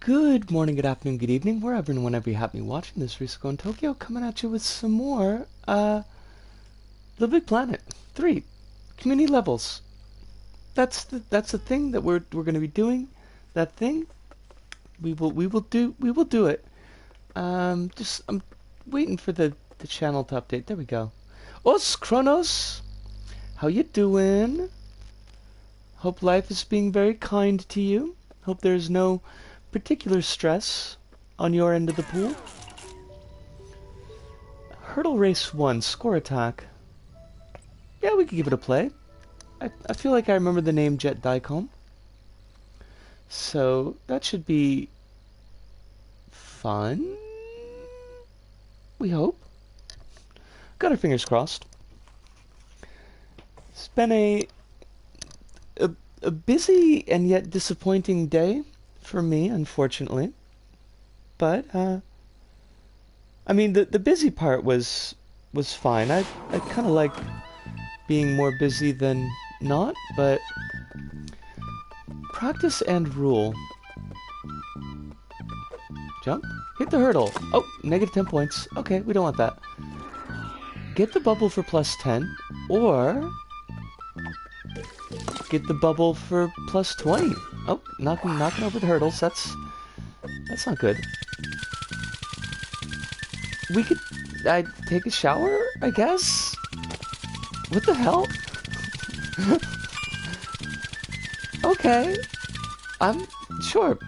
Good morning, good afternoon, good evening, wherever and whenever you happen to be watching this. Risco in Tokyo coming at you with some more LittleBigPlanet 3 community levels. That's the thing that we're going to be doing. That thing we will do it. I'm waiting for the channel to update. There we go. Os Kronos, how you doing? Hope life is being very kind to you. Hope there's no particular stress on your end of the pool. Hurdle Race 1, Score Attack. Yeah, we could give it a play. I feel like I remember the name Jet Daikon. So, that should be fun. We hope. Got our fingers crossed. It's been a busy and yet disappointing day for me, unfortunately. But I mean, the busy part was fine. I kind of like being more busy than not, but practice and rule. Jump, hit the hurdle. Oh, negative 10 points. Okay, we don't want that. Get the bubble for plus 10, or get the bubble for plus 20. Oh, knocking over the hurdles. That's not good. We could take a shower, I guess. What the hell? Okay, I'm sure.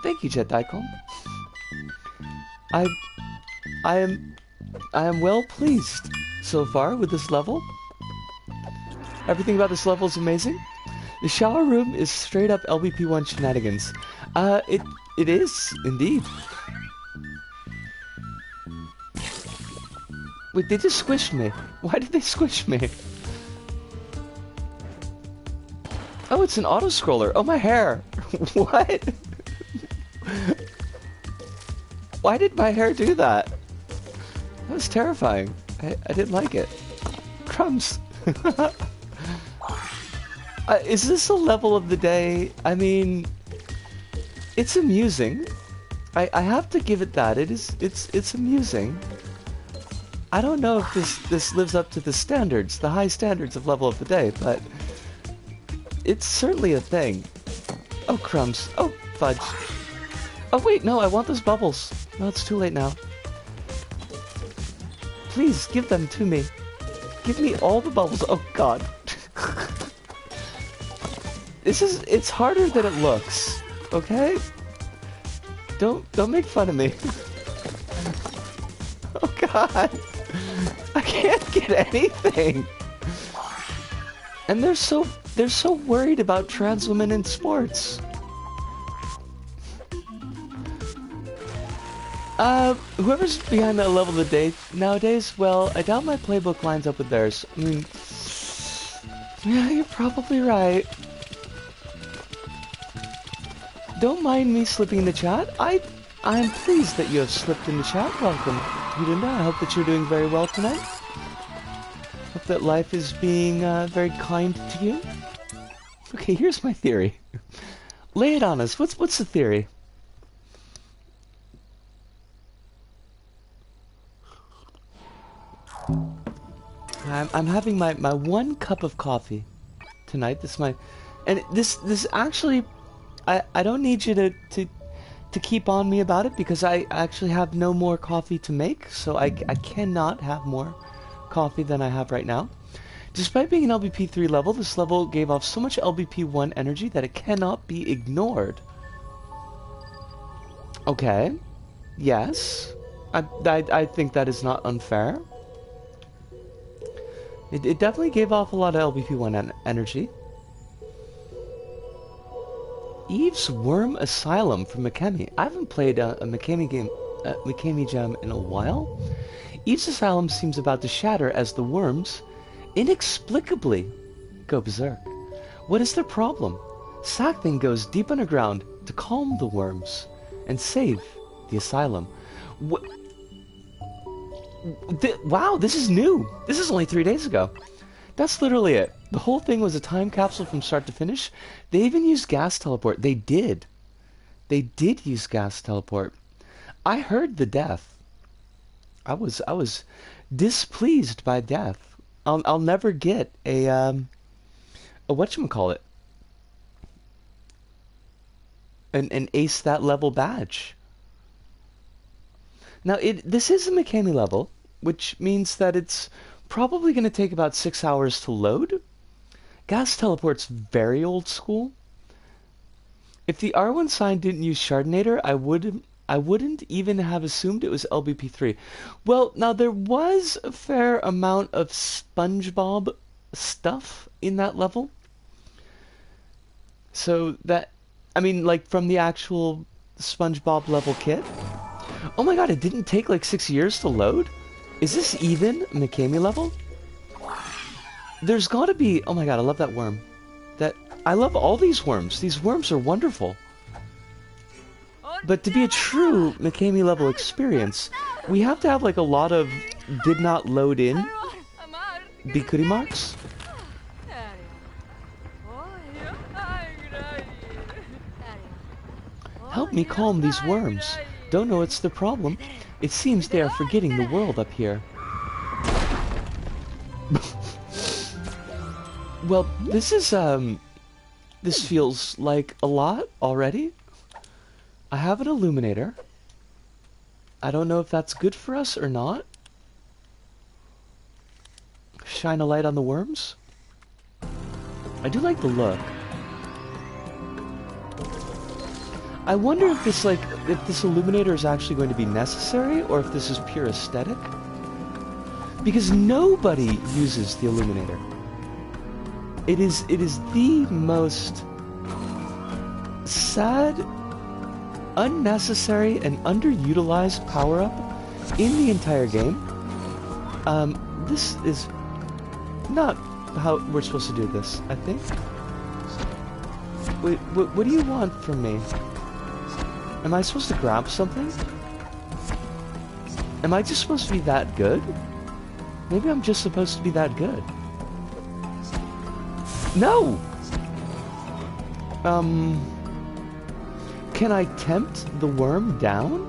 Thank you, Jet Daikon. I am well pleased so far with this level. Everything about this level is amazing. The shower room is straight up LBP1 shenanigans. It is indeed. Wait, they just squished me. Why did they squish me? Oh, it's an auto-scroller. Oh, my hair. What? Why did my hair do that? That was terrifying. I didn't like it. Crumbs. Is this a level of the day? I mean, it's amusing. I have to give it that. It's amusing. I don't know if this lives up to the standards, the high standards of level of the day, but it's certainly a thing. Oh, crumbs. Oh, fudge. Oh, wait, no, I want those bubbles. No, it's too late now. Please, give them to me. Give me all the bubbles. Oh, God. It's harder than it looks, okay? Don't make fun of me. Oh, God. I can't get anything. And they're so worried about trans women in sports. Whoever's behind that level of the day nowadays, well, I doubt my playbook lines up with theirs. I mean, yeah, you're probably right. Don't mind me slipping in the chat. I'm pleased that you have slipped in the chat. Welcome, Hidunda. I hope that you're doing very well tonight. Hope that life is being very kind to you. Okay, here's my theory. Lay it on us. What's the theory? I'm having my one cup of coffee tonight. This actually, I don't need you to keep on me about it, because I actually have no more coffee to make, so I cannot have more coffee than I have right now. Despite being an LBP3 level, this level gave off so much LBP1 energy that it cannot be ignored. Okay. Yes. I think that is not unfair. It definitely gave off a lot of LBP1 energy. Eve's Worm Asylum from Mikami. I haven't played a Mikami game, Mikami gem in a while. Eve's Asylum seems about to shatter as the worms inexplicably go berserk. What is their problem? Sackthing goes deep underground to calm the worms and save the asylum. Wow, this is new. This is only 3 days ago. That's literally it. The whole thing was a time capsule from start to finish. They even used gas teleport. They did. They did use gas teleport. I heard the death. I was displeased by death. I'll never get a whatchamacallit, an ace that level badge. Now this is a McKamey level, which means that it's probably going to take about 6 hours to load. Gas teleport's very old school. If the R1 sign didn't use Shardinator, I wouldn't even have assumed it was LBP3. Well, now there was a fair amount of SpongeBob stuff in that level. So that, I mean, like from the actual SpongeBob level kit. Oh my god, it didn't take like 6 years to load? Is this even McKamey level? There's gotta be, oh my god, I love that worm. I love all these worms. These worms are wonderful. But to be a true McKamey level experience, we have to have like a lot of did not load in Bikuri marks. Help me calm these worms. Don't know what's the problem. It seems they are forgetting the world up here. Well, this feels like a lot already. I have an illuminator. I don't know if that's good for us or not. Shine a light on the worms. I do like the look. I wonder if this illuminator is actually going to be necessary or if this is pure aesthetic. Because nobody uses the illuminator. It is the most sad, unnecessary, and underutilized power-up in the entire game. This is not how we're supposed to do this, I think. Wait, what do you want from me? Am I supposed to grab something? Am I just supposed to be that good? Maybe I'm just supposed to be that good. No! Can I tempt the worm down?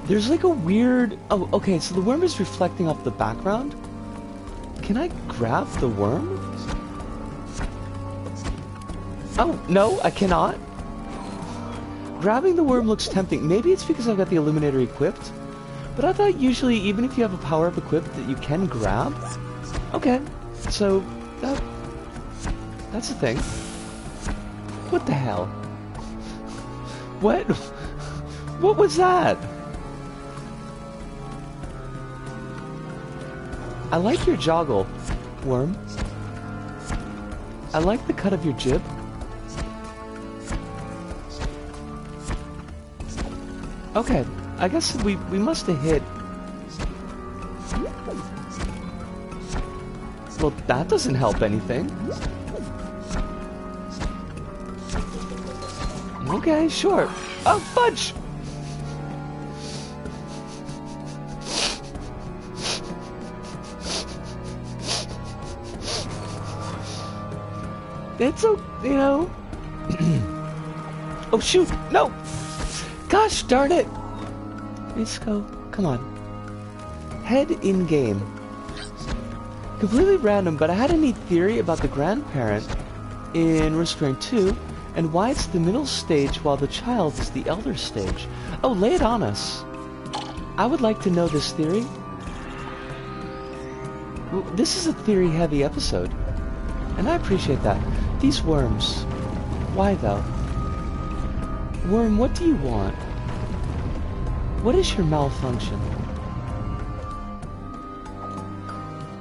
There's like a weird... Oh, okay, so the worm is reflecting off the background. Can I grab the worm? Oh, no, I cannot. Grabbing the worm looks tempting. Maybe it's because I've got the illuminator equipped. But I thought usually, even if you have a power-up equipped, that you can grab. Okay, so that's a thing. What the hell? What? What was that? I like your joggle, worm. I like the cut of your jib. Okay, I guess we must have hit. Well, that doesn't help anything. Okay, sure. Oh, fudge! It's a, you know. Oh shoot! No! Gosh darn it! Let's go. Come on. Head in game. Completely random, but I had a neat theory about the grandparent in Restraint 2 and why it's the middle stage while the child is the elder stage. Oh, lay it on us. I would like to know this theory. This is a theory-heavy episode, and I appreciate that. These worms. Why, though? Worm, what do you want? What is your malfunction?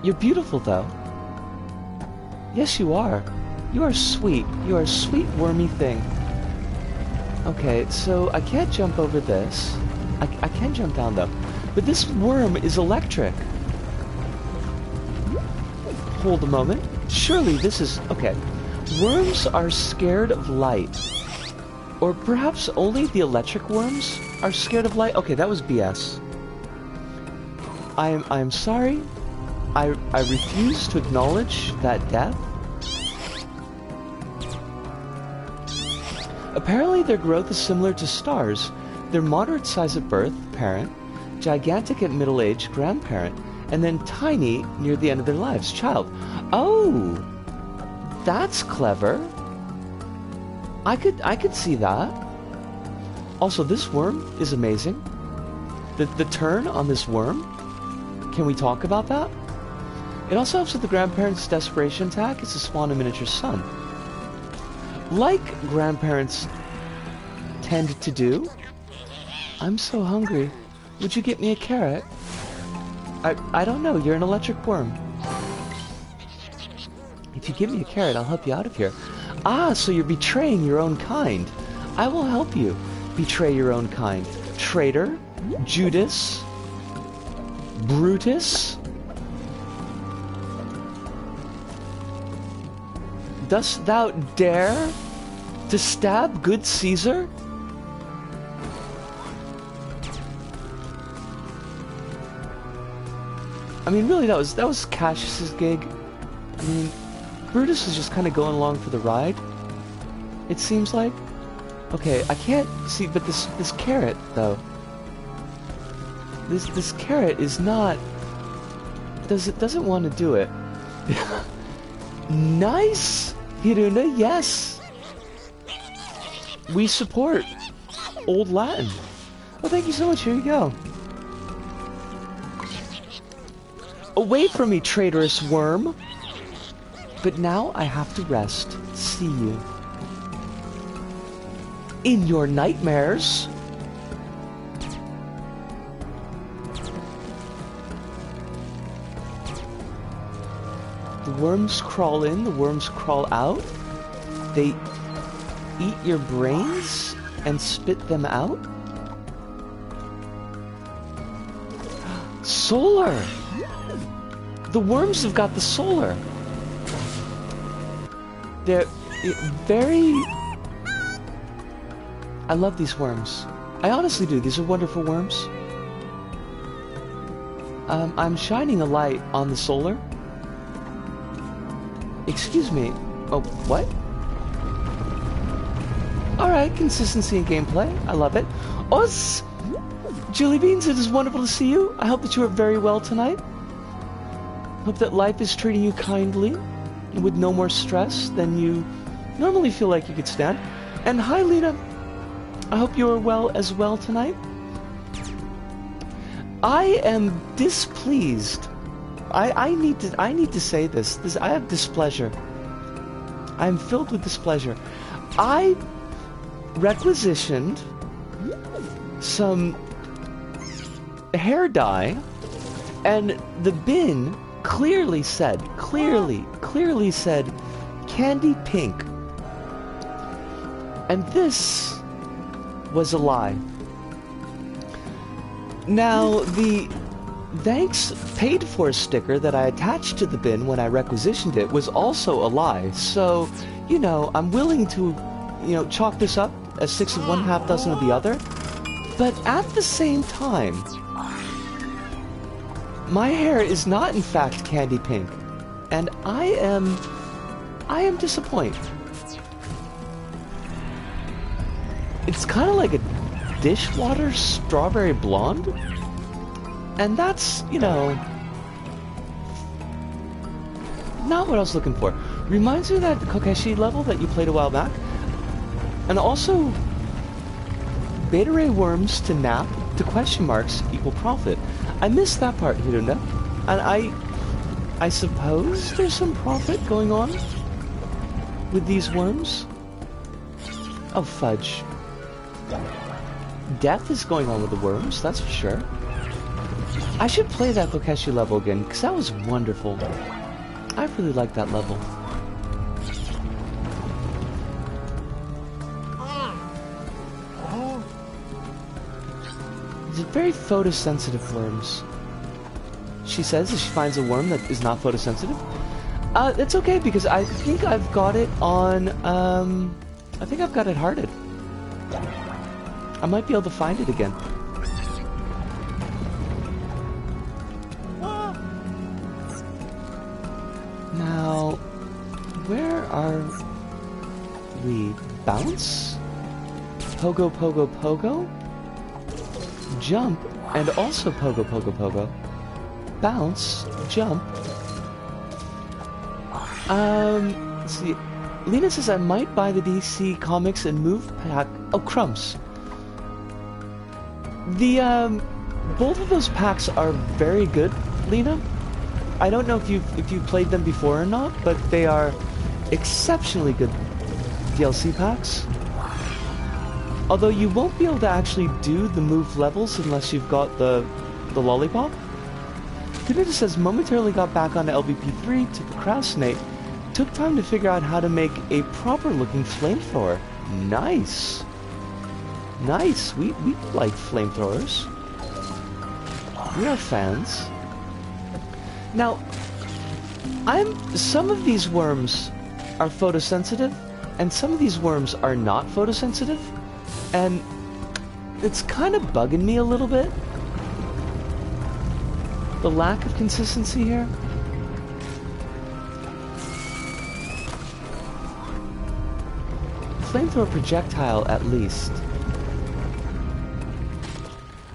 You're beautiful, though. Yes, you are. You are sweet. You are a sweet, wormy thing. Okay, so I can't jump over this. I can jump down, though. But this worm is electric. Hold a moment. Surely this is... Okay. Worms are scared of light. Or perhaps only the electric worms are scared of light? Okay, that was BS. I am sorry. I refuse to acknowledge that death. Apparently their growth is similar to stars. They're moderate size at birth, parent, gigantic at middle age, grandparent, and then tiny near the end of their lives, child. Oh, that's clever. I could see that. Also, this worm is amazing. The turn on this worm, can we talk about that? It also helps with the grandparents' desperation attack. It's to spawn a miniature son. Like grandparents tend to do. I'm so hungry. Would you get me a carrot? I don't know. You're an electric worm. If you give me a carrot, I'll help you out of here. Ah, so you're betraying your own kind. I will help you betray your own kind. Traitor, Judas, Brutus. Dost thou dare to stab good Caesar? I mean, really, that was Cassius's gig. I mean, Brutus is just kind of going along for the ride. It seems like. Okay, I can't see, but this carrot though. This carrot is not. Doesn't want to do it. Nice, Hiruna. Yes, we support Old Latin. Oh, thank you so much. Here you go. Away from me, traitorous worm. But now I have to rest. See you in your nightmares. The worms crawl in, the worms crawl out. They eat your brains and spit them out. Solar! The worms have got the solar. They're very... I love these worms. I honestly do. These are wonderful worms. I'm shining a light on the solar. Excuse me. Oh, what? Alright, consistency in gameplay. I love it. Os! Julie Beans, it is wonderful to see you. I hope that you are very well tonight. Hope that life is treating you kindly, with no more stress than you normally feel like you could stand. And hi, Lena. I hope you are well as well tonight. I am displeased. I need to say this. I have displeasure. I am filled with displeasure. I requisitioned some hair dye, and the bin clearly said candy pink. And this was a lie. Now, the thanks paid for sticker that I attached to the bin when I requisitioned it was also a lie. So, you know, I'm willing to, you know, chalk this up as 6 of one, half dozen of the other. But at the same time, my hair is not in fact candy pink, and I am disappointed. It's kind of like a dishwater strawberry blonde, and that's, you know, not what I was looking for. Reminds me of that kokeshi level that you played a while back, and also beta ray worms to nap to question marks equal profit. I missed that part, Hirunda, and I suppose there's some profit going on with these worms. Oh, fudge. Death is going on with the worms, that's for sure. I should play that kokeshi level again, because that was wonderful. I really liked that level. They're very photosensitive worms. She says that she finds a worm that is not photosensitive. It's okay, because I think I've got it on, I think I've got it hearted. I might be able to find it again. Now, where are we? Bounce? Pogo, Pogo, Pogo. Jump, and also Pogo, Pogo, Pogo. Bounce, jump. Let's see. Lena says I might buy the DC Comics and Move pack. Oh, crumbs. The, both of those packs are very good, Lena. I don't know if you've played them before or not, but they are exceptionally good DLC packs. Although you won't be able to actually do the move levels unless you've got the lollipop. Kunita says momentarily got back onto LVP3 to procrastinate. Took time to figure out how to make a proper looking flamethrower. Nice. Nice. We like flamethrowers. We are fans. Now, some of these worms are photosensitive, and some of these worms are not photosensitive, and it's kind of bugging me a little bit. The lack of consistency here. Flamethrower projectile, at least.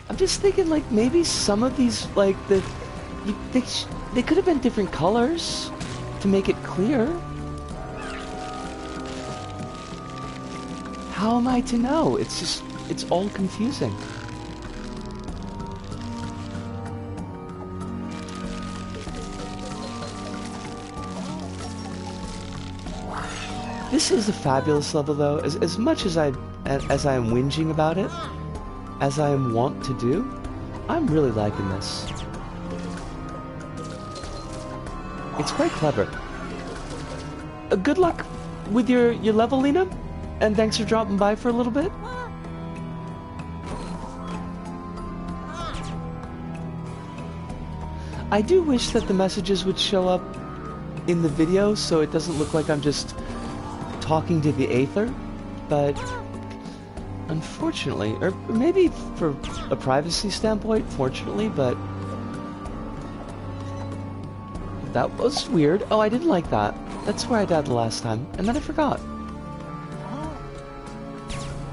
I'm just thinking, like, maybe some of these, like, they could have been different colors to make it clear. How am I to know? It's all confusing. This is a fabulous level, though. As much as I am whinging about it, as I am wont to do, I'm really liking this. It's quite clever. Good luck with your level, Lena, and thanks for dropping by for a little bit. I do wish that the messages would show up in the video so it doesn't look like I'm just talking to the aether, but unfortunately, or maybe for a privacy standpoint, fortunately, but that was weird. Oh, I didn't like that. That's where I died the last time, and then I forgot.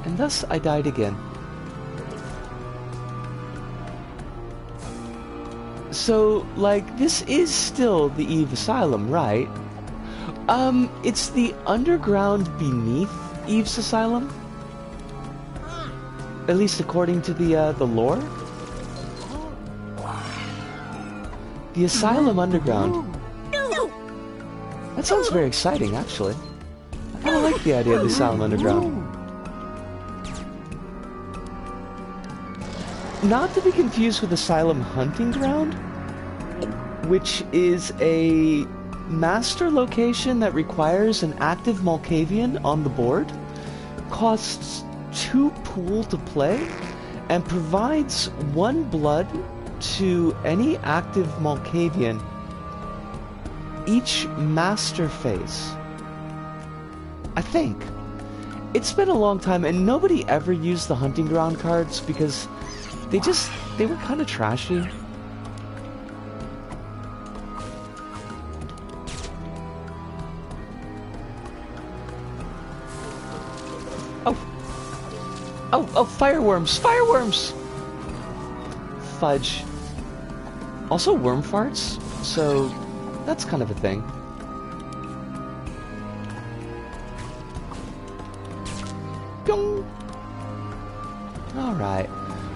And thus I died again. So, like, this is still the Eve Asylum, right? It's the underground beneath Eve's Asylum. At least according to the lore. The Asylum Underground. That sounds very exciting, actually. I kinda like the idea of the Asylum Underground. Not to be confused with Asylum Hunting Ground, which is a master location that requires an active Malkavian on the board, costs 2 pool to play, and provides 1 blood to any active Malkavian each master phase. I think. It's been a long time, and nobody ever used the Hunting Ground cards because they were kind of trashy. Oh, fireworms! Fireworms! Fudge. Also worm farts, so that's kind of a thing. Pyong! Alright.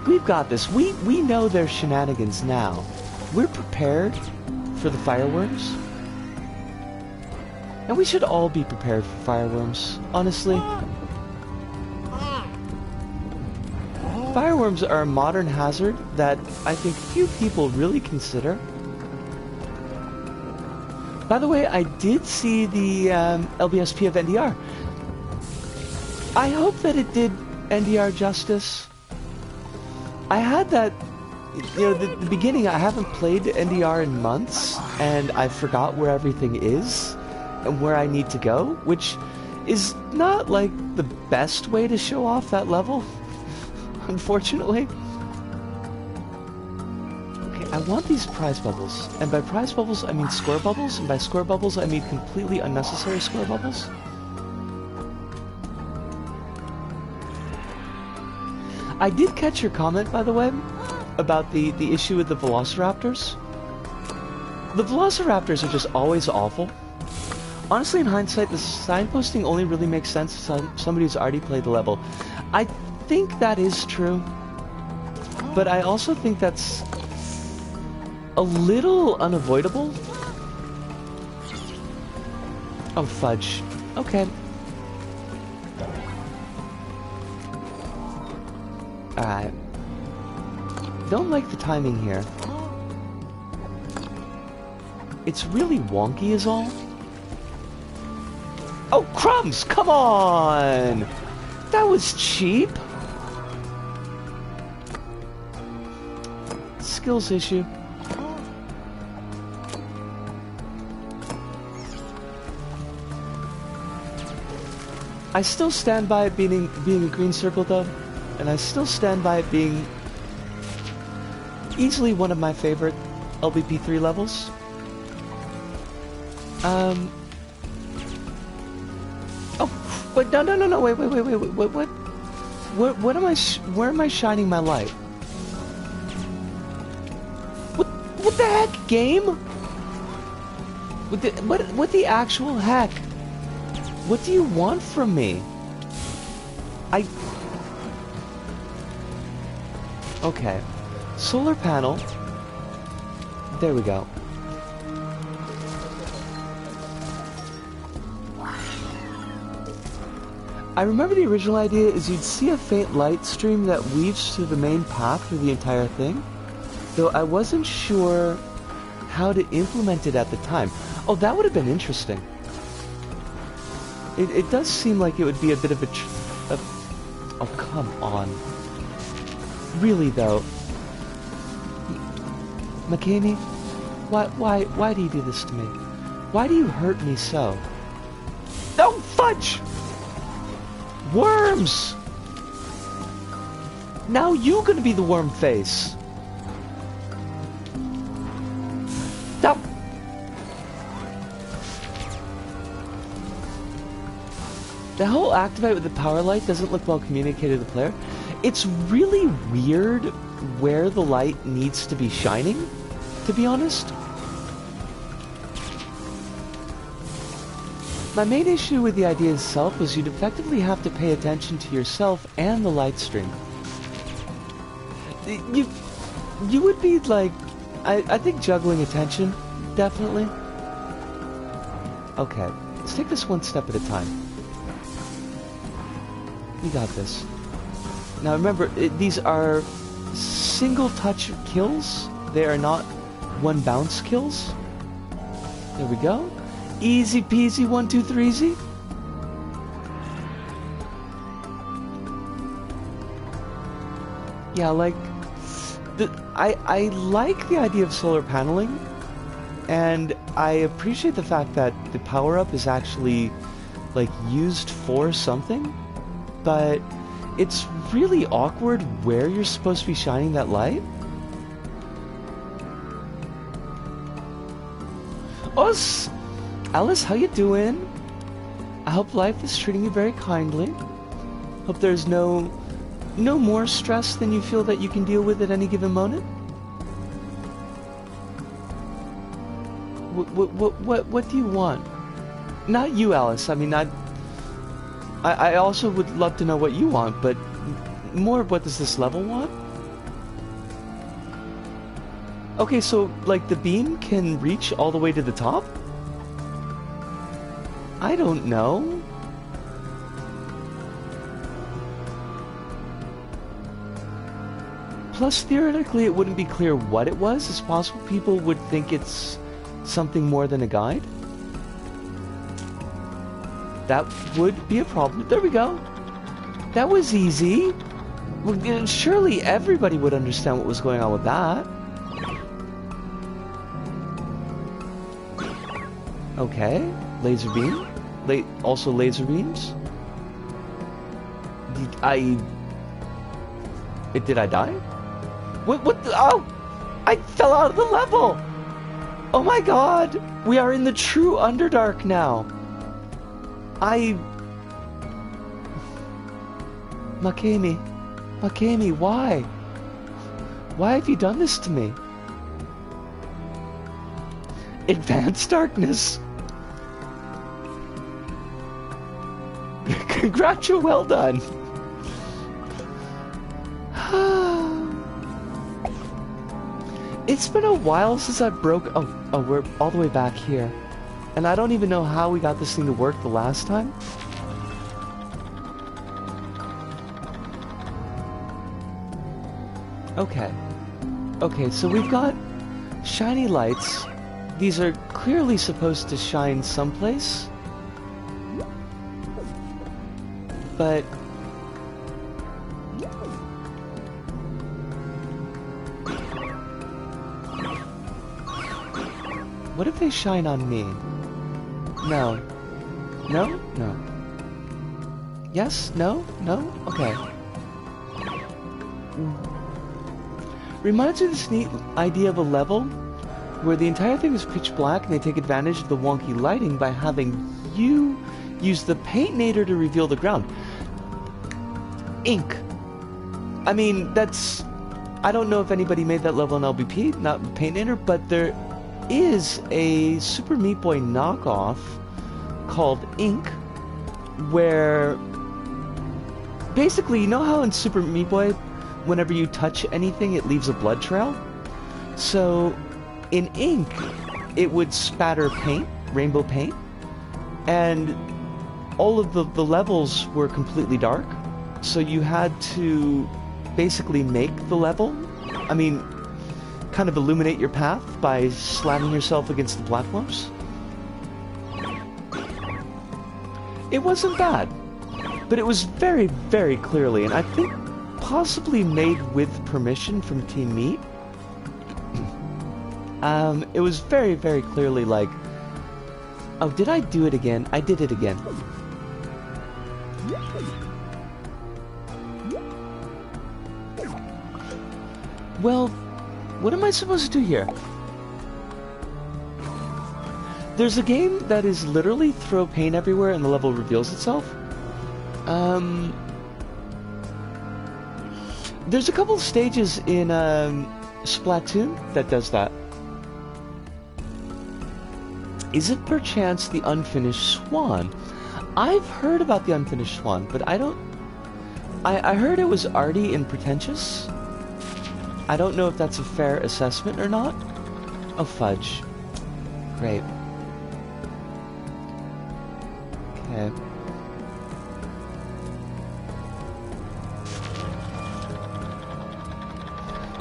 We've got this. We know their shenanigans now. We're prepared for the fireworms. And we should all be prepared for fireworms, honestly. Fireworms are a modern hazard that I think few people really consider. By the way, I did see the LBSP of NDR. I hope that it did NDR justice. I had that, you know, the beginning, I haven't played NDR in months, and I forgot where everything is and where I need to go, which is not, like, the best way to show off that level. Unfortunately. Okay, I want these prize bubbles. And by prize bubbles, I mean score bubbles. And by score bubbles, I mean completely unnecessary score bubbles. I did catch your comment, by the way, about the issue with the velociraptors. The velociraptors are just always awful. Honestly, in hindsight, the signposting only really makes sense to somebody who's already played the level. I think that is true, but I also think that's a little unavoidable. Oh, fudge. Okay. Alright. Don't like the timing here. It's really wonky is all. Oh, crumbs! Come on! That was cheap! Skills issue. I still stand by it being a green circle though, and I still stand by it being easily one of my favorite LBP3 levels. Oh, wait, no, wait, what am I, where am I shining my light? What the heck, game? What the actual heck? What do you want from me? Okay. Solar panel. There we go. I remember the original idea is you'd see a faint light stream that weaves through the main path through the entire thing, though I wasn't sure how to implement it at the time. Oh, that would have been interesting. It does seem like it would be a bit of a oh, come on. Really, though. McKamey, why do you do this to me? Why do you hurt me so? No, fudge! Worms! Now you gonna be the worm face. No! The whole activate with the power light doesn't look well communicated to the player. It's really weird where the light needs to be shining, to be honest. My main issue with the idea itself was you'd effectively have to pay attention to yourself and the light stream. You would be like, I think juggling attention, definitely. Okay, let's take this one step at a time. We got this. Now remember, these are single touch kills. They are not one bounce kills. There we go. Easy peasy, 1, 2, 3, easy. Yeah, like, I like the idea of solar paneling, and I appreciate the fact that the power-up is actually, like, used for something, but it's really awkward where you're supposed to be shining that light. Us! Alice, how you doing? I hope life is treating you very kindly. Hope there's no more stress than you feel that you can deal with at any given moment. What do you want? Not you, Alice. I mean, I also would love to know what you want, but more what does this level want? Okay, so, like, the beam can reach all the way to the top? I don't know. Plus, theoretically, it wouldn't be clear what it was. It's possible people would think it's something more than a guide. That would be a problem. There we go. That was easy. Well, surely everybody would understand what was going on with that. Okay. Laser beam. Also laser beams. Did I die? What the, oh! I fell out of the level! Oh my god! We are in the true Underdark now. Makemi. Makemi, why? Why have you done this to me? Advanced darkness. Congratulations, well done. It's been a while since I broke... Oh, we're all the way back here. And I don't even know how we got this thing to work the last time. Okay. Okay, so we've got shiny lights. These are clearly supposed to shine someplace. But... what if they shine on me? No. No? No. Yes? No? No? Okay. Reminds me of this neat idea of a level where the entire thing is pitch black and they take advantage of the wonky lighting by having you use the PtaER to reveal the ground. Ink. I mean, that's... I don't know if anybody made that level in LBP, not PtaER, but there is a Super Meat Boy knockoff called Ink, where basically, you know how in Super Meat Boy, whenever you touch anything, it leaves a blood trail? So, in Ink, it would spatter paint, rainbow paint, and all of the levels were completely dark, so you had to basically make the level. I mean, kind of illuminate your path by slamming yourself against the platforms. It wasn't bad, but it was very, very clearly, and I think possibly made with permission from Team Meat. It was very, very clearly like, oh, did I do it again? I did it again. Well, what am I supposed to do here? There's a game that is literally throw paint everywhere and the level reveals itself. There's a couple of stages in Splatoon that does that. Is it perchance the Unfinished Swan? I've heard about the Unfinished Swan, but I don't... I heard it was arty and pretentious. I don't know if that's a fair assessment or not. Oh, fudge. Great. Okay.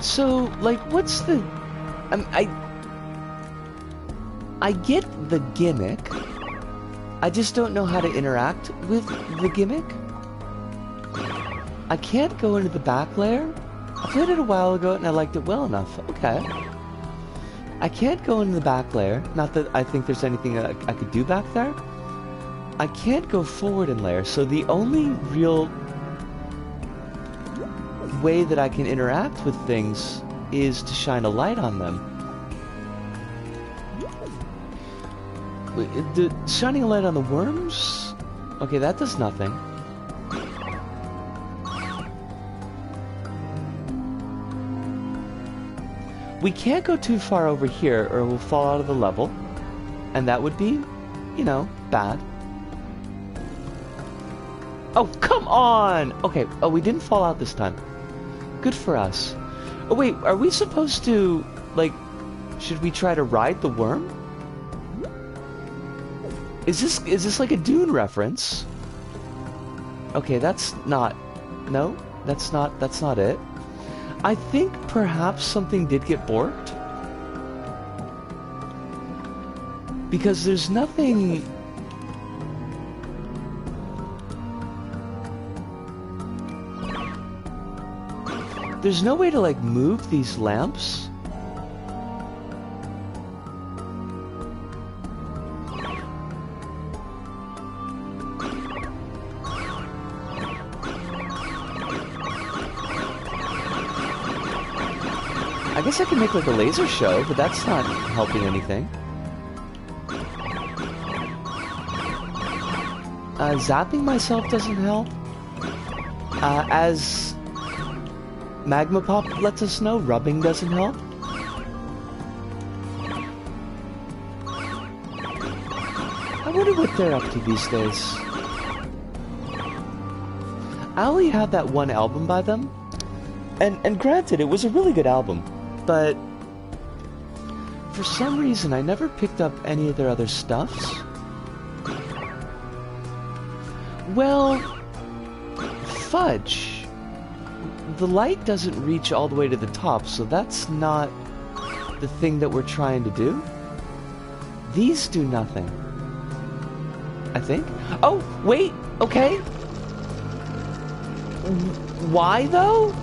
So, like, what's the... I get the gimmick. I just don't know how to interact with the gimmick. I can't go into the back layer. I played it a while ago and I liked it well enough. Okay. I can't go into the back layer. Not that I think there's anything I could do back there. I can't go forward in layer, so the only real way that I can interact with things is to shine a light on them. The shining a light on the worms? Okay, that does nothing. We can't go too far over here or we'll fall out of the level. And that would be, you know, bad. Oh, come on! Okay, oh, we didn't fall out this time. Good for us. Oh, wait, are we supposed to, like, should we try to ride the worm? Is this like a Dune reference? Okay, that's not... No, that's not it. I think perhaps something did get borked. Because there's nothing... There's no way to, like, move these lamps. I guess I can make, like, a laser show, but that's not helping anything. Zapping myself doesn't help. As Magma Pop lets us know rubbing doesn't help. I wonder what they're up to these days. I only had that one album by them, and granted, it was a really good album, but for some reason, I never picked up any of their other stuffs. Well, fudge. The light doesn't reach all the way to the top, so that's not the thing that we're trying to do. These do nothing, I think. Oh, wait, okay. Why, though?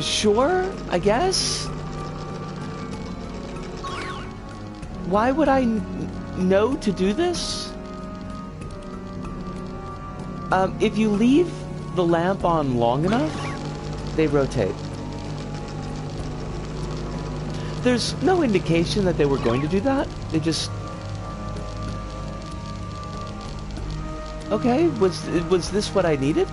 Sure, I guess? Why would I know to do this? If you leave the lamp on long enough, they rotate. There's no indication that they were going to do that. They just... Okay, was this what I needed?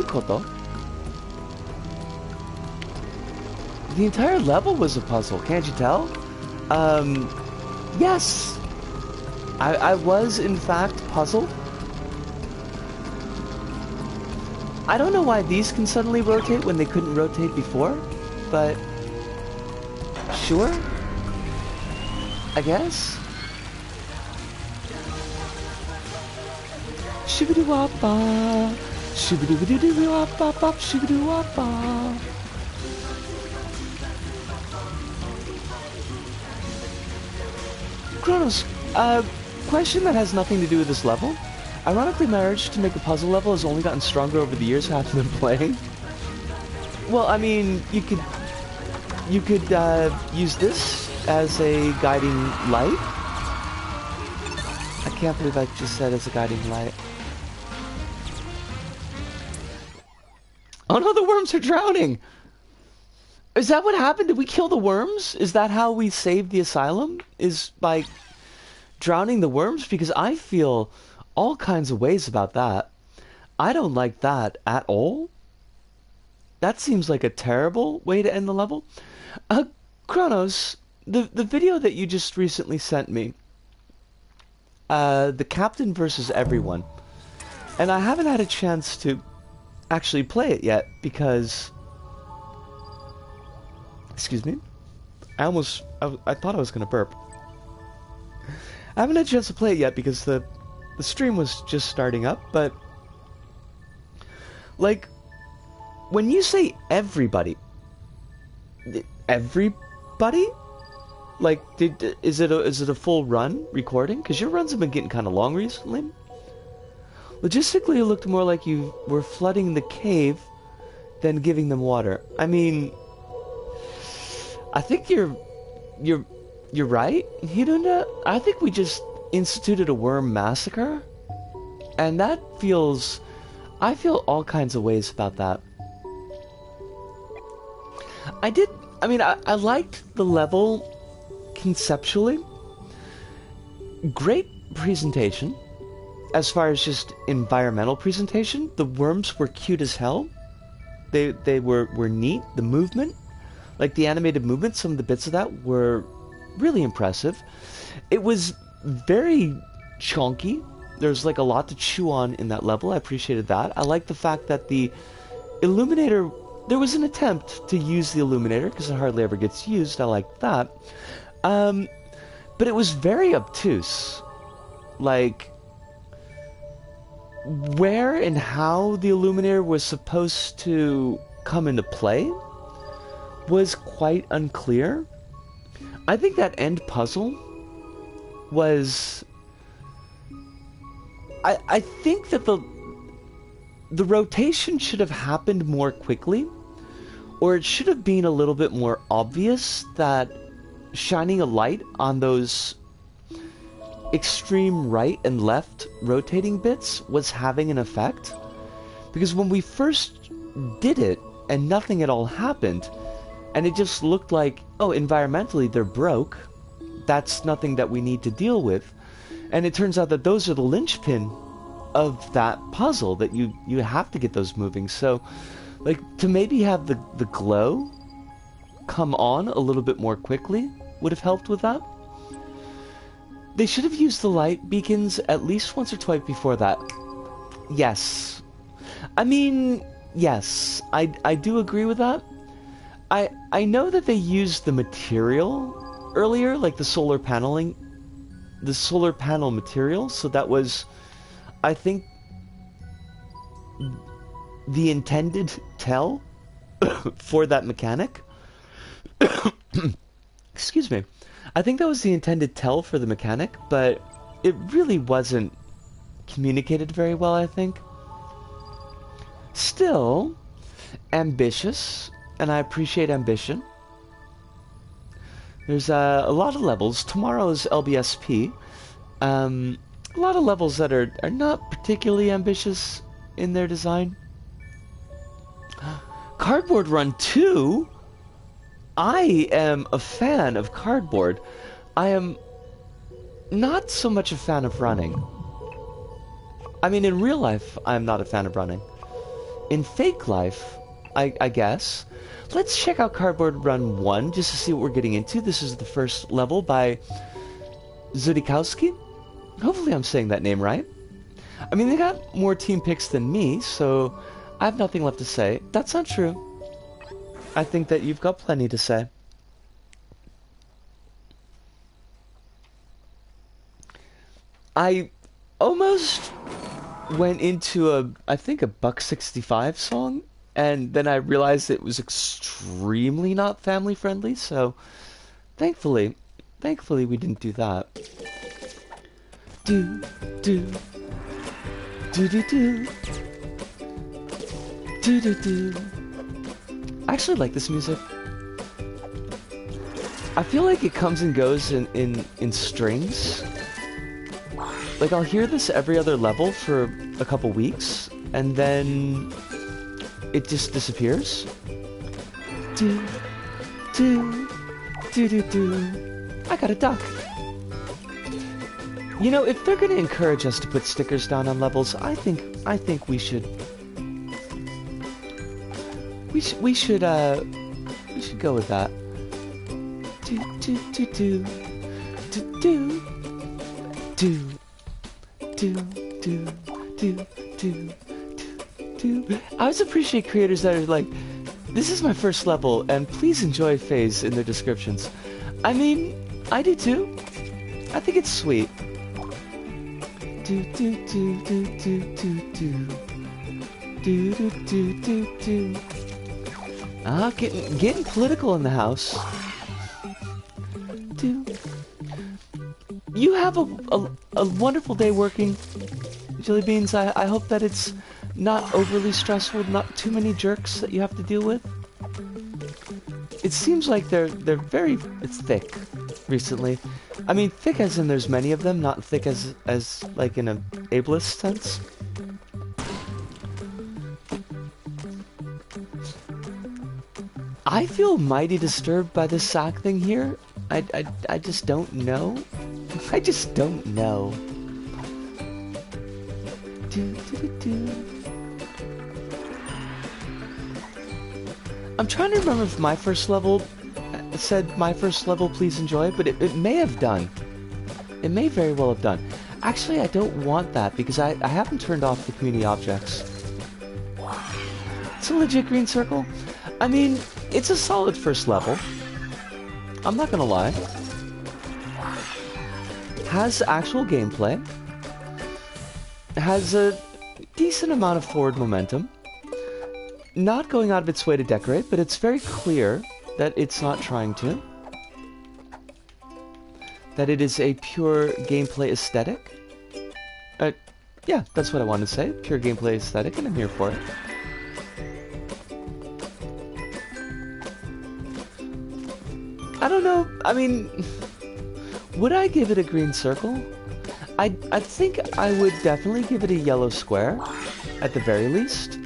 Koto? The entire level was a puzzle, can't you tell? Yes. I was, in fact, puzzled. I don't know why these can suddenly rotate when they couldn't rotate before, but... Sure? I guess? Shibidi-wapa, shibidi-wapa, shibidi-wapa. Kronos, question that has nothing to do with this level. Ironically, my urge to make a puzzle level has only gotten stronger over the years I've been playing. Well, I mean, you could use this as a guiding light. I can't believe I just said as a guiding light. Oh no, the worms are drowning! Is that what happened? Did we kill the worms? Is that how we saved the asylum? Is by drowning the worms? Because I feel all kinds of ways about that. I don't like that at all. That seems like a terrible way to end the level. Kronos, the video that you just recently sent me, the captain versus everyone, and I haven't had a chance to actually play it yet because, excuse me, I thought I was gonna burp. I haven't had a chance to play it yet because the stream was just starting up, but like when you say everybody, like is it a full run recording? Because your runs have been getting kind of long recently. Logistically, it looked more like you were flooding the cave than giving them water. I mean, I think you're right, Hirunda. I think we just instituted a worm massacre, and that feels... I feel all kinds of ways about that. I liked the level conceptually. Great presentation. As far as just environmental presentation, the worms were cute as hell. They were neat. The movement, like the animated movement, some of the bits of that were really impressive. It was very chunky. There's like a lot to chew on in that level. I appreciated that. I like the fact that the illuminator, there was an attempt to use the illuminator because it hardly ever gets used. I like that. But it was very obtuse. Like, where and how the illuminator was supposed to come into play was quite unclear. I think that end puzzle was... I think that the rotation should have happened more quickly, or it should have been a little bit more obvious that shining a light on those extreme right and left rotating bits was having an effect. Because when we first did it and nothing at all happened. And it just looked like, oh, environmentally they're broke. That's nothing that we need to deal with. And it turns out that those are the linchpin of that puzzle, that you have to get those moving. So, like, to maybe have the glow come on a little bit more quickly would have helped with that. They should have used the light beacons at least once or twice before that. Yes. I mean, yes, I do agree with that. I know that they used the material earlier, like the solar panel material, so that was, I think, the intended tell for that mechanic. Excuse me. I think that was the intended tell for the mechanic, but it really wasn't communicated very well, I think. Still, ambitious, and I appreciate ambition. There's a lot of levels. Tomorrow's LBSP. A lot of levels that are not particularly ambitious in their design. Cardboard Run 2? I am a fan of Cardboard. I am not so much a fan of running. I mean, in real life, I am not a fan of running. In fake life, I guess. Let's check out Cardboard Run 1 just to see what we're getting into. This is the first level by Zudikowski. Hopefully I'm saying that name right. I mean, they got more team picks than me, so I have nothing left to say. That's not true. I think that you've got plenty to say. I almost went into I think a $1.65 song, and then I realized it was extremely not family friendly, so thankfully we didn't do that. Do do do do do do do do. I actually like this music. I feel like it comes and goes in strings. Like, I'll hear this every other level for a couple weeks, and then it just disappears. Do, do, do, do, do. I got a duck. You know, if they're gonna encourage us to put stickers down on levels, I think we should go with that. Do, do, do, do, do, do, do. Do, do, do, do, do, do. I always appreciate creators that are like, this is my first level, and please enjoy phase in their descriptions. I mean, I do too. I think it's sweet. Do, do, do, do, do, do, do. Do, do, do, do, do. Ah, getting political in the house. Do. You have a wonderful day working, Jelly Beans. I hope that it's not overly stressful, not too many jerks that you have to deal with. It seems like it's thick recently. I mean, thick as in there's many of them, not thick as like in a ableist sense. I feel mighty disturbed by this sack thing here. I just don't know. I just don't know. Do, do, do. I'm trying to remember if my first level said my first level, please enjoy, but it may have done. It may very well have done. Actually, I don't want that because I haven't turned off the community objects. It's a legit green circle. I mean, it's a solid first level. I'm not gonna lie. Has actual gameplay. Has a decent amount of forward momentum. Not going out of its way to decorate, but it's very clear that it's not trying to. That it is a pure gameplay aesthetic. Yeah, that's what I wanted to say. Pure gameplay aesthetic, and I'm here for it. I don't know, I mean, would I give it a green circle? I think I would definitely give it a yellow square, at the very least.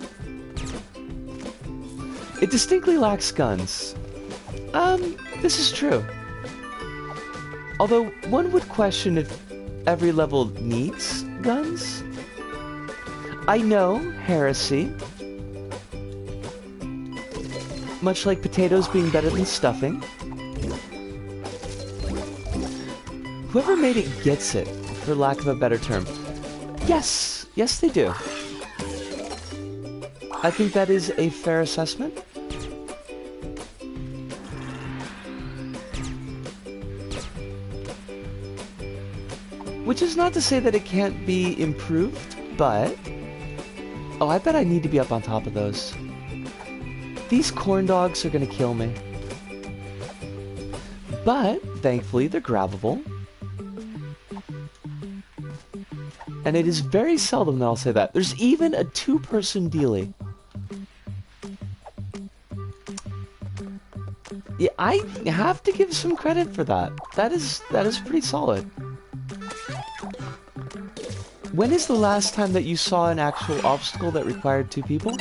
It distinctly lacks guns. This is true. Although, one would question if every level needs guns. I know, heresy. Much like potatoes being better than stuffing. Whoever made it gets it, for lack of a better term. Yes! Yes, they do. I think that is a fair assessment. Which is not to say that it can't be improved, but... Oh, I bet I need to be up on top of those. These corn dogs are gonna kill me. But, thankfully, they're grabbable. And it is very seldom that I'll say that. There's even a two-person dealie. Yeah, I have to give some credit for that. That is pretty solid. When is the last time that you saw an actual obstacle that required two people?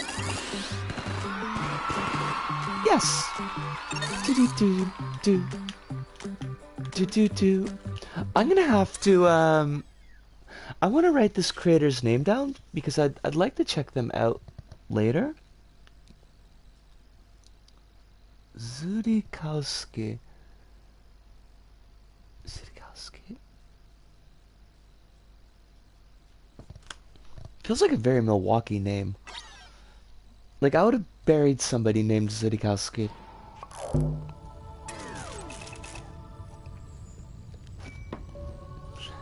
Yes. I'm gonna have to I want to write this creator's name down because I'd like to check them out later. Zurikowski. Feels like a very Milwaukee name. Like I would have buried somebody named Zurikowski.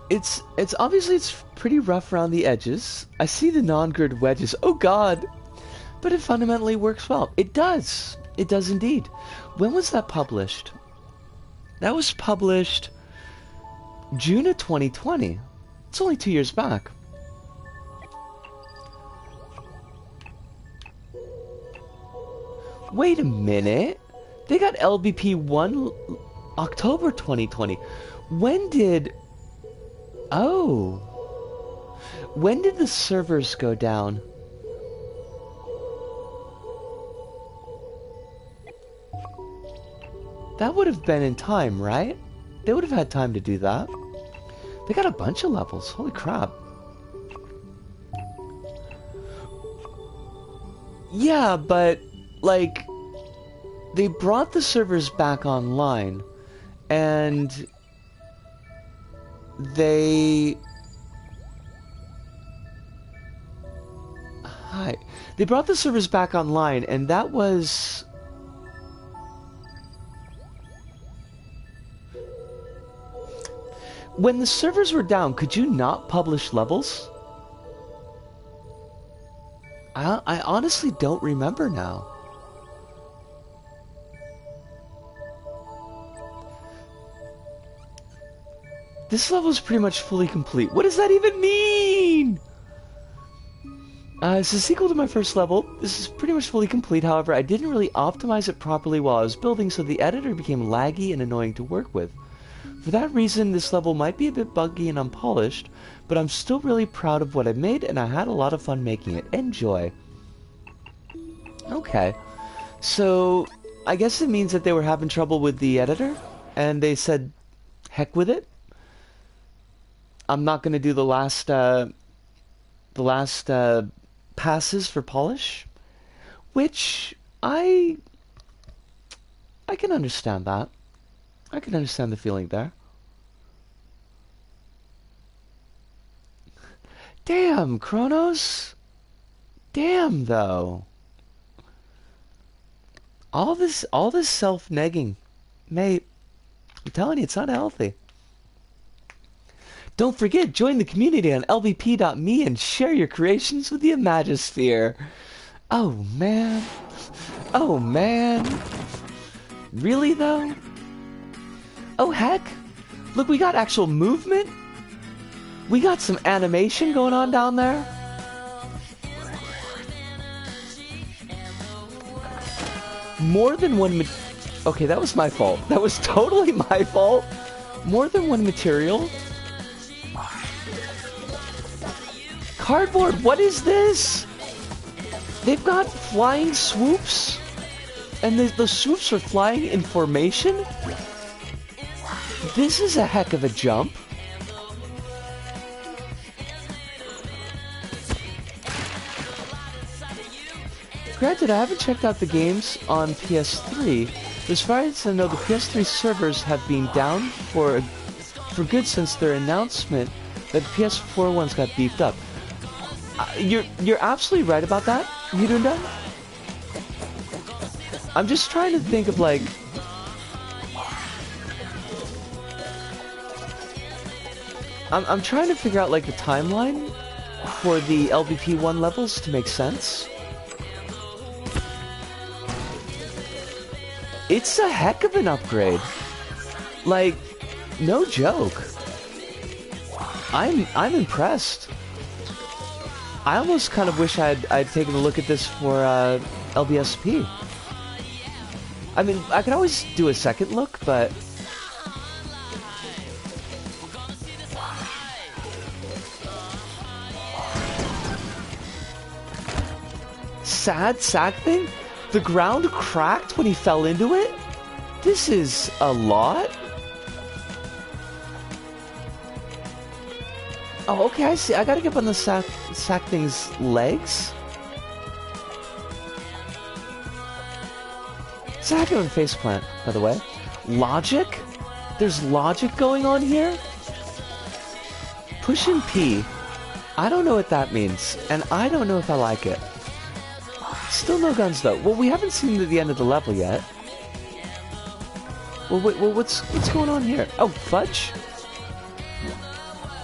It's obviously it's pretty rough around the edges. I see the non-grid wedges. Oh god! But it fundamentally works well. It does. It does indeed. When was that published? That was published June of 2020. It's only 2 years back. Wait a minute. They got LBP 1 October 2020. When did... Oh. When did the servers go down? That would have been in time, right? They would have had time to do that. They got a bunch of levels. Holy crap. Yeah, but, like, they brought the servers back online, and they... Hi. They brought the servers back online, and that was... When the servers were down, could you not publish levels? I honestly don't remember now. This level is pretty much fully complete. What does that even mean? It's a sequel to my first level. This is pretty much fully complete, however, I didn't really optimize it properly while I was building, so the editor became laggy and annoying to work with. For that reason, this level might be a bit buggy and unpolished, but I'm still really proud of what I made, and I had a lot of fun making it. Enjoy. Okay. So, I guess it means that they were having trouble with the editor, and they said, heck with it. I'm not going to do the last passes for polish, which I can understand that. I can understand the feeling there. Damn, Kronos. Damn, though. All this self-negging. Mate, I'm telling you, it's not healthy. Don't forget, join the community on lbp.me and share your creations with the Imagisphere. Oh, man. Oh, man. Really, though? Oh, heck. Look, we got actual movement. We got some animation going on down there. More than one... Okay, that was my fault. That was totally my fault. More than one material. Cardboard, what is this? They've got flying swoops. And the swoops are flying in formation? This is a heck of a jump. Granted, I haven't checked out the games on PS3. As far as I know, the PS3 servers have been down for good since their announcement that the PS4 ones got beefed up. You're absolutely right about that, Yudunda. I'm just trying to think of like... I'm trying to figure out like the timeline for the LVP1 levels to make sense. It's a heck of an upgrade. Like, no joke. I'm impressed. I almost kind of wish I'd taken a look at this for LBSP. I mean, I could always do a second look, but sad sack thing? The ground cracked when he fell into it? This is a lot. Oh, okay, I see. I gotta get up on the sack thing's legs. Sack and faceplant, by the way. Logic? There's logic going on here? Push and P. I don't know what that means, and I don't know if I like it. Still no guns though. Well, we haven't seen the end of the level yet. Well, wait, well, what's going on here? Oh, fudge?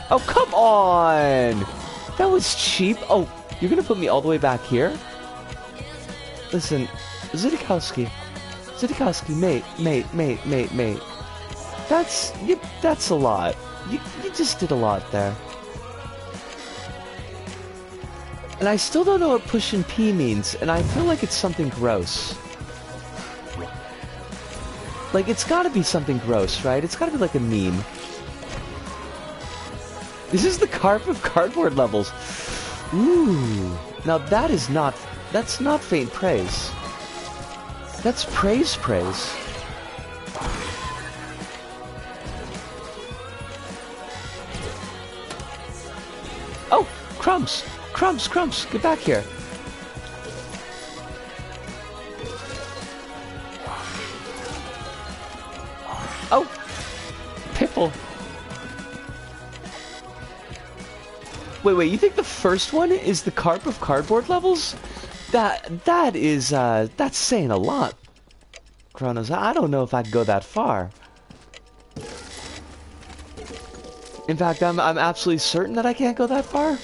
Oh, come on! That was cheap. Oh, you're gonna put me all the way back here? Listen, Zidikowski, mate. That's a lot. You just did a lot there. And I still don't know what push and P means, and I feel like it's something gross. Like, it's gotta be something gross, right? It's gotta be like a meme. This is the carp of cardboard levels. Ooh. Now that's not faint praise. That's praise. Oh, crumbs! Crumbs, get back here. Oh, Pipple. Wait, you think the first one is the carp of cardboard levels? That's saying a lot. Kronos, I don't know if I could go that far. In fact, I'm absolutely certain that I can't go that far.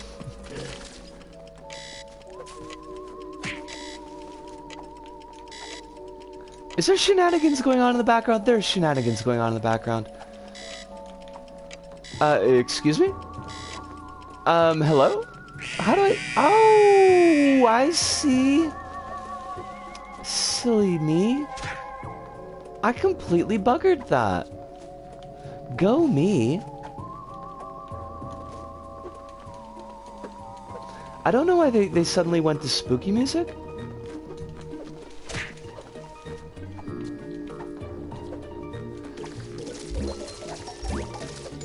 Is there shenanigans going on in the background? There's shenanigans going on in the background. Excuse me? Hello? How do I... Oh, I see. Silly me. I completely buggered that. Go me. I don't know why they suddenly went to spooky music.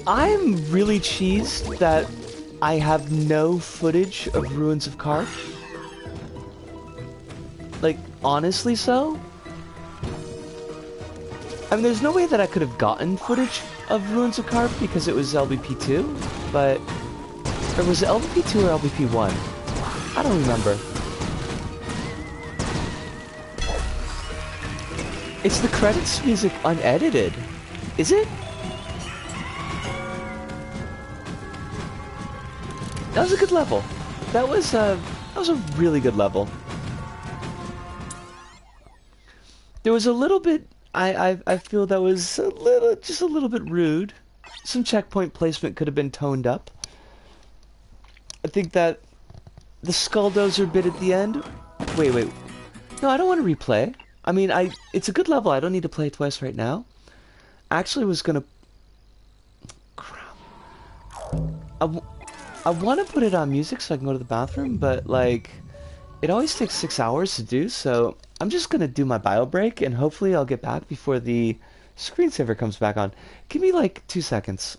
I'm really cheesed that I have no footage of Ruins of Carp. Like, honestly so? I mean, there's no way that I could have gotten footage of Ruins of Carp because it was LVP2, but... Or was it LVP2 or LVP1? I don't remember. It's the credits music unedited. Is it? That was a good level. That was a really good level. There was a little bit, I feel that was just a little bit rude. Some checkpoint placement could have been toned up. I think that the Skulldozer bit at the end. Wait. No, I don't want to replay. I mean, it's a good level. I don't need to play it twice right now. Actually, was gonna. Crap. I want to put it on music so I can go to the bathroom, but like, it always takes 6 hours to do. So I'm just gonna do my bio break, and hopefully I'll get back before the screensaver comes back on. Give me like 2 seconds.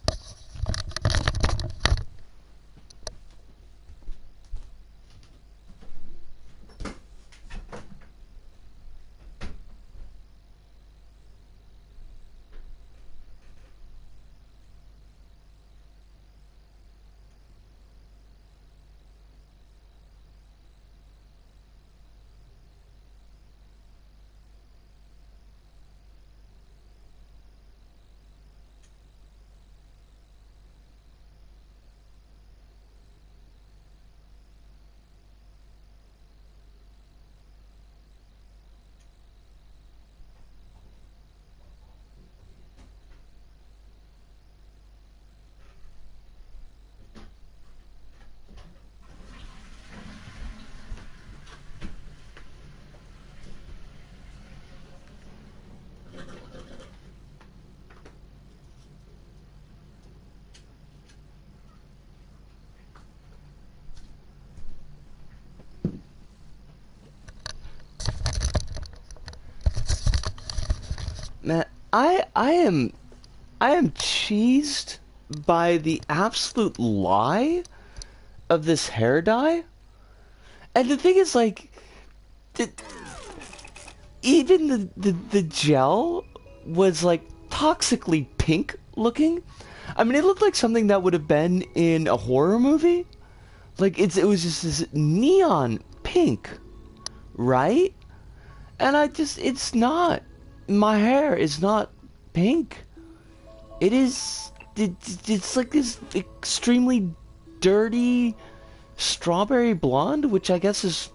Man, I am cheesed by the absolute lie of this hair dye. And the thing is, like, the, even the gel was like toxically pink looking. I mean, it looked like something that would have been in a horror movie. Like it was just this neon pink, right? And it's not. My hair is not pink. It is. It's like this extremely dirty strawberry blonde, which I guess is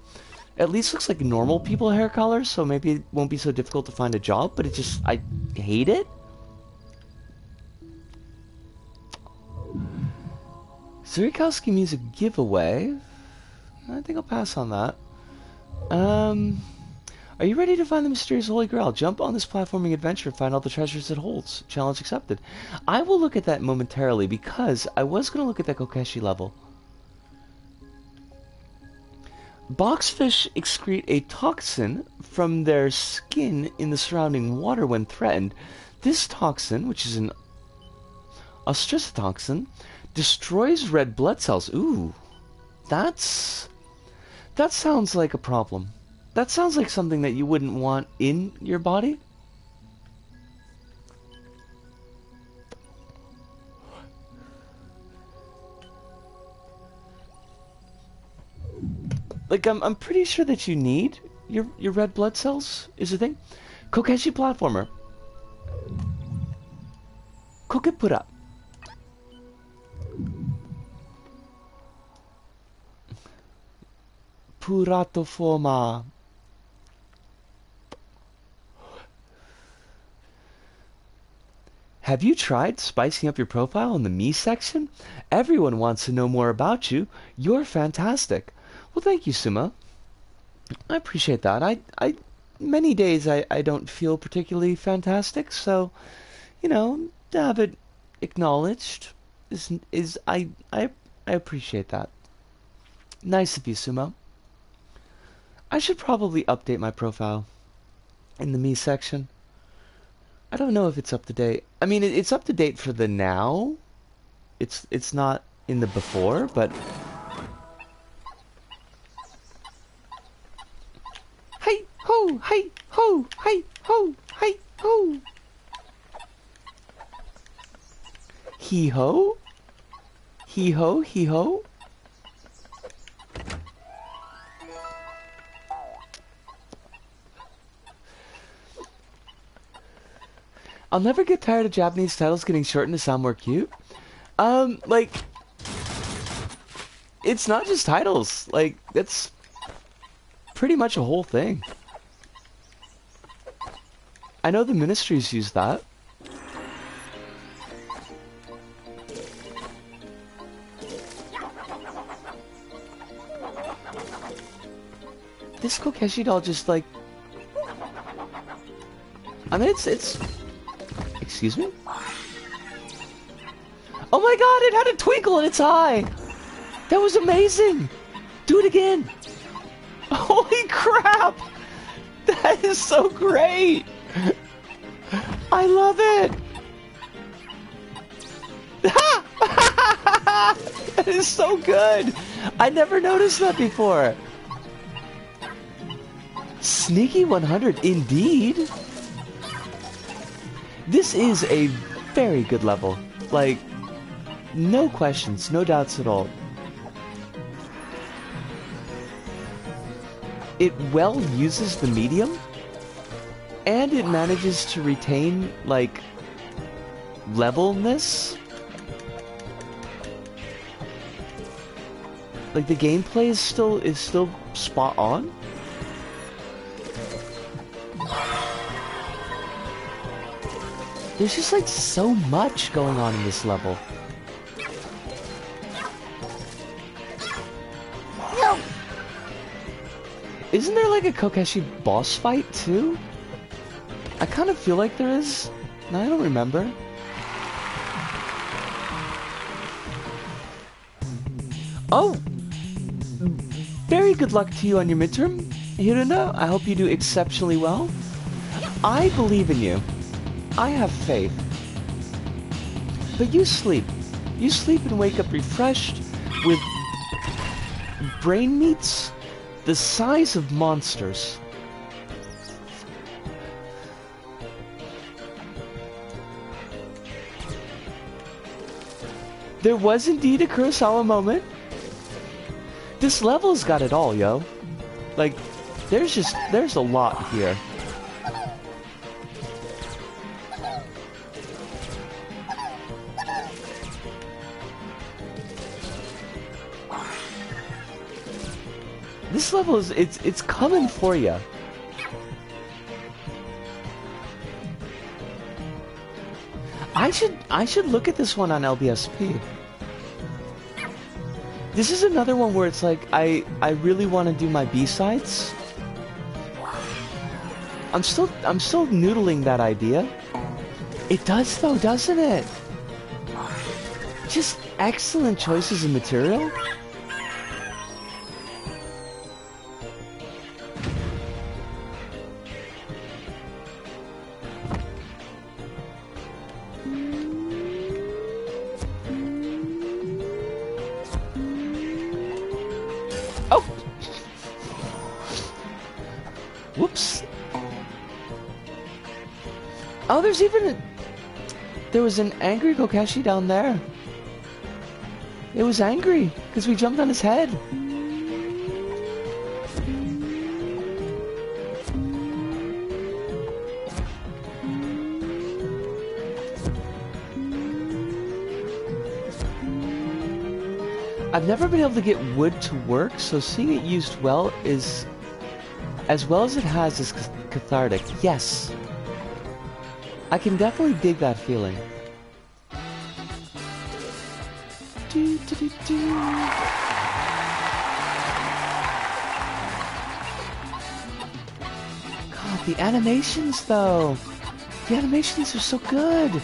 at least looks like normal people hair color, so maybe it won't be so difficult to find a job, but it just, I hate it. Zurikowski music giveaway. I think I'll pass on that. Are you ready to find the mysterious Holy Grail? Jump on this platforming adventure and find all the treasures it holds. Challenge accepted. I will look at that momentarily because I was going to look at that kokeshi level. Boxfish excrete a toxin from their skin in the surrounding water when threatened. This toxin, which is an ostracotoxin, destroys red blood cells. Ooh, that sounds like a problem. That sounds like something that you wouldn't want in your body. Like, I'm pretty sure that you need your red blood cells, is the thing. Kokeshi platformer. Kokepura. Puratoforma. Have you tried spicing up your profile in the me section? Everyone wants to know more about you. You're fantastic. Well, thank you, Suma. I appreciate that. I many days I don't feel particularly fantastic, so, you know, to have it acknowledged is I appreciate that. Nice of you, Sumo. I should probably update my profile in the me section. I don't know if it's up to date. I mean, it's up to date for the now. It's not in the before, but hey ho, hey ho, hey ho, hey ho. Hee ho, hee ho, hee ho. I'll never get tired of Japanese titles getting shortened to sound more cute. Like, it's not just titles. Like, that's pretty much a whole thing. I know the ministries use that. This Kokeshi doll just, like... I mean, it's... Excuse me? Oh my god, it had a twinkle in its eye! That was amazing! Do it again! Holy crap! That is so great! I love it! That is so good! I never noticed that before. Sneaky 100, indeed. This is a very good level. Like, no questions, no doubts at all. It well uses the medium, and it manages to retain, like, levelness. Like, the gameplay is still spot on. There's just, like, so much going on in this level. No! Isn't there, like, a Kokeshi boss fight, too? I kind of feel like there is. No, I don't remember. Oh! Very good luck to you on your midterm, Hiruna. I hope you do exceptionally well. I believe in you. I have faith. But you sleep. You sleep and wake up refreshed with brain meats the size of monsters. There was indeed a Kurosawa moment. This level's got it all, yo. Like, there's a lot here. This level is, it's coming for you. I should look at this one on LBSP. This is another one where it's like I really want to do my B-sides. I'm still noodling that idea. It does though, doesn't it? Just excellent choices of material. Whoops. Oh, there was an angry Kokeshi down there. It was angry because we jumped on his head. I've never been able to get wood to work, so seeing it used well is... as well as it has is cathartic. Yes. I can definitely dig that feeling. God, the animations though. The animations are so good.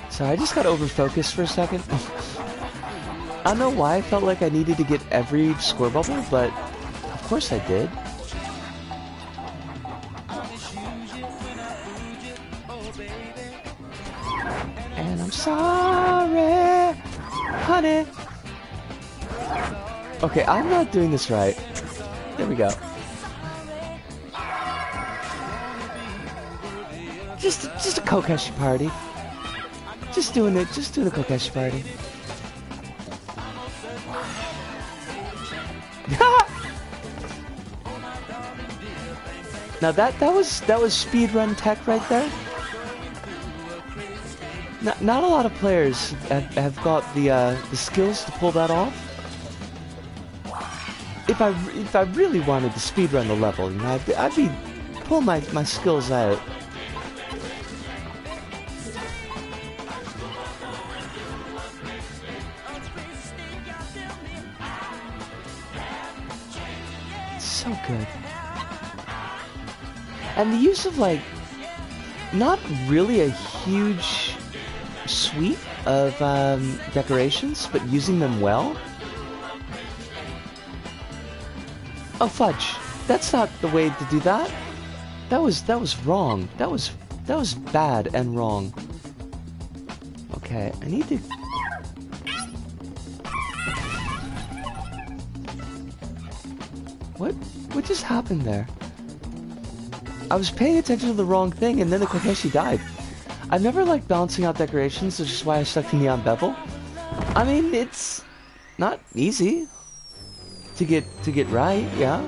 Sorry, I just got over-focused for a second. I don't know why I felt like I needed to get every score bubble, but of course I did. And I'm sorry, honey. Okay, I'm not doing this right. There we go. Just a Kokeshi party. Just doing a Kokeshi party. Now that was speedrun tech right there. Not a lot of players have got the skills to pull that off. If I really wanted to speedrun the level, you know, I'd be pulling my skills out. So good. And the use of, like, not really a huge suite of decorations, but using them well. Oh, fudge. That's not the way to do that. That was wrong. That was bad and wrong. Okay, I need to... What just happened there? I was paying attention to the wrong thing, and then the kokeshi died. I've never liked balancing out decorations, which is why I stuck to neon bevel. I mean, it's not easy to get right, yeah.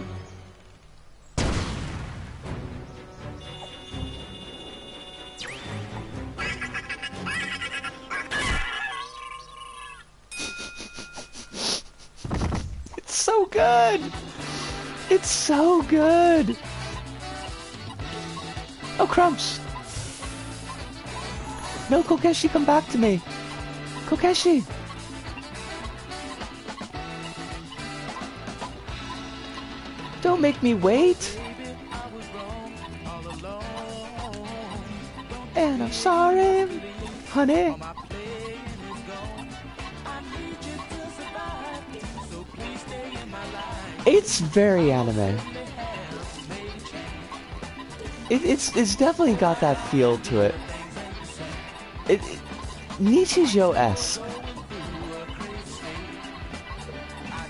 It's so good. It's so good. Oh, crumbs. No, Kokeshi, come back to me. Kokeshi. Don't make me wait. And I'm sorry, honey. It's very anime. It's definitely got that feel to it. Nichijou-esque.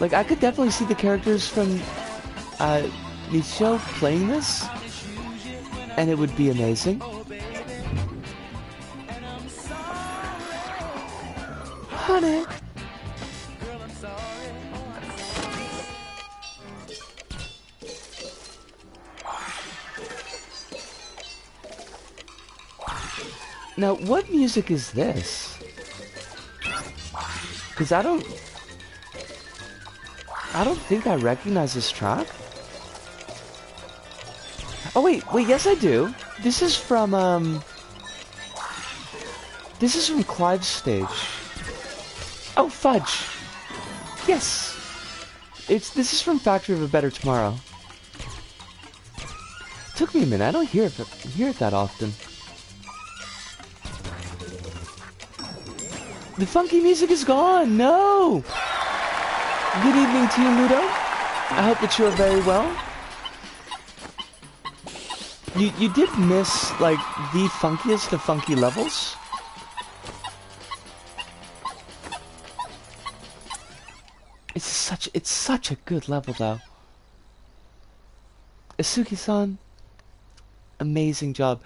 Like, I could definitely see the characters from Nichijou playing this, and it would be amazing. Honey. Now, what music is this? Because I don't think I recognize this track. Oh wait, yes I do. This is from Clive's stage. Oh fudge. Yes. This is from Factory of a Better Tomorrow. Took me a minute. I don't hear it that often. The funky music is gone! No! Good evening to you, Ludo. I hope that you are very well. You did miss, like, the funkiest of funky levels. It's such a good level, though. Isuki-san, amazing job.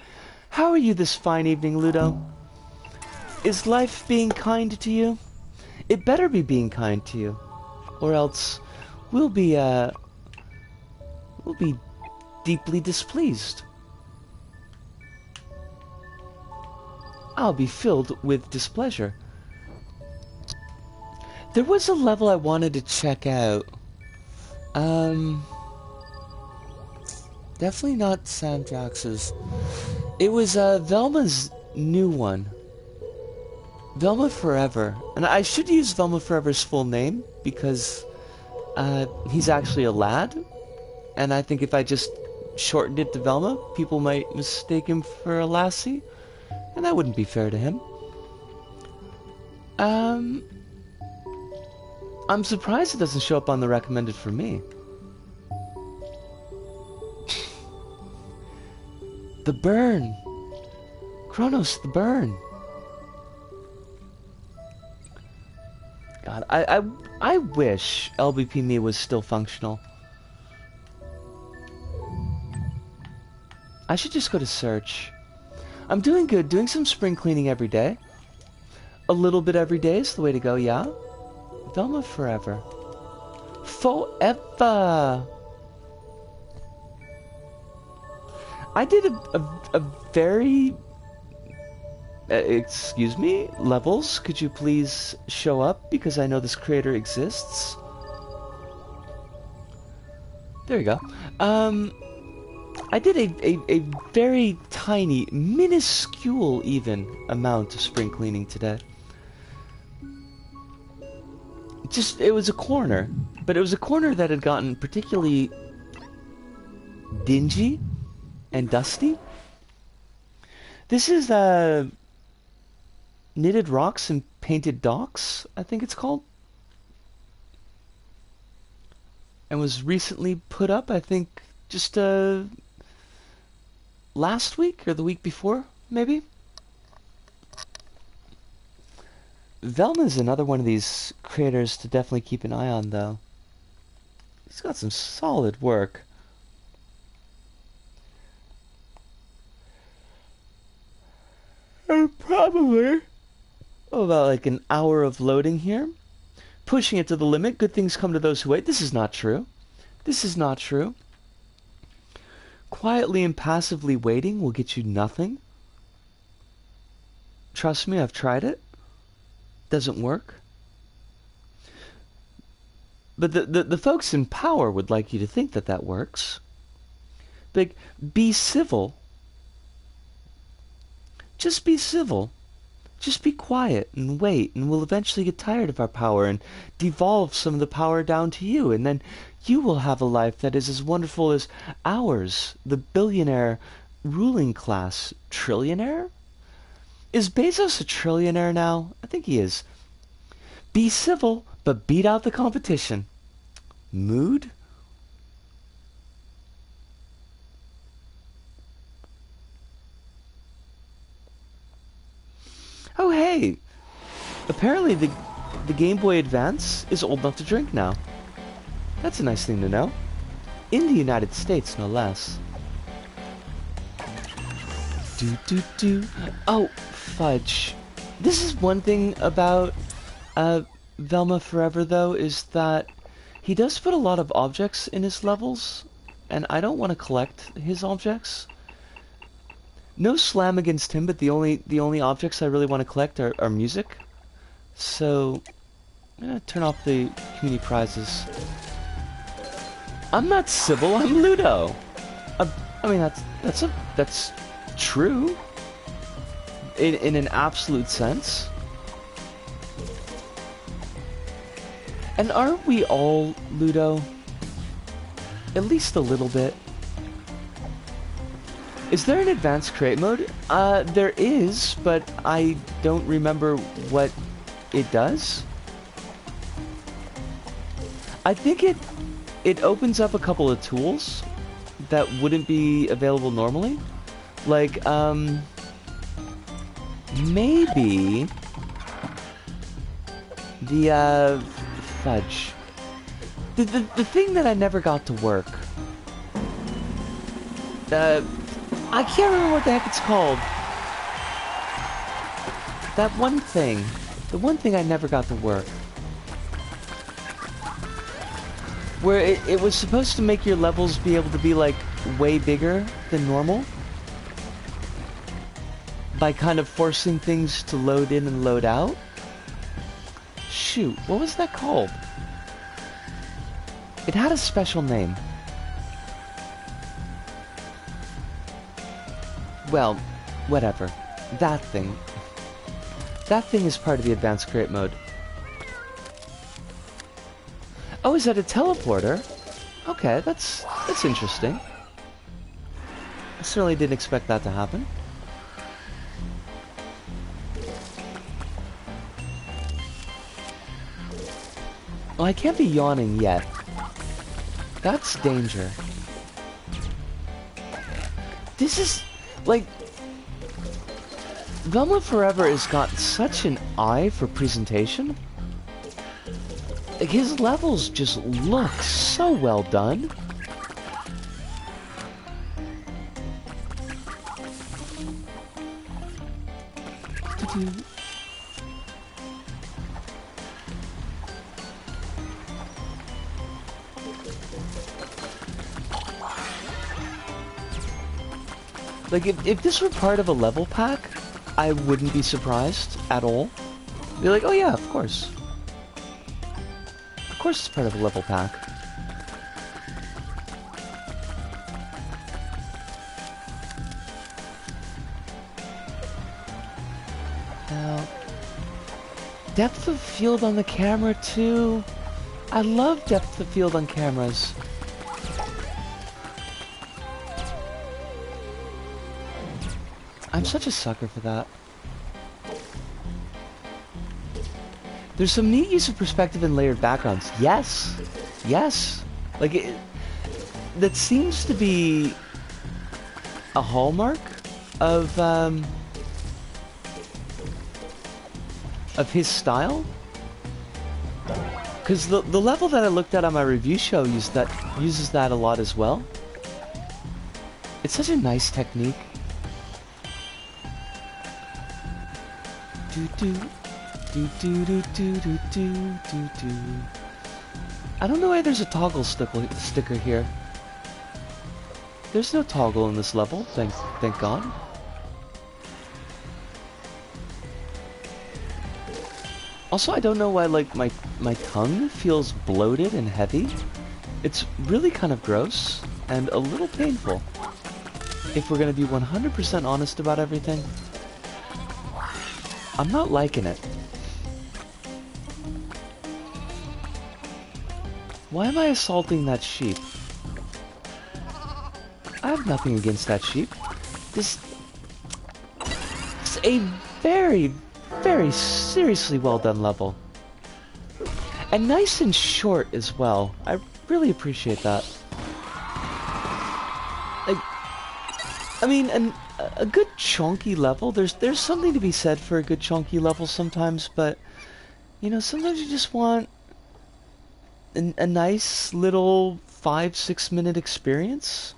How are you this fine evening, Ludo? Is life being kind to you? It better be being kind to you, or else we'll be deeply displeased. I'll be filled with displeasure. There was a level I wanted to check out. Definitely not Sam Jax's. It was Velma's new one. Velma Forever. And I should use Velma Forever's full name, because he's actually a lad. And I think if I just shortened it to Velma, people might mistake him for a lassie. And that wouldn't be fair to him. I'm surprised it doesn't show up on the recommended for me. The burn. Kronos, the burn. God, I wish LBP Me was still functional. I should just go to search. I'm doing good, doing some spring cleaning every day. A little bit every day is the way to go, yeah? Velma Forever. Forever! I did a very... excuse me? Levels, could you please show up? Because I know this creator exists. There you go. I did a very tiny, minuscule even, amount of spring cleaning today. It was a corner. But it was a corner that had gotten particularly dingy and dusty. This is Knitted Rocks and Painted Docks, I think it's called. And was recently put up, I think, just last week or the week before, maybe. Velma's another one of these creators to definitely keep an eye on, though. He's got some solid work. And probably about like an hour of loading here. Pushing it to the limit. Good things come to those who wait. This is not true. This is not true. Quietly and passively waiting will get you nothing. Trust me, I've tried it. Doesn't work. But the folks in power would like you to think that that works. But be civil. Just be civil. Just be quiet and wait, and we'll eventually get tired of our power and devolve some of the power down to you, and then you will have a life that is as wonderful as ours, the billionaire ruling class. Trillionaire? Is Bezos a trillionaire now? I think he is. Be civil, but beat out the competition. Mood? Oh, hey! Apparently the Game Boy Advance is old enough to drink now. That's a nice thing to know. In the United States, no less. Oh, fudge. This is one thing about Velma Forever, though, is that he does put a lot of objects in his levels, and I don't want to collect his objects. No slam against him, but the only objects I really want to collect are music. So, I'm gonna turn off the community prizes. I'm not civil. I'm Ludo. I mean, that's true. In an absolute sense. And aren't we all Ludo? At least a little bit. Is there an advanced create mode? There is, but I don't remember what it does. I think it opens up a couple of tools that wouldn't be available normally. Like, maybe the, fudge. The thing that I never got to work. I can't remember what the heck it's called. That one thing. The one thing I never got to work. Where it was supposed to make your levels be able to be, like, way bigger than normal. By kind of forcing things to load in and load out. Shoot, what was that called? It had a special name. Well, whatever. That thing. That thing is part of the advanced create mode. Oh, is that a teleporter? Okay, that's interesting. I certainly didn't expect that to happen. Oh, I can't be yawning yet. That's danger. This is... like... Velma Forever has got such an eye for presentation. Like, his levels just look so well done. Like, if this were part of a level pack, I wouldn't be surprised at all. Be like, oh yeah, of course. Of course it's part of a level pack. Now, depth of field on the camera too. I love depth of field on cameras. I'm such a sucker for that. There's some neat use of perspective and layered backgrounds. Yes. Yes. Like, that seems to be a hallmark of his style. Because the level that I looked at on my review show uses that a lot as well. It's such a nice technique. I don't know why there's a toggle sticker here. There's no toggle in this level, thank God. Also, I don't know why, like, my tongue feels bloated and heavy. It's really kind of gross and a little painful. If we're gonna be 100% honest about everything, I'm not liking it. Why am I assaulting that sheep? I have nothing against that sheep. This is a very, very seriously well done level. And nice and short as well. I really appreciate that. I mean, a good chunky level, there's something to be said for a good chunky level sometimes, but, you know, sometimes you just want a nice little 5-6 minute experience.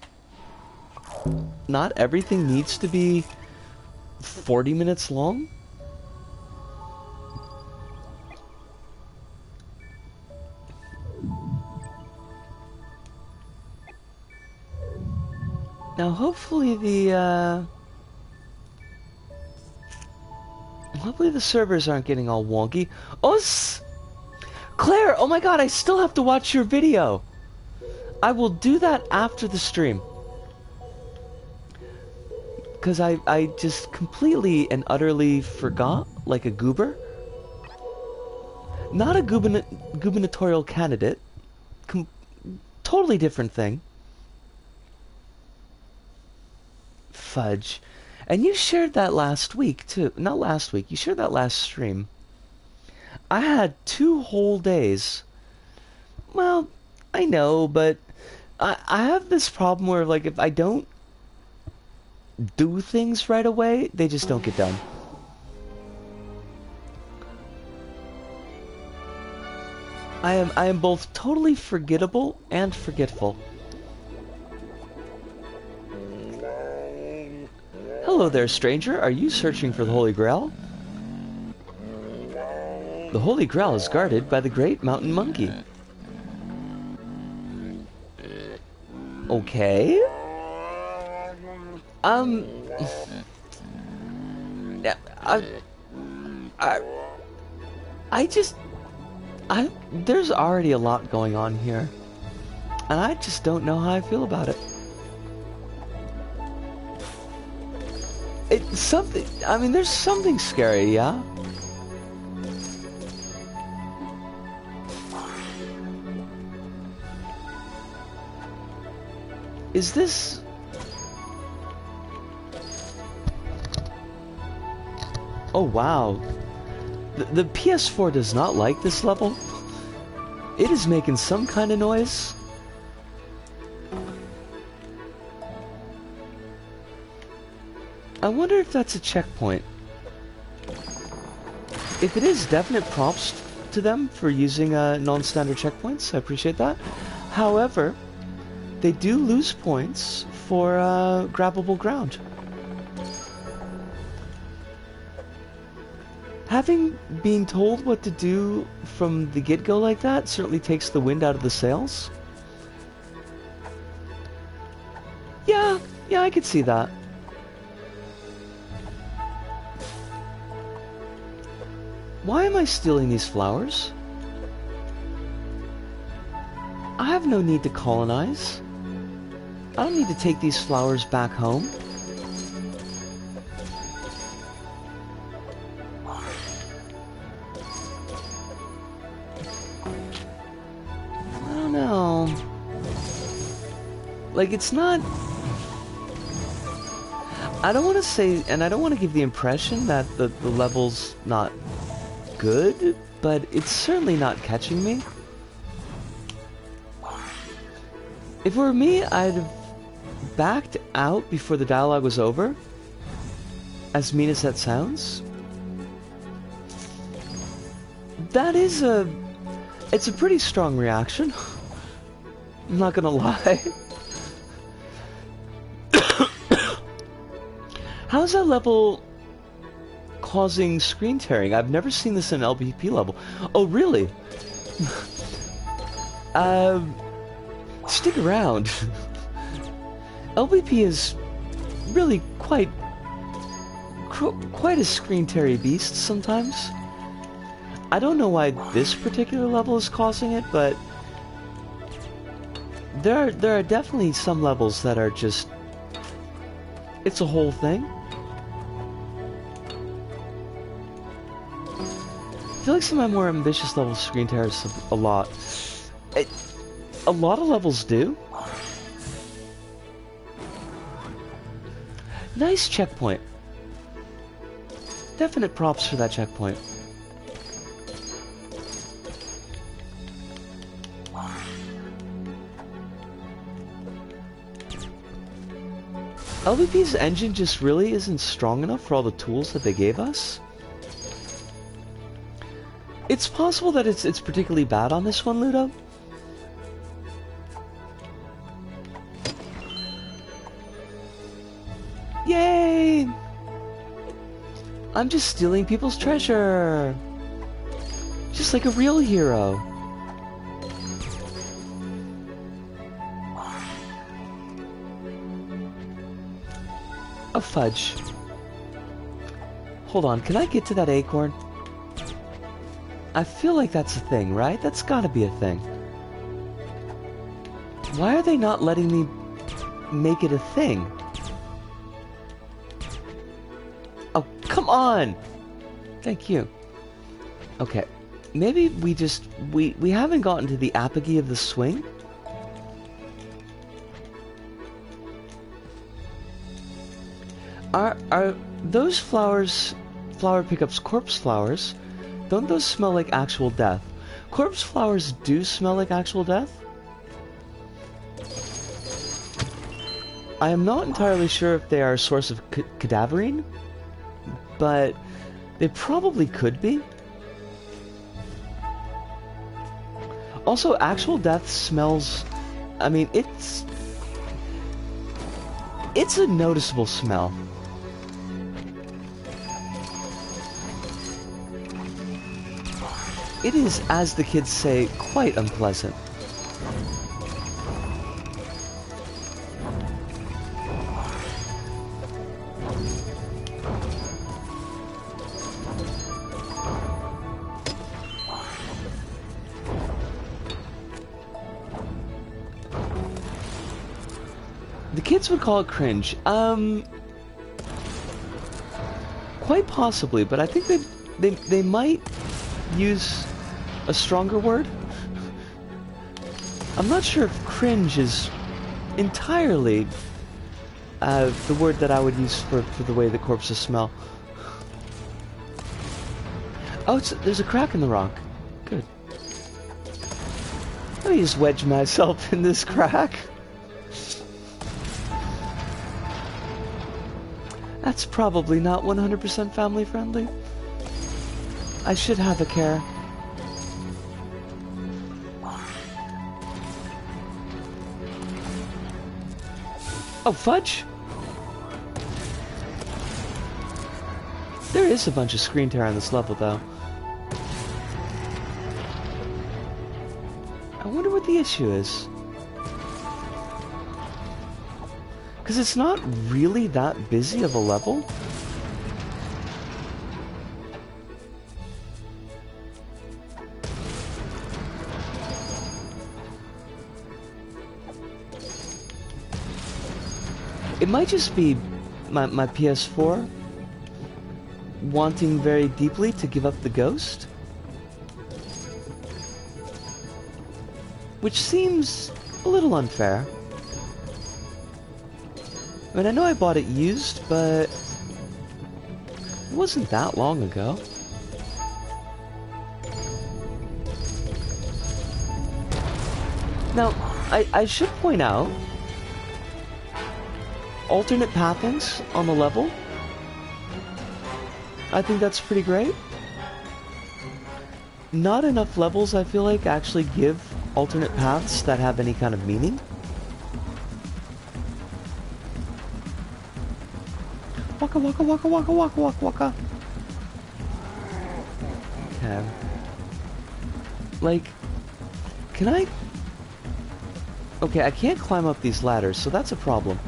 Not everything needs to be 40 minutes long. Now, hopefully the servers aren't getting all wonky. Claire, oh my god, I still have to watch your video. I will do that after the stream. Because I just completely and utterly forgot, like a goober. Not a gubernatorial candidate. Totally different thing. Fudge. And you shared that last week, too. Not last week, you shared that last stream. I had 2 whole days. Well, I know, but I have this problem where, like, if I don't do things right away, they just don't get done. I am both totally forgettable and forgetful. Hello there, stranger. Are you searching for the Holy Grail? The Holy Grail is guarded by the Great Mountain Monkey. Okay. There's already a lot going on here. And I just don't know how I feel about it. It's something, I mean, there's something scary, yeah? Is this... Oh, wow. The PS4 does not like this level. It is making some kind of noise. I wonder if that's a checkpoint. If it is, definite props to them for using non-standard checkpoints. I appreciate that. However, they do lose points for grabbable ground. Having been told what to do from the get-go like that certainly takes the wind out of the sails. Yeah, I could see that. Why am I stealing these flowers? I have no need to colonize. I don't need to take these flowers back home. I don't know. Like, it's not... I don't want to say, and I don't want to give the impression that the level's not good, but it's certainly not catching me. If it were me, I'd have backed out before the dialogue was over. As mean as that sounds. That is it's a pretty strong reaction. I'm not gonna lie. How's that level causing screen tearing? I've never seen this in an LBP level. Oh, really? Stick around. LBP is really quite a screen teary beast sometimes. I don't know why this particular level is causing it, but there are definitely some levels that are just, it's a whole thing. I feel like some of my more ambitious levels screen tears a lot. A lot of levels do. Nice checkpoint. Definite props for that checkpoint. LVP's engine just really isn't strong enough for all the tools that they gave us. It's possible that it's particularly bad on this one, Ludo. Yay! I'm just stealing people's treasure. Just like a real hero. Oh, fudge. Hold on, can I get to that acorn? I feel like that's a thing, right? That's gotta be a thing. Why are they not letting me make it a thing? Oh, come on! Thank you. Okay. Maybe we just... We haven't gotten to the apogee of the swing? Are those flowers... Flower pickups corpse flowers? Don't those smell like actual death? Corpse flowers do smell like actual death? I am not entirely sure if they are a source of cadaverine, but they probably could be. Also, actual death smells... I mean, it's a noticeable smell. It is, as the kids say, quite unpleasant. The kids would call it cringe. Quite possibly, but I think they might use a stronger word. I'm not sure if cringe is entirely the word that I would use for the way the corpses smell. Oh, there's a crack in the rock. Good. Let me just wedge myself in this crack. That's probably not 100% family friendly. I should have a care. Oh, fudge! There is a bunch of screen tear on this level, though. I wonder what the issue is. Because it's not really that busy of a level. It might just be my PS4 wanting very deeply to give up the ghost. Which seems a little unfair. I mean, I know I bought it used, but it wasn't that long ago. Now, I should point out, alternate pathings on the level. I think that's pretty great. Not enough levels, I feel like, actually give alternate paths that have any kind of meaning. Waka waka waka waka waka waka waka. Okay. Like, can I... Okay, I can't climb up these ladders, so that's a problem.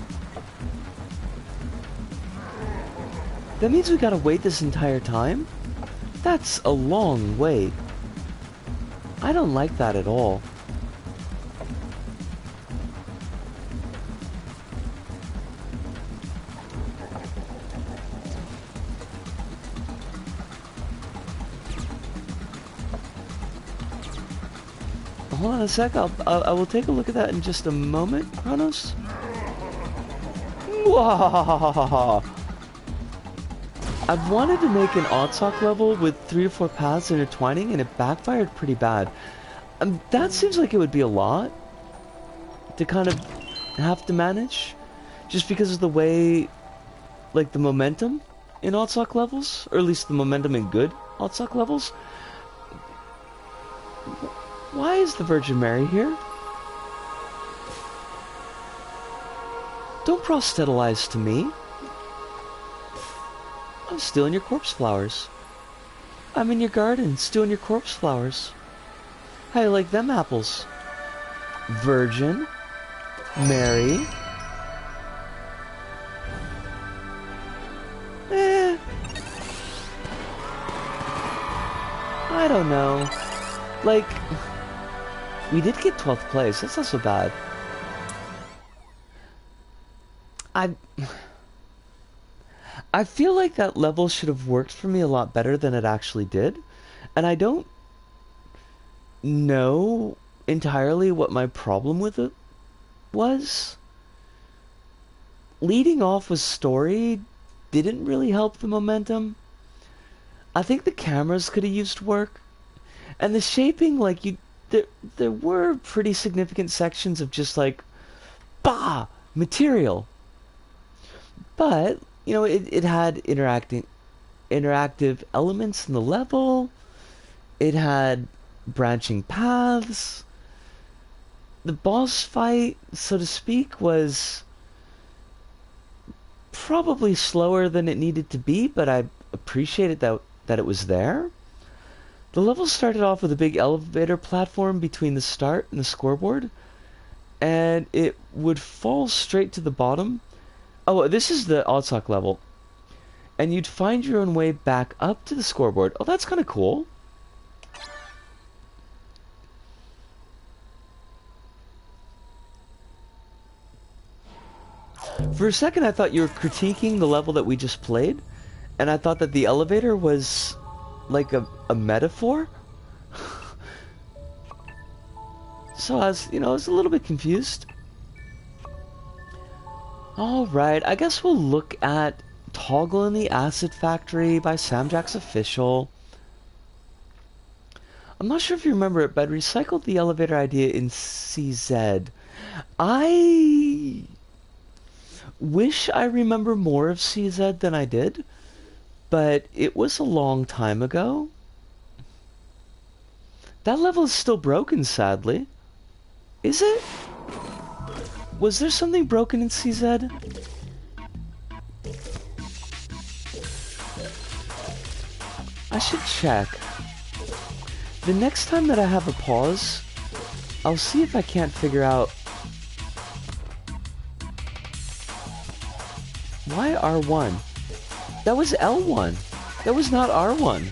That means we gotta wait this entire time? That's a long wait. I don't like that at all. Hold on a sec, I will take a look at that in just a moment, Kronos. Whoa! I've wanted to make an Oddsock level with 3 to 4 paths intertwining, and it backfired pretty bad. That seems like it would be a lot to kind of have to manage, just because of the way, like, the momentum in Oddsock levels, or at least the momentum in good Oddsock levels. Why is the Virgin Mary here? Don't proselytize to me. I'm stealing your corpse flowers. I'm in your garden, stealing your corpse flowers. How you like them apples? Virgin Mary. I don't know. Like, we did get 12th place. That's not so bad. I feel like that level should have worked for me a lot better than it actually did. And I don't know entirely what my problem with it was. Leading off with story didn't really help the momentum. I think the cameras could have used work. And the shaping, like, there were pretty significant sections of just like, bah, material. But, you know, it had interactive elements in the level. It had branching paths. The boss fight, so to speak, was probably slower than it needed to be, but I appreciated that it was there. The level started off with a big elevator platform between the start and the scoreboard, and it would fall straight to the bottom. Oh, this is the Oddsock level. And you'd find your own way back up to the scoreboard. Oh, that's kind of cool. For a second, I thought you were critiquing the level that we just played, and I thought that the elevator was like a metaphor. So I was a little bit confused. Alright, I guess we'll look at Toggle in the Acid Factory by Samjack's Official. I'm not sure if you remember it, but I recycled the elevator idea in CZ. I wish I remember more of CZ than I did, but it was a long time ago. That level is still broken, sadly. Is it? Was there something broken in CZ? I should check. The next time that I have a pause, I'll see if I can't figure out why R1? That was L1. That was not R1.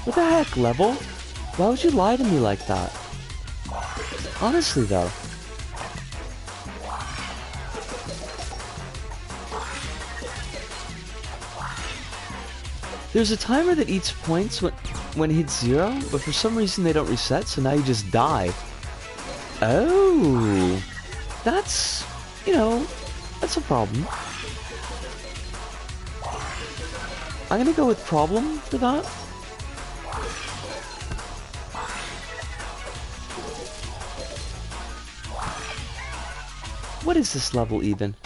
What the heck, level? Why would you lie to me like that? Honestly, though. There's a timer that eats points when it hits 0, but for some reason they don't reset, so now you just die. Oh, that's, that's a problem. I'm gonna go with problem for that. What is this level even?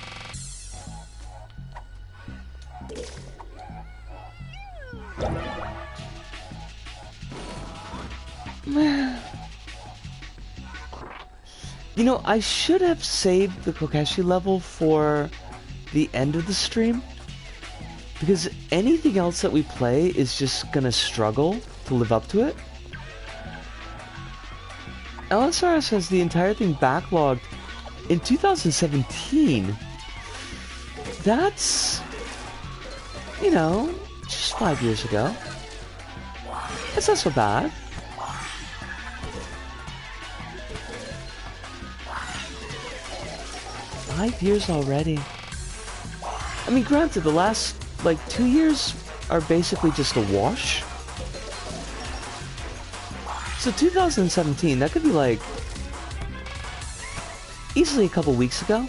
You know, I should have saved the Kokeshi level for the end of the stream, because anything else that we play is just gonna struggle to live up to it. LSRS has the entire thing backlogged in 2017. That's, you know, just 5 years ago. That's not so bad. Five years already. I mean, granted, the last, like, 2 years are basically just a wash. So 2017, that could be, like, easily a couple weeks ago.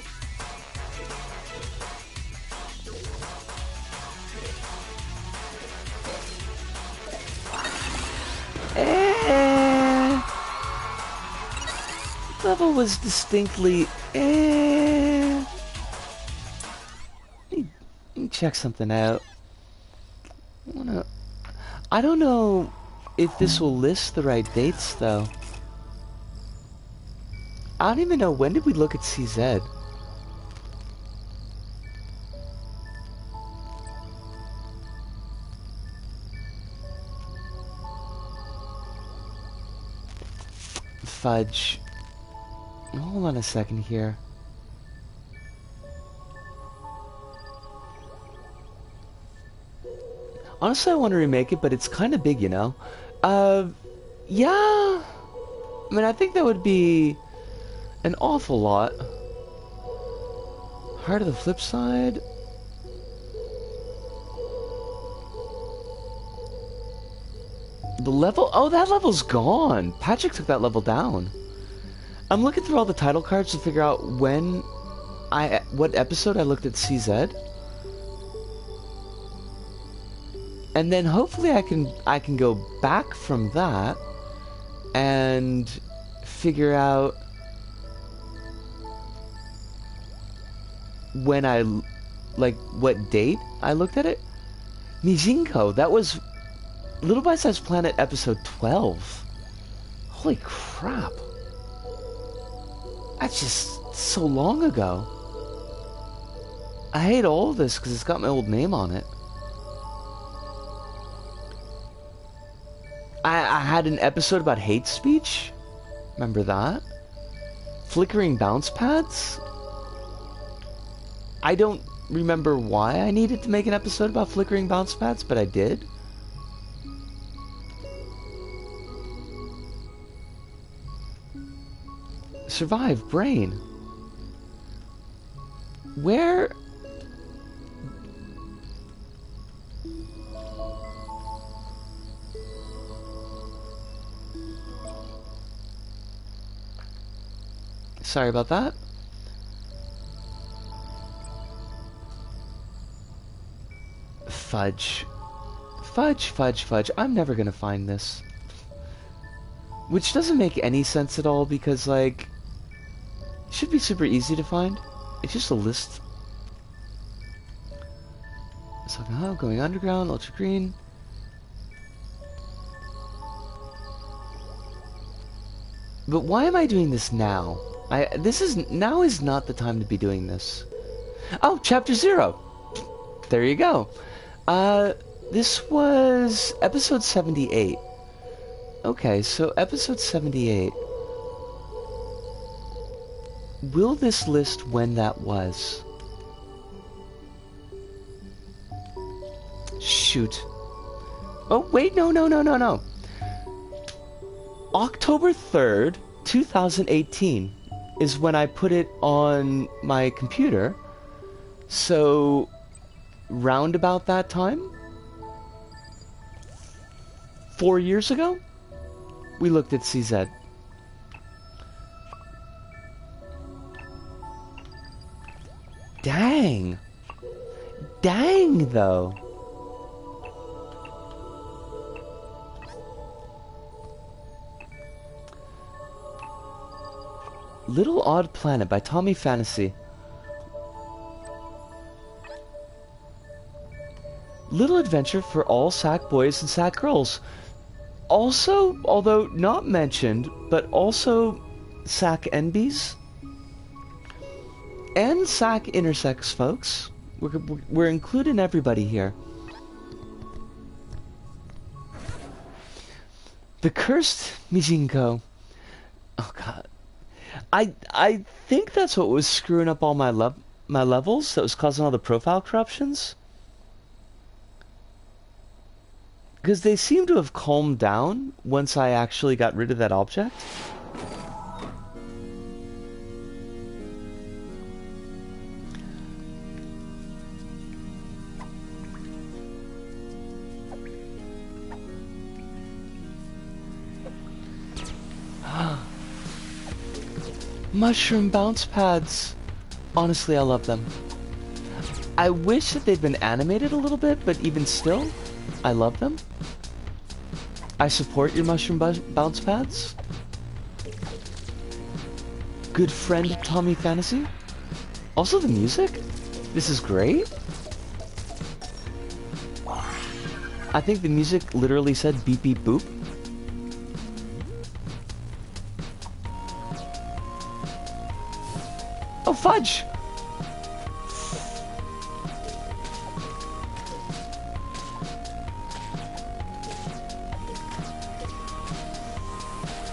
Level was distinctly Let me check something out. I don't know if this will list the right dates though. I don't even know, when did we look at CZ? Fudge. Hold on a second here. Honestly, I want to remake it, but it's kind of big, you know? Yeah. I mean, I think that would be an awful lot. Heart of the Flip Side. The level? Oh, that level's gone. Patrick took that level down. I'm looking through all the title cards to figure out what episode I looked at CZ. And then hopefully I can go back from that and figure out when what date I looked at it. Mizinko, that was Little Bite Size Planet episode 12. Holy crap. That's just so long ago. I hate all of this because it's got my old name on it. I had an episode about hate speech. Remember that? Flickering bounce pads. I don't remember why I needed to make an episode about flickering bounce pads, but I did. Survive brain. Where? Sorry about that. Fudge. Fudge, fudge, fudge. I'm never gonna find this. Which doesn't make any sense at all because, like, it should be super easy to find. It's just a list. So now going underground, ultra green. But why am I doing this now? Now is not the time to be doing this. Oh, chapter 0. There you go. This was episode 78. Okay, so episode 78. Will this list when that was? Shoot. Oh, wait, no. October 3rd, 2018 is when I put it on my computer. So, round about that time, 4 years ago, we looked at CZ. Dang, though. Little Odd Planet by Tommy Fantasy. Little adventure for all sack boys and sack girls. Also, although not mentioned, but also sack NBs and sack intersex folks. We're including everybody here. The Cursed Mijinko. Oh god. I think that's what was screwing up all my levels, that was causing all the profile corruptions. Because they seem to have calmed down once I actually got rid of that object. Mushroom bounce pads. Honestly, I love them. I wish that they'd been animated a little bit, but even still, I love them. I support your mushroom bounce pads. Good friend Tommy Fantasy. Also the music. This is great. I think the music literally said beep beep boop. Oh, fudge!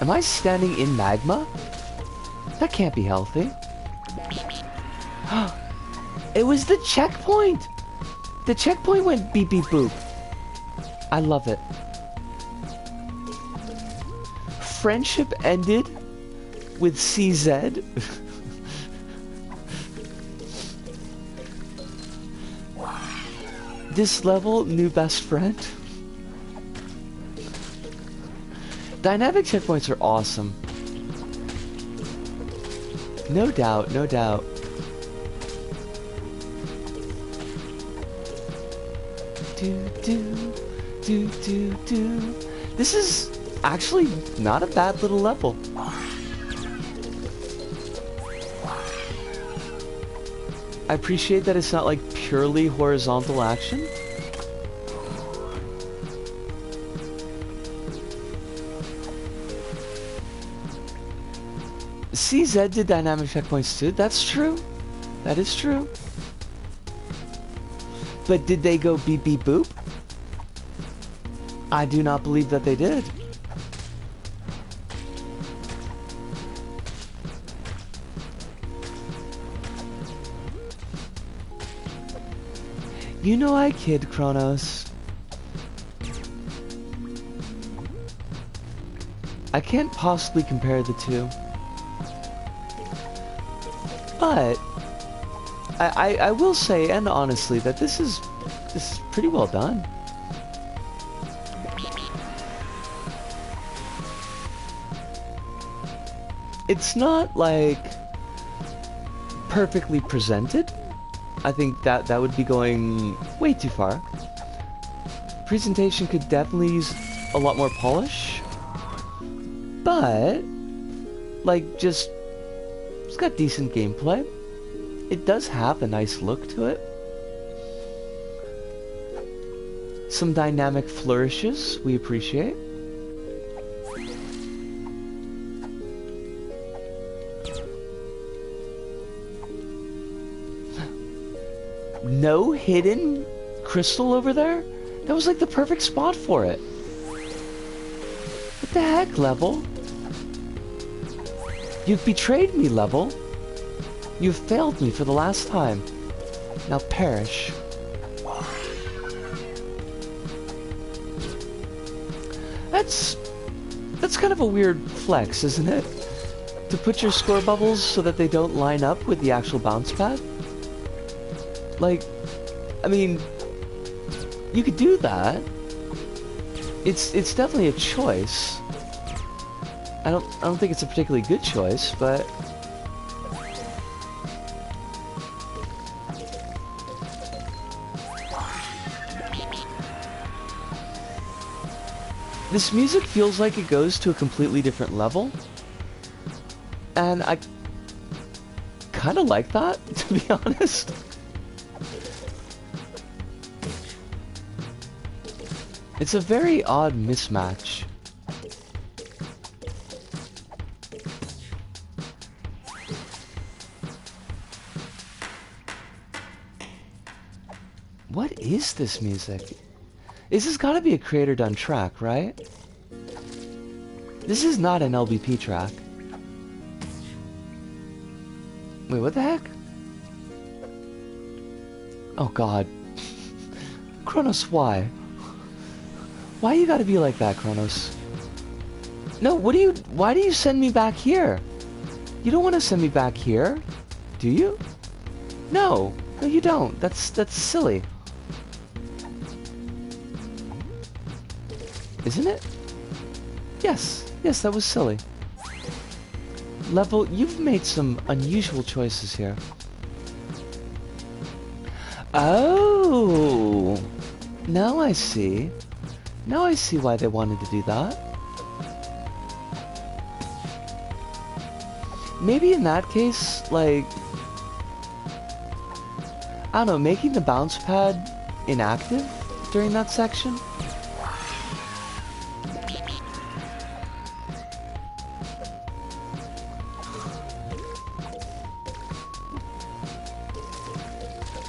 Am I standing in magma? That can't be healthy. It was the checkpoint! The checkpoint went beep beep boop. I love it. Friendship ended with CZ. This level, new best friend. Dynamic checkpoints are awesome. No doubt, no doubt. Do. This is actually not a bad little level. I appreciate that it's not like purely horizontal action. CZ did dynamic checkpoints too. That's true. That is true. But did they go beep beep boop? I do not believe that they did. You know I kid, Kronos. I can't possibly compare the two. But I will say, and honestly, that this is pretty well done. It's not like perfectly presented. I think that would be going way too far. Presentation could definitely use a lot more polish. But like just it's got decent gameplay. It does have a nice look to it. Some dynamic flourishes we appreciate. No hidden crystal over there? That was like the perfect spot for it. What the heck, level? You've betrayed me, level. You've failed me for the last time. Now perish. That's kind of a weird flex, isn't it? To put your score bubbles so that they don't line up with the actual bounce pad? Like, I mean, you could do that. It's definitely a choice. I don't think it's a particularly good choice, but this music feels like it goes to a completely different level. And kind of like that, to be honest. It's a very odd mismatch. What is this music? This has got to be a creator-done track, right? This is not an LBP track. Wait, what the heck? Oh god. Kronos, why? Why you gotta be like that, Kronos? No, why do you send me back here? You don't want to send me back here, do you? No, no you don't. That's silly. Isn't it? Yes, that was silly. Level, you've made some unusual choices here. Oh! Now I see. Now I see why they wanted to do that. Maybe in that case, like... I don't know, making the bounce pad inactive during that section?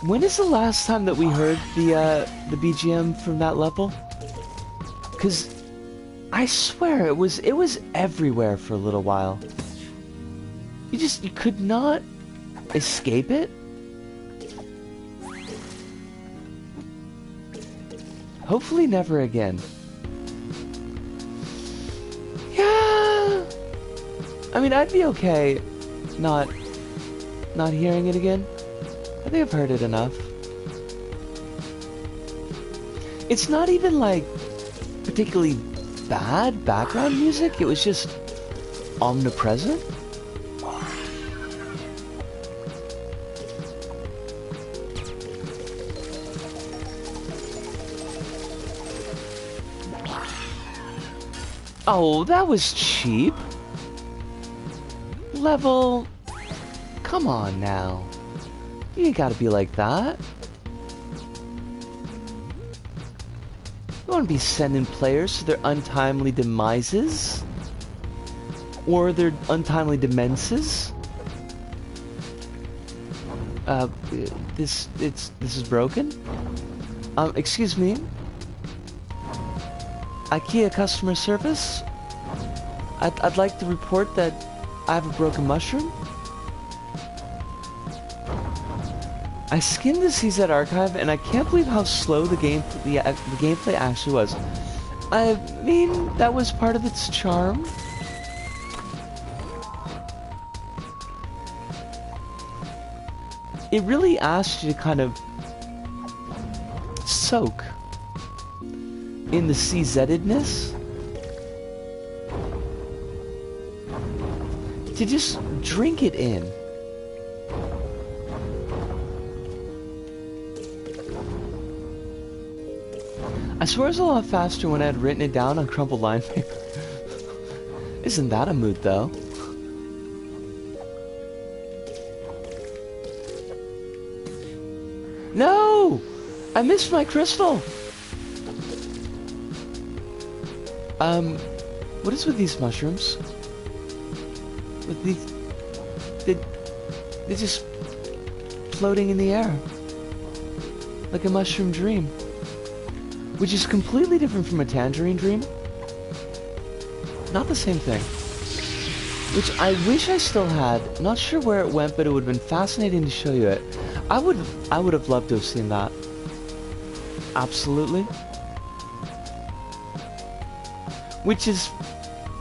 When is the last time that we heard the BGM from that level? Cause I swear it was everywhere for a little while. You could not escape it. Hopefully never again. Yeah. I mean, I'd be okay not hearing it again. I think I've heard it enough. It's not even like particularly bad background music, it was just omnipresent. Oh, that was cheap. Level, come on now. You ain't gotta be like that. You wanna be sending players to their untimely demises? Or their untimely demences? This is broken? Excuse me? IKEA customer service? I'd like to report that I have a broken mushroom. I skimmed the CZ archive, and I can't believe how slow the gameplay actually was. I mean, that was part of its charm. It really asked you to kind of soak in the CZ-edness. To just drink it in. I swear it was a lot faster when I had written it down on crumpled line paper. Isn't that a mood, though? No! I missed my crystal! What is with these mushrooms? With these... They're just floating in the air. Like a mushroom dream. Which is completely different from a tangerine dream. Not the same thing. Which I wish I still had. Not sure where it went, but it would have been fascinating to show you it. I would have loved to have seen that. Absolutely. Which is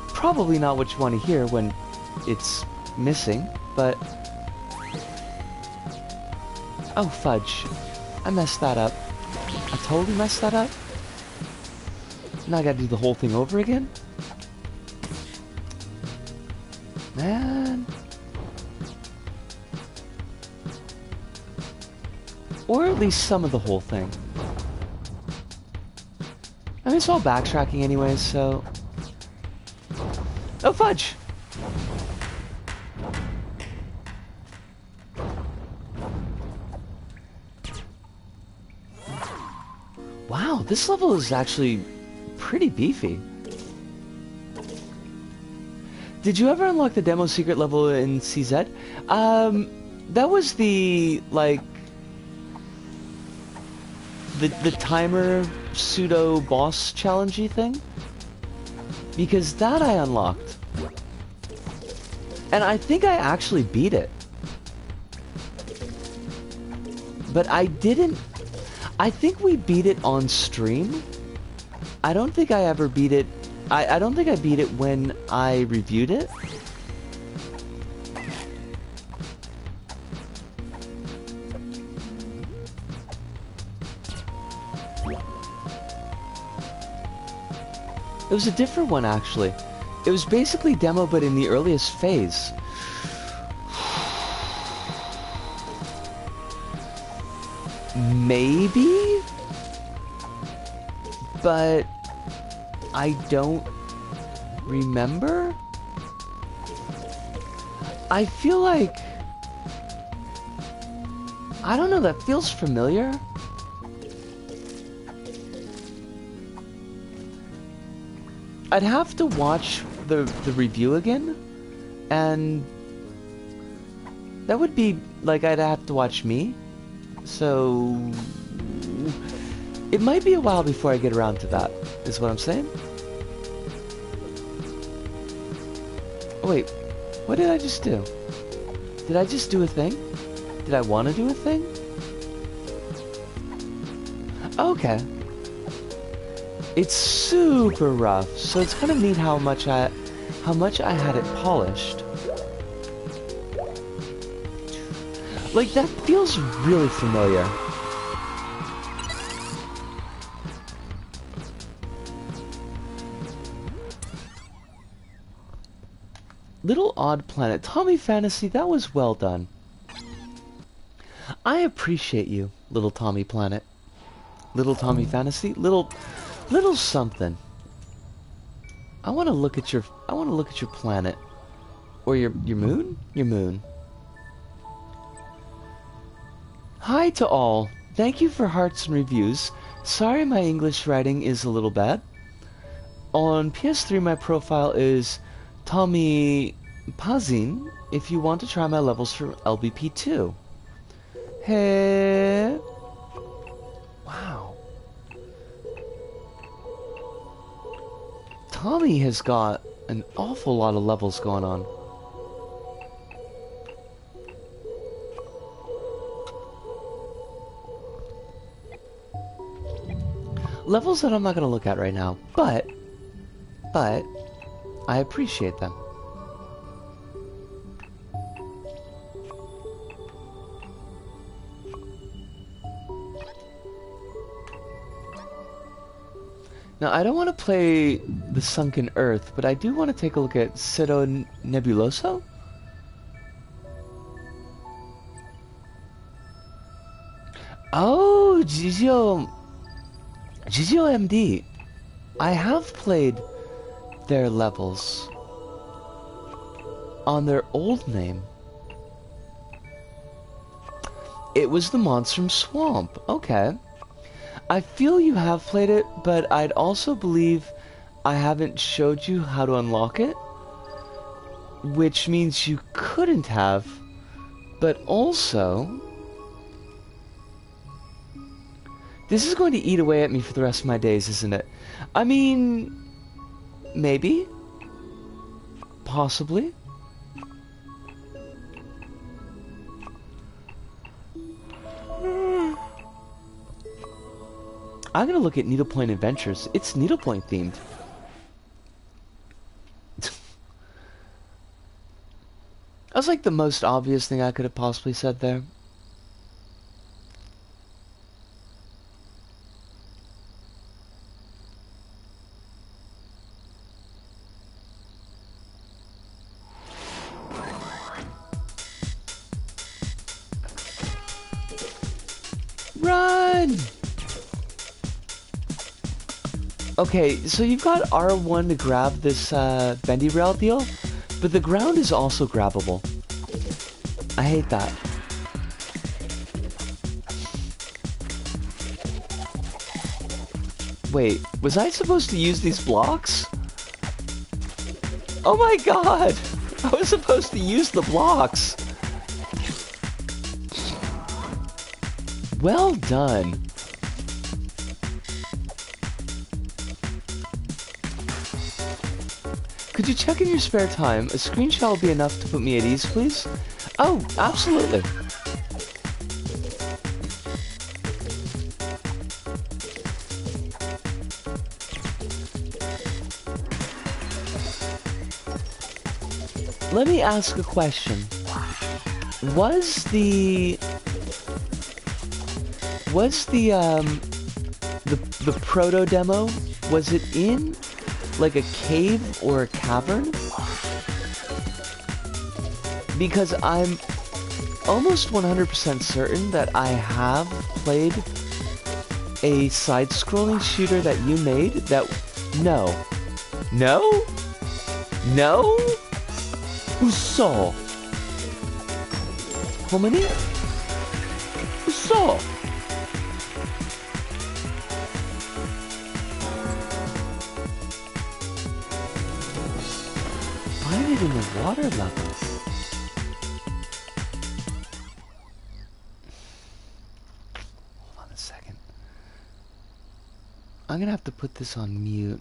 probably not what you want to hear when it's missing, but... Oh, fudge. I messed that up. I totally messed that up. Now I gotta do the whole thing over again? Man. Or at least some of the whole thing. I mean, it's all backtracking anyways, so... Oh, fudge! Wow, this level is actually pretty beefy. Did you ever unlock the demo secret level in CZ? That was the, like, the timer pseudo boss challengey thing? Because that I unlocked. And I think I actually beat it. But I didn't... I think we beat it on stream. I don't think I ever beat it... I don't think I beat it when I reviewed it. It was a different one, actually. It was basically demo, but in the earliest phase. Maybe? But I don't remember? I feel like... I don't know, that feels familiar. I'd have to watch the review again, and that would be like I'd have to watch me, so it might be a while before I get around to that, is what I'm saying. Oh wait, what did I just do? Did I just do a thing? Did I want to do a thing? Okay. It's super rough, so it's kind of neat how much I had it polished. Like, that feels really familiar. Little Odd Planet. Tommy Fantasy, that was well done. I appreciate you, Little Tommy Planet. Little Tommy Fantasy? Little something. I want to look at your planet. Or your moon? Your moon. Hi to all. Thank you for hearts and reviews. Sorry my English writing is a little bad. On PS3 my profile is Tommy Pazin if you want to try my levels for LBP2. Hey. Wow. Tommy has got an awful lot of levels going on. Levels that I'm not going to look at right now, but I appreciate them. Now, I don't want to play the Sunken Earth, but I do want to take a look at Cito Nebuloso? Oh, Gigio MD. I have played their levels on their old name. It was the Monstrum Swamp. Okay. I feel you have played it, but I'd also believe I haven't showed you how to unlock it, which means you couldn't have, but also this is going to eat away at me for the rest of my days, isn't it? I mean, maybe, possibly. I'm gonna look at Needlepoint Adventures. It's Needlepoint themed. That was like the most obvious thing I could have possibly said there. Run! Okay, so you've got R1 to grab this bendy rail deal, but the ground is also grabbable. I hate that. Wait, was I supposed to use these blocks? Oh my god! I was supposed to use the blocks! Well done. Could you check in your spare time? A screenshot will be enough to put me at ease, please? Oh, absolutely. Let me ask a question. Was the proto demo, was it in like a cave or a cavern? Because I'm almost 100% certain that I have played a side-scrolling shooter that you made that... No. No? No? Uso. How many? Uso. Find it in the water level. Hold on a second. I'm gonna have to put this on mute.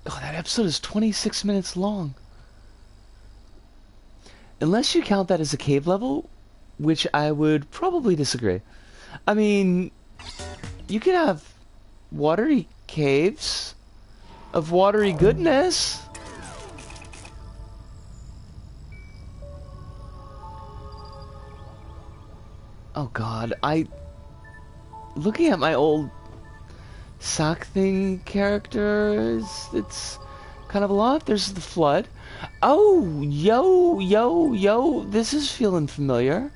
Oh, that episode is 26 minutes long. Unless you count that as a cave level, which I would probably disagree. I mean, you could have watery caves of watery goodness. Oh god, looking at my old sock thing characters, it's kind of a lot. There's the flood. Oh, yo, this is feeling familiar.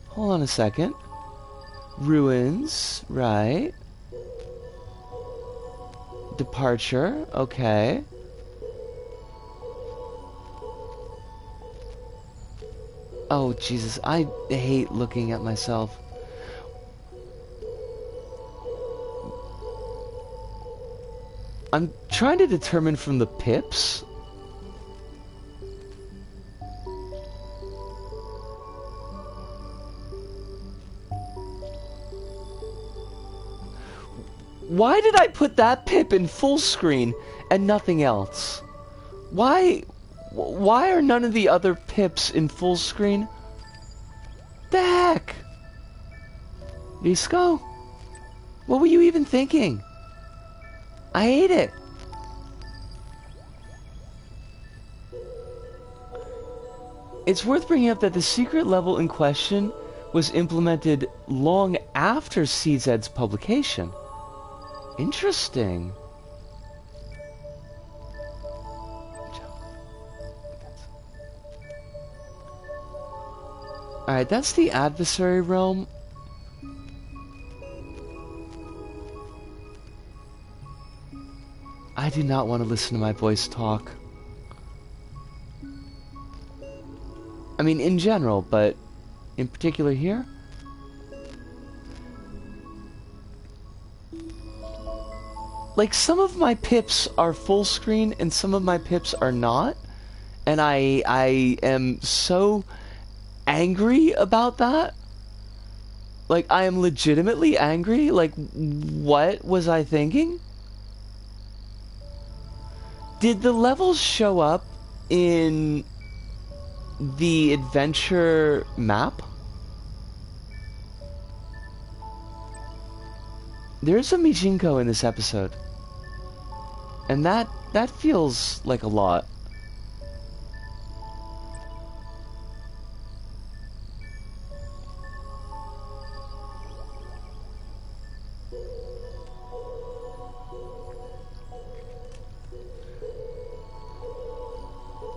Hold on a second. Ruins, right. Departure, okay. Oh, Jesus, I hate looking at myself. I'm trying to determine from the pips. Why did I put that pip in full screen and nothing else? Why are none of the other pips in full screen? The heck? Disco? What were you even thinking? I hate it. It's worth bringing up that the secret level in question was implemented long after CZ's publication. Interesting. Alright, that's the adversary realm. I do not want to listen to my voice talk. I mean, in general, but in particular here. Like, some of my pips are full screen and some of my pips are not. And I am so angry about that. Like, I am legitimately angry. Like, what was I thinking? Did the levels show up in the adventure map? There's a Mijinko in this episode. And that feels like a lot.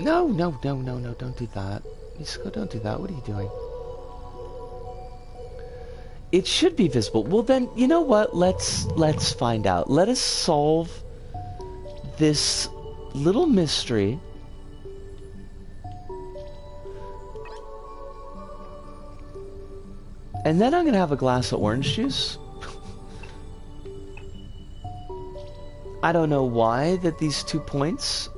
No, don't do that. Disco, don't do that. What are you doing? It should be visible. Well then, you know what? Let's find out. Let us solve this little mystery. And then I'm gonna have a glass of orange juice. I don't know why that these 2 points.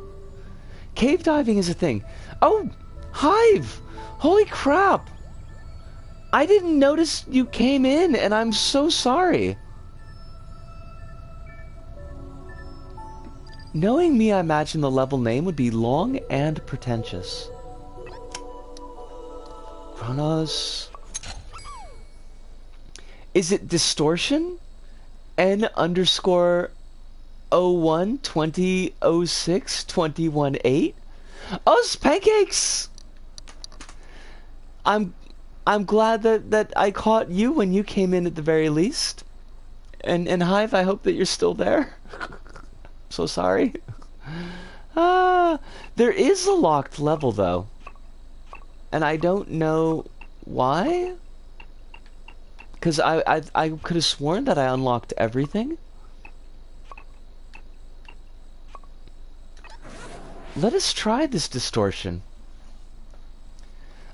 Cave diving is a thing. Oh, Hive! Holy crap! I didn't notice you came in, and I'm so sorry. Knowing me, I imagine the level name would be long and pretentious. Chronos. Is it distortion? N underscore 01 20 06 21 8? Oh, it's pancakes! I'm glad that I caught you when you came in at the very least. And Hive, I hope that you're still there. So sorry. There is a locked level though. And I don't know why. Because I could have sworn that I unlocked everything. Let us try this distortion.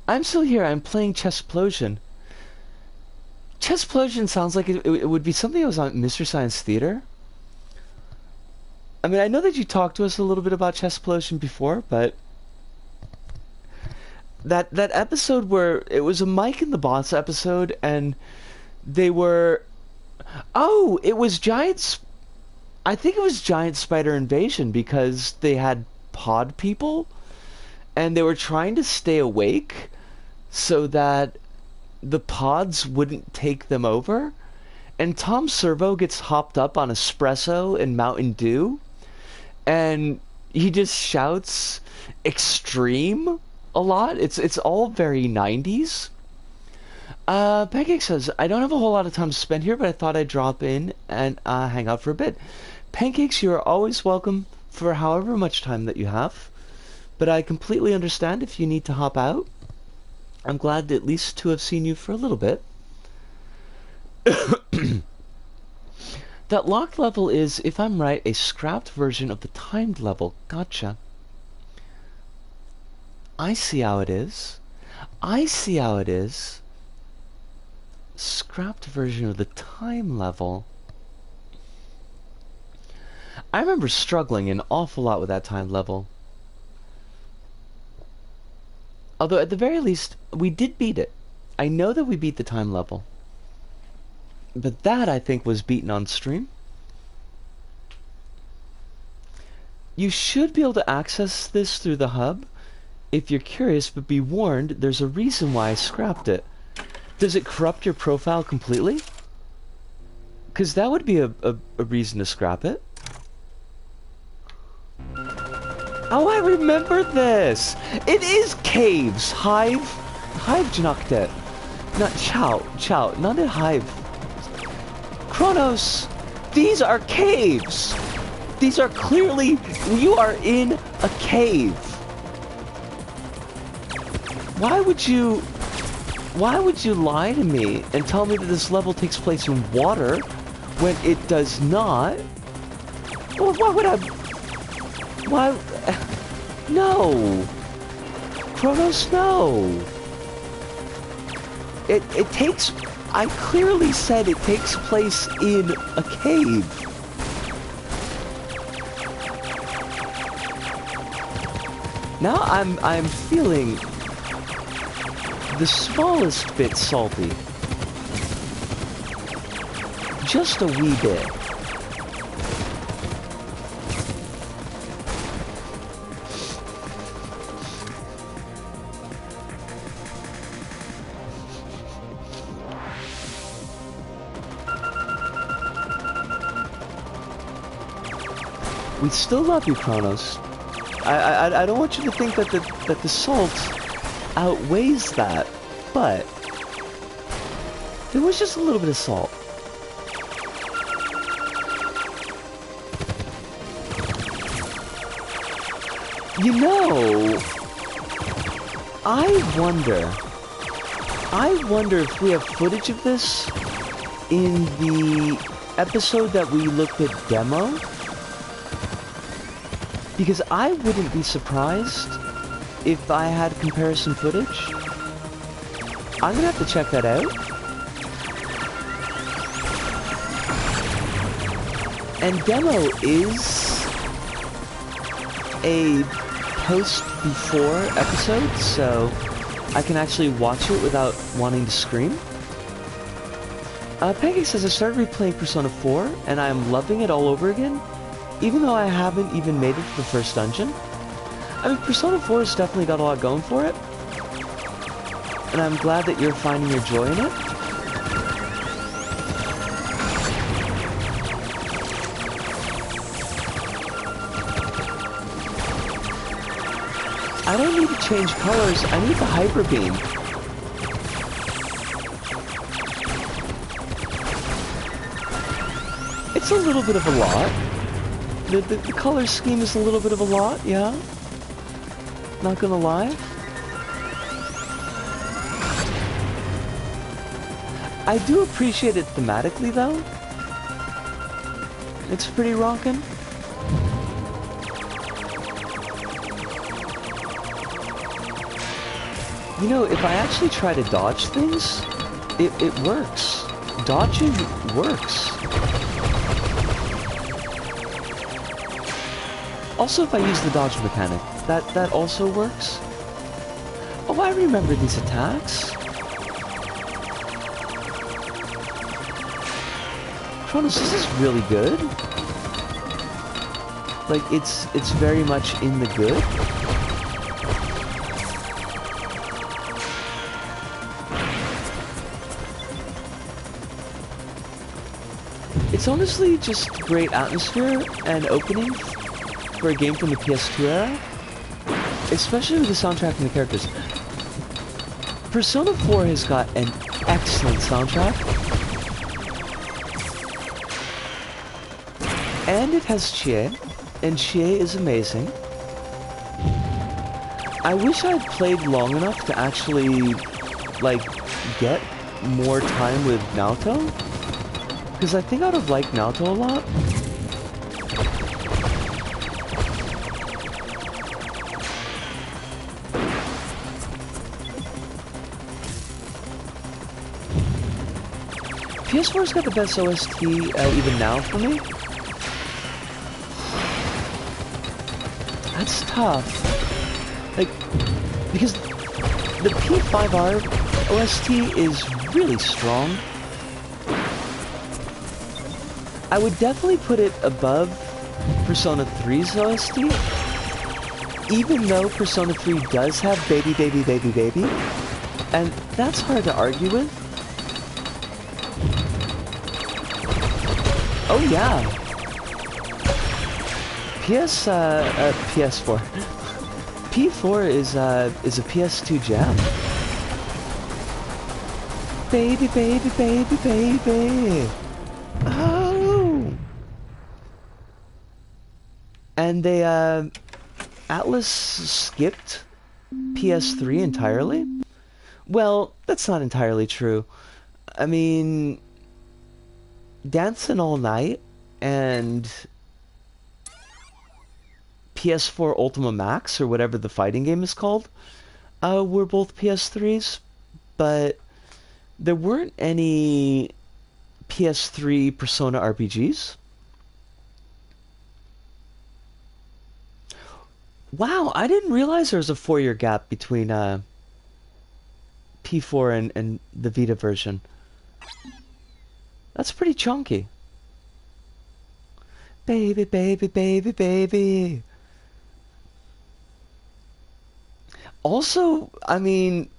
I'm still here. I'm playing Chessplosion. Chessplosion sounds like it would be something that was on Mr. Science Theater. I mean, I know that you talked to us a little bit about Chessplosion before, but that episode where it was a Mike and the Boss episode, and they were... Oh, it was Giants... I think it was Giant Spider Invasion, because they had pod people, and they were trying to stay awake so that the pods wouldn't take them over. And Tom Servo gets hopped up on espresso and Mountain Dew, and he just shouts extreme a lot. It's all very 90s. Pancake says, I don't have a whole lot of time to spend here, but I thought I'd drop in and hang out for a bit. Pancakes, you are always welcome for however much time that you have, but I completely understand if you need to hop out. I'm glad at least to have seen you for a little bit. That locked level is, if I'm right, a scrapped version of the timed level. Gotcha. I see how it is. I see how it is. Scrapped version of the time level. I remember struggling an awful lot with that time level. Although, at the very least, we did beat it. I know that we beat the time level. But that, I think, was beaten on stream. You should be able to access this through the hub if you're curious, but be warned, there's a reason why I scrapped it. Does it corrupt your profile completely? Because that would be a reason to scrap it. Oh, I remember this! It is caves! Hive jnucked it. Not Chow, not a Hive. Kronos! These are caves! These are clearly... You are in a cave. Why would you lie to me and tell me that this level takes place in water when it does not? Well, why would I... Why... No! Kronos, no! It takes... I clearly said it takes place in a cave. Now I'm feeling the smallest bit salty. Just a wee bit. We still love you, Kronos. I don't want you to think that the salt outweighs that, but there was just a little bit of salt. You know, I wonder if we have footage of this in the episode that we looked at demo. Because I wouldn't be surprised if I had comparison footage. I'm gonna have to check that out. And demo is a post-before episode, so I can actually watch it without wanting to scream. Pancake says, I started replaying Persona 4, and I'm loving it all over again, even though I haven't even made it to the first dungeon. I mean, Persona 4 has definitely got a lot going for it, and I'm glad that you're finding your joy in it. I don't need to change colors, I need the Hyper Beam. It's a little bit of a lot. The color scheme is a little bit of a lot, yeah. Not gonna lie. I do appreciate it thematically, though. It's pretty rockin'. You know, if I actually try to dodge things, it works. Dodging works. Also, if I use the dodge mechanic, that also works. Oh, I remember these attacks. Kronos, this is really good. Like, it's very much in the good. It's honestly just great atmosphere and opening for a game from the PS2 era, especially with the soundtrack and the characters. Persona 4 has got an excellent soundtrack, and it has Chie, and Chie is amazing. I wish I'd played long enough to actually, like, get more time with Naoto, because I think I'd have liked Naoto a lot. PS4's got the best OST even now for me. That's tough. Like, because the PtaER OST is really strong. I would definitely put it above Persona 3's OST, even though Persona 3 does have Baby Baby Baby Baby, and that's hard to argue with. Oh yeah. PS4. P4 is a PS2 jam. Baby, baby, baby, baby. Oh. And they Atlas skipped PS3 entirely. Well, that's not entirely true. I mean, Dancing All Night and PS4 Ultima Max, or whatever the fighting game is called, were both PS3s, but there weren't any PS3 Persona RPGs. Wow, I didn't realize there was a 4-year gap between P4 and the Vita version. That's pretty chunky. Baby, baby, baby, baby. Also, I mean,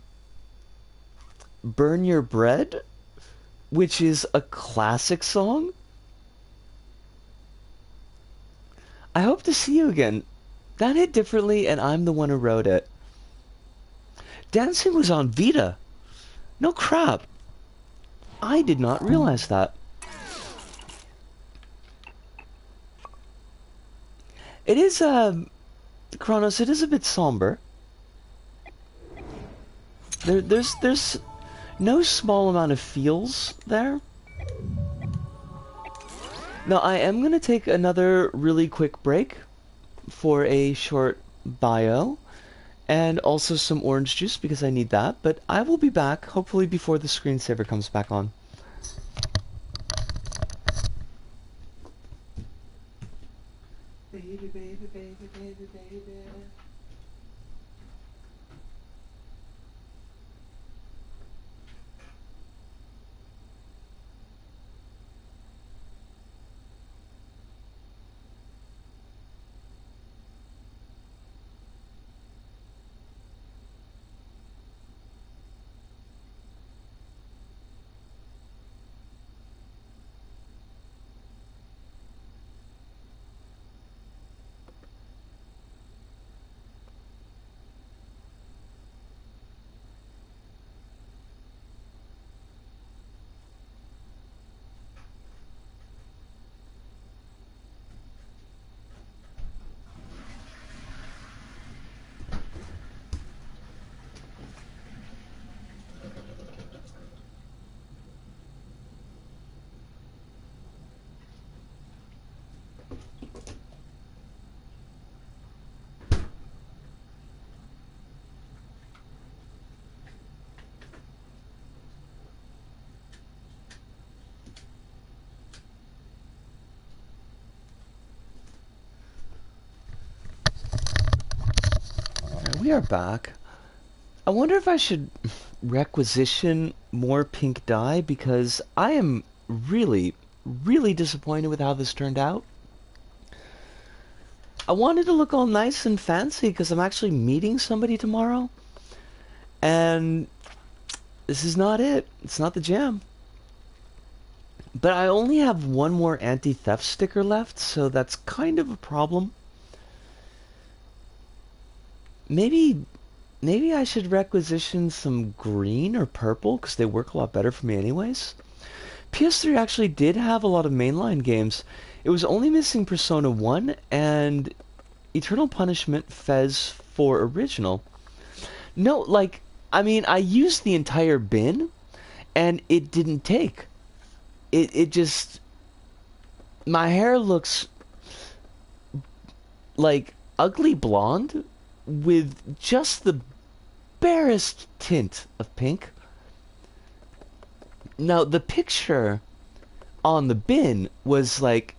Burn Your Bread, which is a classic song. I hope to see you again. That hit differently, and I'm the one who wrote it. Dancing was on Vita. No crap. I did not realize that. It is, Kronos, it is a bit somber. There's no small amount of feels there. Now, I am going to take another really quick break for a short bio, and also some orange juice because I need that, but I will be back hopefully before the screensaver comes back on. Baby, baby, baby, baby, baby. We are back. I wonder if I should requisition more pink dye because I am really, really disappointed with how this turned out. I wanted to look all nice and fancy because I'm actually meeting somebody tomorrow. And this is not it. It's not the jam. But I only have one more anti-theft sticker left, so that's kind of a problem. Maybe I should requisition some green or purple because they work a lot better for me anyways. PS3 actually did have a lot of mainline games. It was only missing Persona 1 and Eternal Punishment Fez 4 Original. No, like, I mean, I used the entire bin and it didn't take. It just... My hair looks like ugly blonde with just the barest tint of pink. Now, the picture on the bin was like,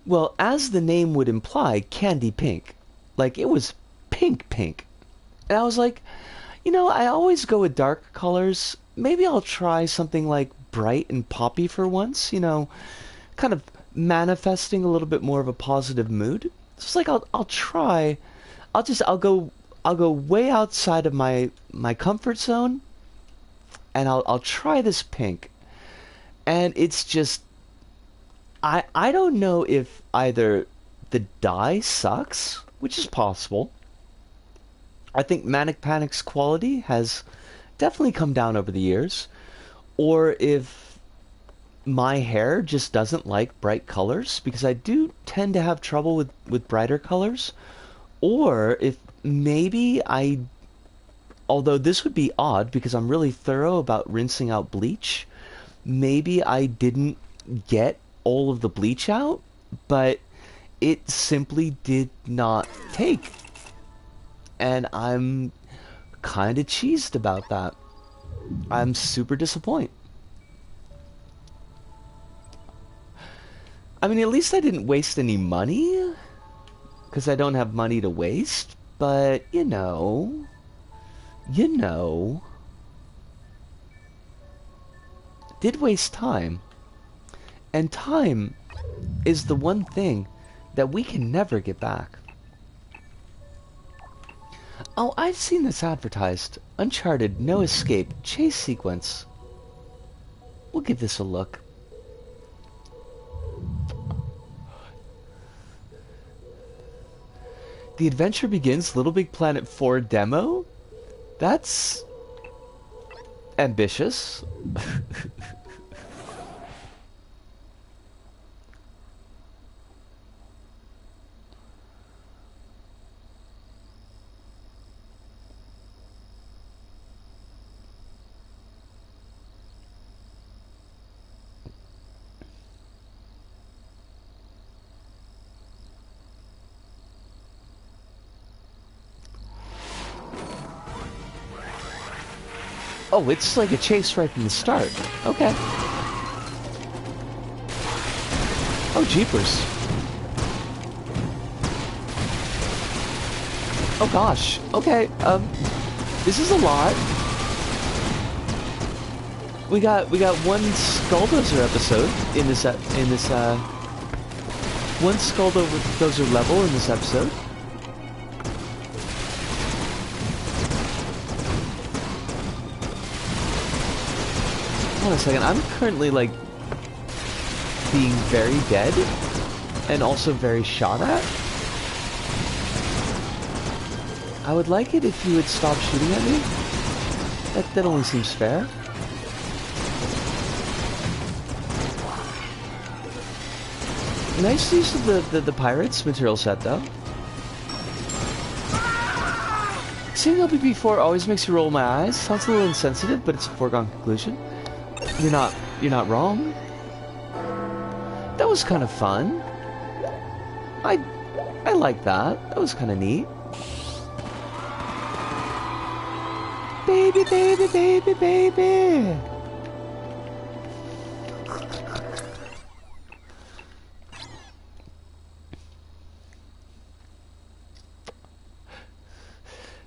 well, as the name would imply, candy pink. Like, it was pink pink. And I was like, you know, I always go with dark colors. Maybe I'll try something like bright and poppy for once, you know, kind of manifesting a little bit more of a positive mood. So it's like I'll try. I'll go way outside of my comfort zone and I'll try this pink. And it's just I don't know if either the dye sucks, which is possible. I think Manic Panic's quality has definitely come down over the years, or if my hair just doesn't like bright colors, because I do tend to have trouble with brighter colors, or if maybe although this would be odd because I'm really thorough about rinsing out bleach, maybe I didn't get all of the bleach out, but it simply did not take. And I'm kind of cheesed about that. I'm super disappointed. I mean, at least I didn't waste any money, because I don't have money to waste, but, you know, did waste time. And time is the one thing that we can never get back. Oh, I've seen this advertised. Uncharted, no escape, chase sequence. We'll give this a look. The adventure begins, LittleBigPlanet 4 demo? That's ambitious. Oh, it's like a chase right from the start. Okay. Oh, jeepers. Oh gosh. Okay. This is a lot. We got one Skulldozer episode in this one Skulldozer level in this episode. Hold on a second. I'm currently like being very dead and also very shot at. I would like it if you would stop shooting at me. That only seems fair. Nice use of the Pirates material set, though. Seeing LBP4 always makes you roll my eyes. Sounds a little insensitive, but it's a foregone conclusion. You're not wrong. That was kind of fun. I like that. That was kind of neat. Baby, baby, baby, baby.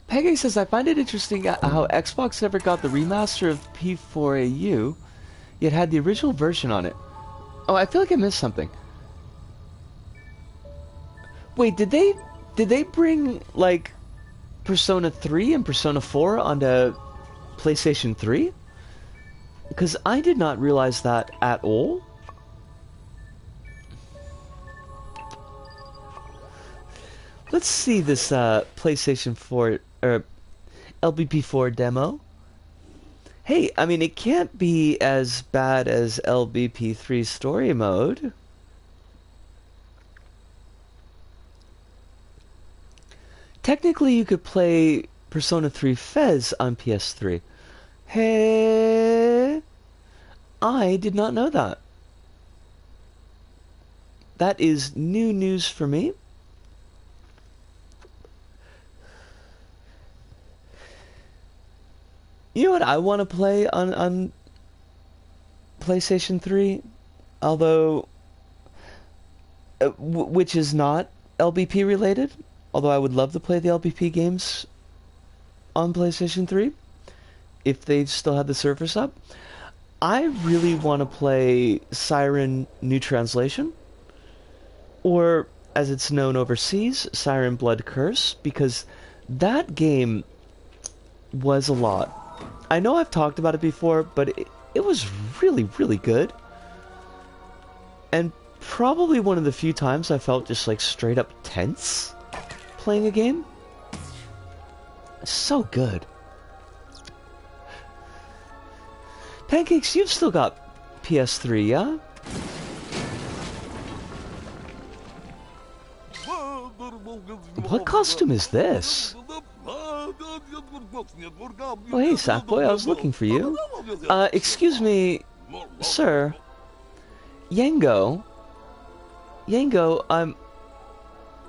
Peggy says, I find it interesting how Xbox never got the remaster of P4AU, yet had the original version on it. Oh, I feel like I missed something. Wait, did they bring, like, Persona 3 and Persona 4 onto PlayStation 3? Because I did not realize that at all. Let's see this PlayStation 4 or LBP4 demo. Hey, I mean, it can't be as bad as LBP3 story mode. Technically, you could play Persona 3 Fez on PS3. Hey, I did not know that. That is new news for me. You know what I want to play on PlayStation 3? Although, which is not LBP related? Although I would love to play the LBP games on PlayStation 3, if they still had the servers up. I really want to play Siren New Translation, or as it's known overseas, Siren Blood Curse, because that game was a lot. I know I've talked about it before, but it was really, really good. And probably one of the few times I felt just like straight up tense playing a game. So good. Pancakes, you've still got PS3, yeah? What costume is this? Oh, hey, Sackboy, I was looking for you. Excuse me, sir. Yango,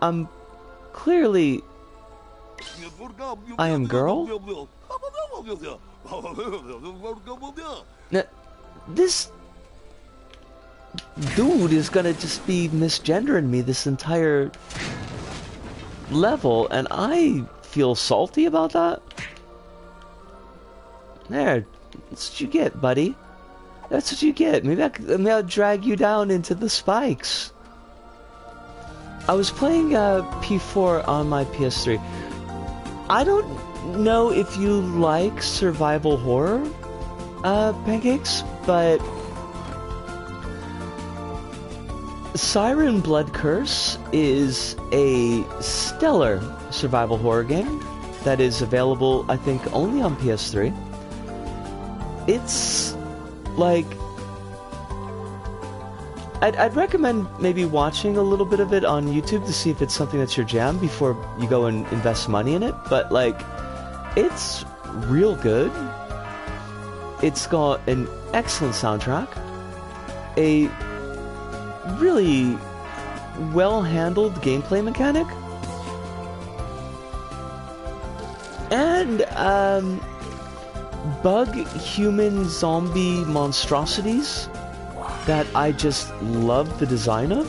I'm clearly... I am girl? Now, this dude is gonna just be misgendering me this entire level, and I feel salty about that. There, that's what you get, buddy. That's what you get. Maybe I'll drag you down into the spikes. I was playing P4 on my PS3. I don't know if you like survival horror, Pancakes, but Siren Blood Curse is a stellar survival horror game that is available, I think, only on PS3. It's like... I'd recommend maybe watching a little bit of it on YouTube to see if it's something that's your jam before you go and invest money in it. But, like, it's real good. It's got an excellent soundtrack. A really well-handled gameplay mechanic. And, bug human zombie monstrosities that I just love the design of.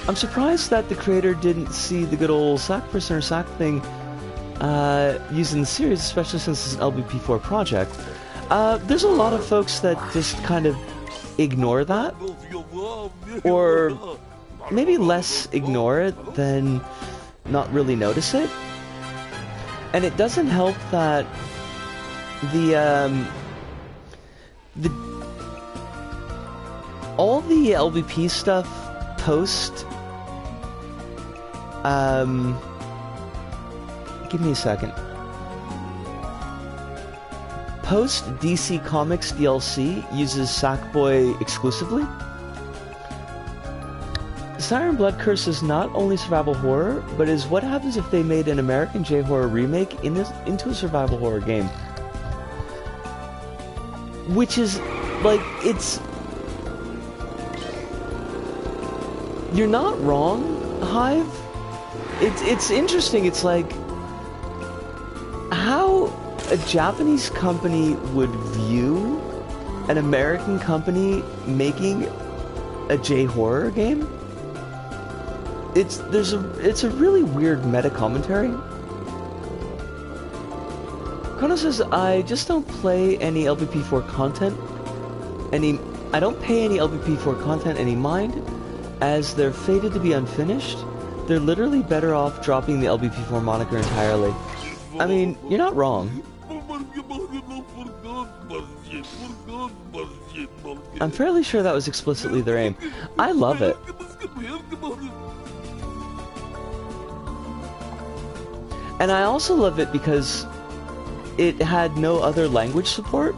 I'm surprised that the creator didn't see the good old sack person or sack thing used in the series, especially since it's an LBP4 project. There's a lot of folks that just kind of ignore that, or maybe less ignore it than not really notice it. And it doesn't help that all the LBP stuff post give me a second. Post DC Comics DLC uses Sackboy exclusively. Siren Blood Curse is not only survival horror, but is what happens if they made an American J-horror remake into a survival horror game. Which is, like, it's... You're not wrong, Hive. It's interesting, it's like... How a Japanese company would view an American company making a J-horror game? It's a really weird meta commentary. Kono says, I just don't play any LBP4 content. I don't pay any LBP4 content any mind, as they're fated to be unfinished. They're literally better off dropping the LBP4 moniker entirely. I mean, you're not wrong. I'm fairly sure that was explicitly their aim. I love it. And I also love it because it had no other language support.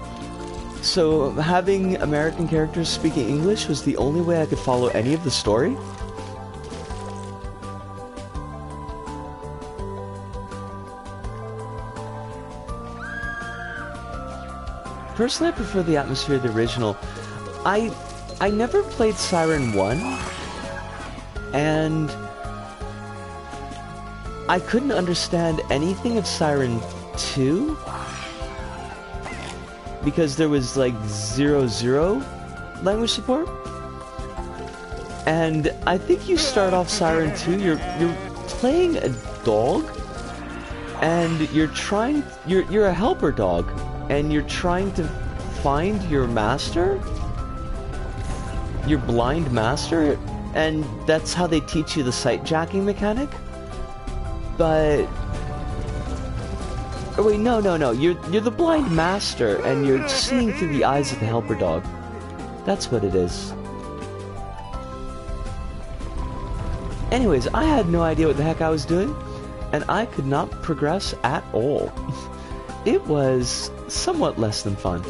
So having American characters speaking English was the only way I could follow any of the story. Personally, I prefer the atmosphere of the original. I never played Siren 1, and I couldn't understand anything of Siren 2 because there was like 0 language support. And I think you start off Siren 2, you're playing a dog, and you're a helper dog, and you're trying to find your master, your blind master, and that's how they teach you the sight jacking mechanic. But oh wait, no, you're the blind master, and you're seeing through the eyes of the helper dog. That's what it is. Anyways, I had no idea what the heck I was doing, and I could not progress at all. It was somewhat less than fun.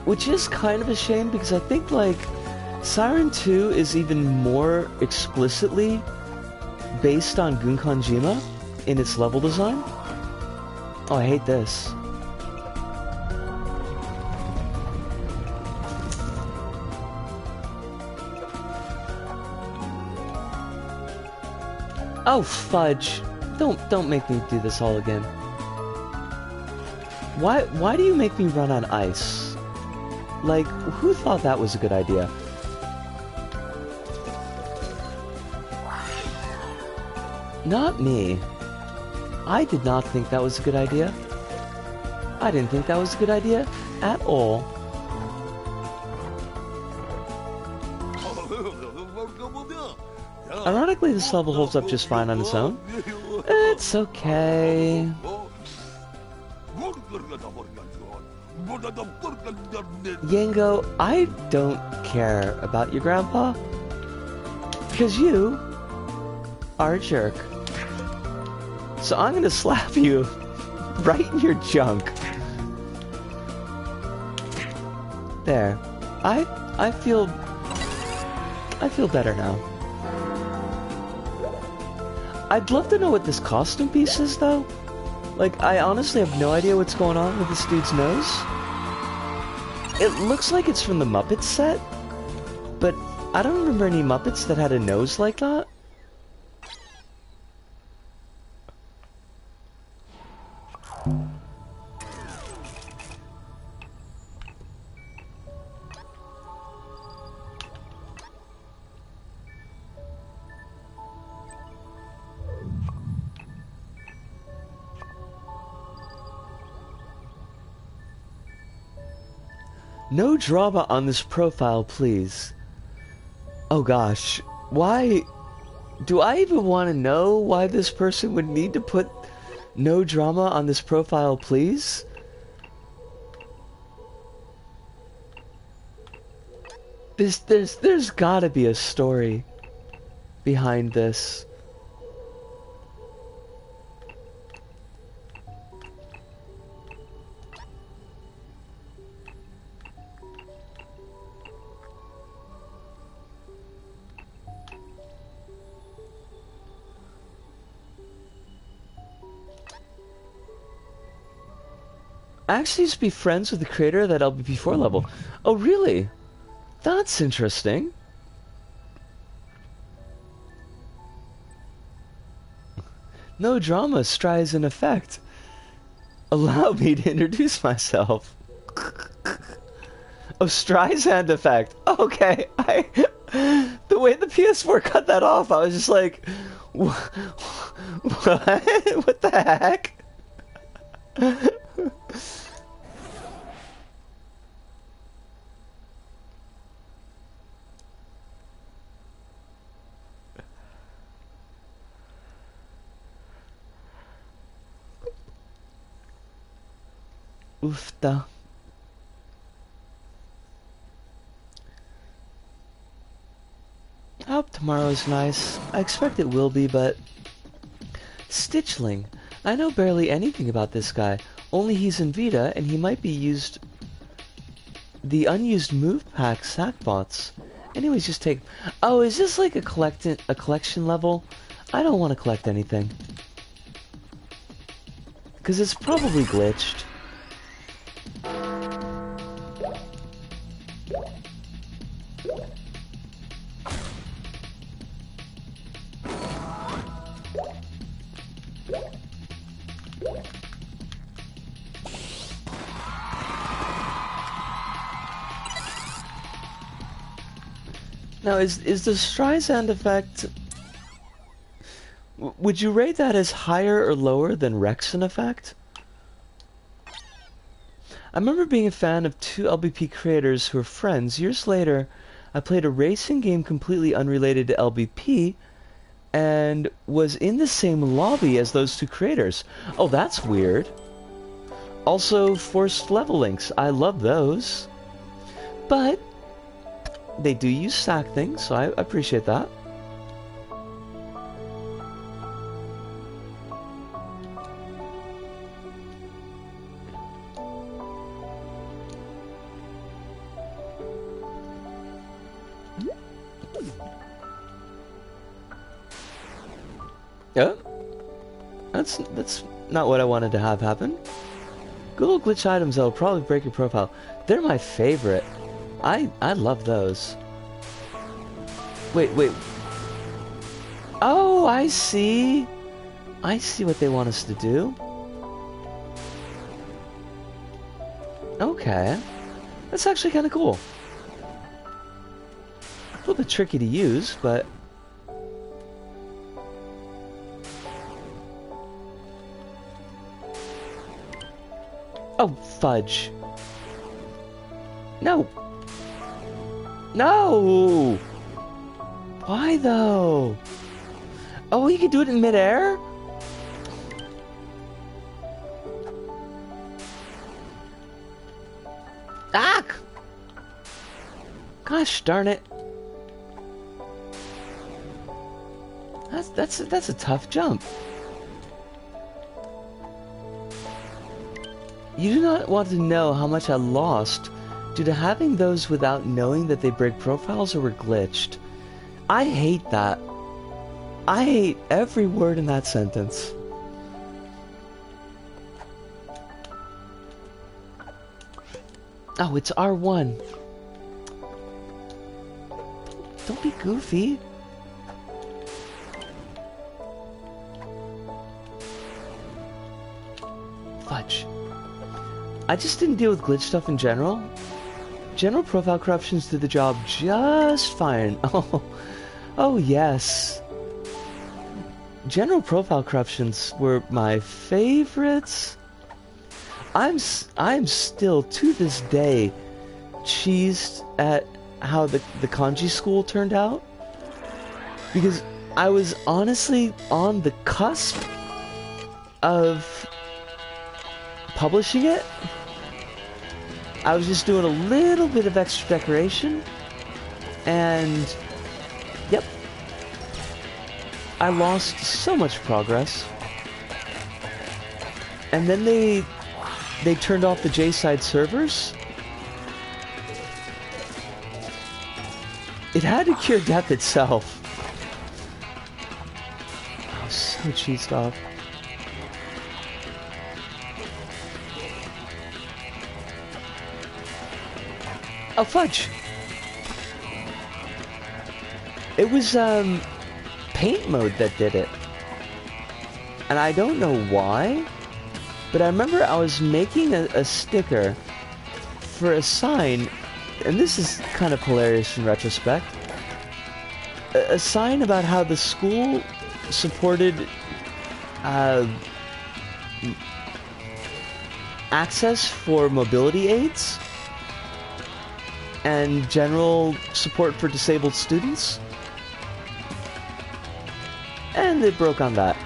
Which is kind of a shame, because I think, like, Siren 2 is even more explicitly based on Gunkanjima in its level design. Oh, I hate this. Oh, fudge. Don't make me do this all again. Why do you make me run on ice? Like, who thought that was a good idea? Not me. I did not think that was a good idea. I didn't think that was a good idea at all. Ironically, this level holds up just fine on its own. It's okay. Yango, I don't care about your grandpa, because you are a jerk. So I'm gonna slap you right in your junk. There. I feel better now. I'd love to know what this costume piece is, though. Like, I honestly have no idea what's going on with this dude's nose. It looks like it's from the Muppets set, but I don't remember any Muppets that had a nose like that. No drama on this profile, please. Oh gosh, why? Do I even want to know why this person would need to put no drama on this profile, please? There's gotta be a story behind this. I actually used to be friends with the creator of that LBP4 level. Oh, really? That's interesting. No drama, Stry's in effect. Allow me to introduce myself. Oh, Stry's hand effect. Okay, the way the PS4 cut that off, I was just like, what? What the heck? Oofta. I hope tomorrow's nice. I expect it will be, but... Stitchling. I know barely anything about this guy. Only he's in Vita, and he might be used... The unused move pack sackbots. Anyways, just take... Oh, is this like a collection level? I don't want to collect anything. Because it's probably glitched. Now, is the Streisand effect... Would you rate that as higher or lower than Rexon effect? I remember being a fan of two LBP creators who were friends. Years later, I played a racing game completely unrelated to LBP and was in the same lobby as those two creators. Oh, that's weird. Also, forced level links. I love those. But... they do use sack things, so I appreciate that. Yeah, that's not what I wanted to have happen. Good old glitch items that'll probably break your profile. They're my favorite. I love those. Wait. Oh, I see. I see what they want us to do. Okay. That's actually kind of cool. A little bit tricky to use, but... Oh, fudge. No. No! Why, though? Oh, you can do it in midair? Ah! Gosh darn it. That's a tough jump. You do not want to know how much I lost due to having those without knowing that they break profiles or were glitched. I hate that. I hate every word in that sentence. Oh, it's R1. Don't be goofy. Fudge. I just didn't deal with glitch stuff in general. General profile corruptions did the job just fine. Oh yes. General profile corruptions were my favorites. I'm still to this day cheesed at how the kanji school turned out, because I was honestly on the cusp of publishing it. I was just doing a little bit of extra decoration, and yep, I lost so much progress. And then they turned off the J-side servers. It had to cure death itself. I was so cheesed off. Oh, fudge! It was, paint mode that did it. And I don't know why, but I remember I was making a sticker for a sign, and this is kind of hilarious in retrospect. A sign about how the school supported access for mobility aids and general support for disabled students. And they broke on that.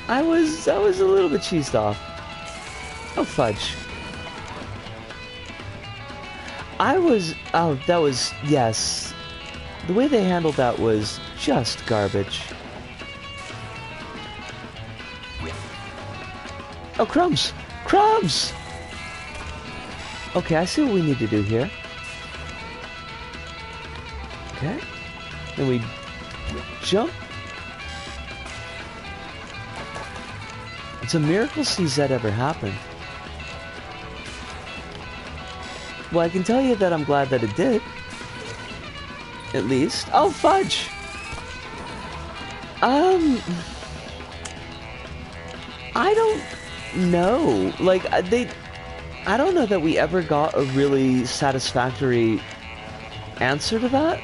I was a little bit cheesed off. Oh, fudge. That was, yes. The way they handled that was just garbage. Oh, crumbs! Crumbs! Okay, I see what we need to do here. Okay. Then we jump. It's a miracle sees that ever happen. Well, I can tell you that I'm glad that it did. At least. Oh, fudge! I don't know. Like, I don't know that we ever got a really satisfactory answer to that.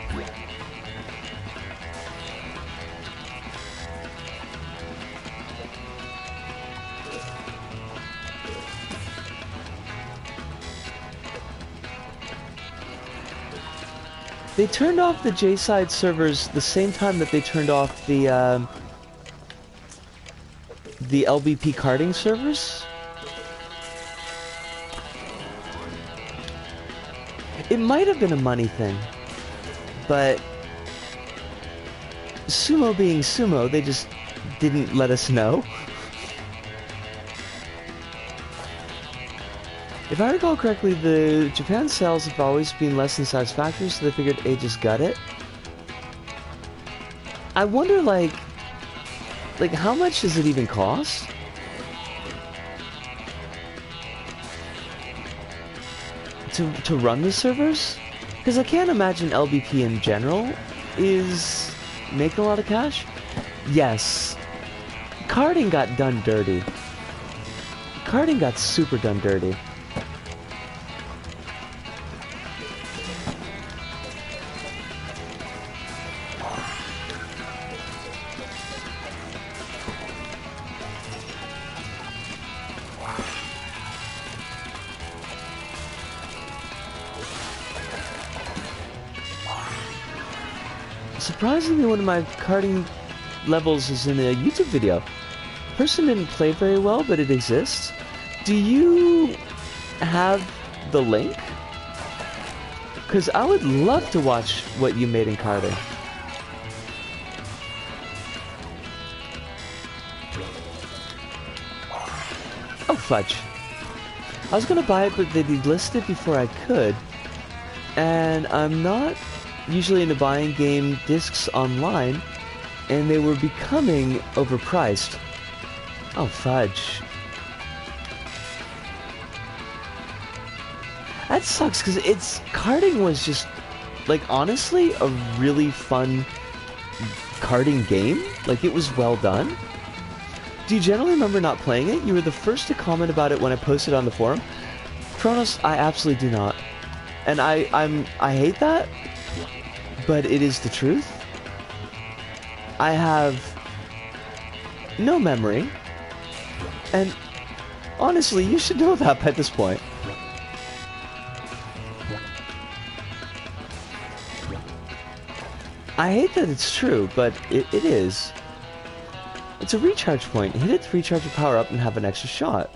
They turned off the J-side servers the same time that they turned off the LBP karting servers. It might have been a money thing, but Sumo being Sumo, they just didn't let us know. If I recall correctly, the Japan sales have always been less than satisfactory, so they figured, hey, just gut it. I wonder, like how much does it even cost? To run the servers? Because I can't imagine LBP in general is making a lot of cash. Yes. Karting got done dirty. Karting got super done dirty. Surprisingly, one of my karting levels is in a YouTube video. Person didn't play very well, but it exists. Do you have the link? Because I would love to watch what you made in karting. Oh, fudge. I was gonna buy it, but they delisted before I could. And I'm not usually into buying game discs online, and they were becoming overpriced. Oh, fudge. That sucks, because karting was just, like, honestly, a really fun karting game. Like, it was well done. Do you generally remember not playing it? You were the first to comment about it when I posted on the forum. Kronos, I absolutely do not. And I hate that, but it is the truth. I have no memory, and honestly, you should know that by this point. I hate that it's true, but it is. It's a recharge point. Hit it to recharge your power up and have an extra shot.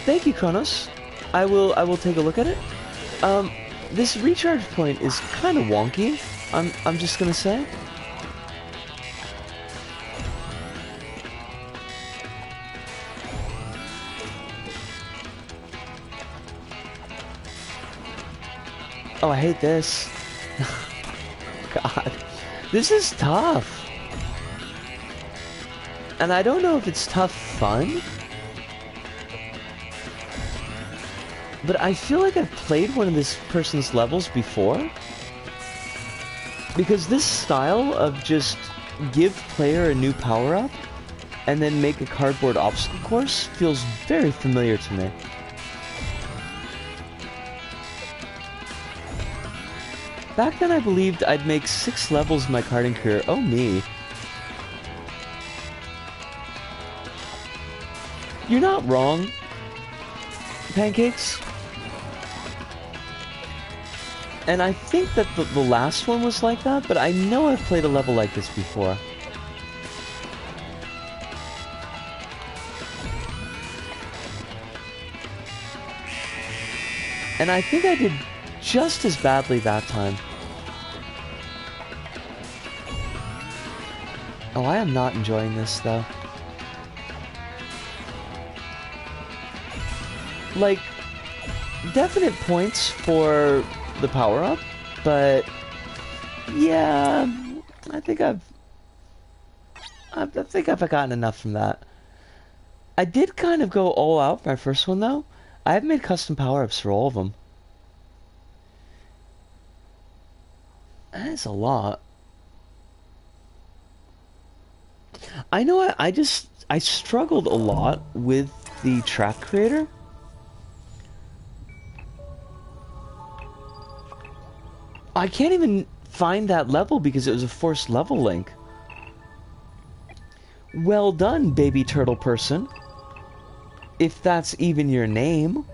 Thank you, Kronos. I will take a look at it. This recharge point is kind of wonky. I'm just gonna say. Oh, I hate this. God. This is tough. And I don't know if it's tough fun. But I feel like I've played one of this person's levels before. Because this style of just give player a new power-up and then make a cardboard obstacle course feels very familiar to me. Back then I believed I'd make 6 levels in my karting career. Oh me. You're not wrong, Pancakes. And I think that the last one was like that, but I know I've played a level like this before. And I think I did just as badly that time. Oh, I am not enjoying this, though. Like, definite points for the power-up, but yeah, I think I've gotten enough from that. I did kind of go all out my first one, though. I have made custom power-ups for all of them. That is a lot. I know I struggled a lot with the track creator. I can't even find that level because it was a forced level link. Well done, baby turtle person. If that's even your name.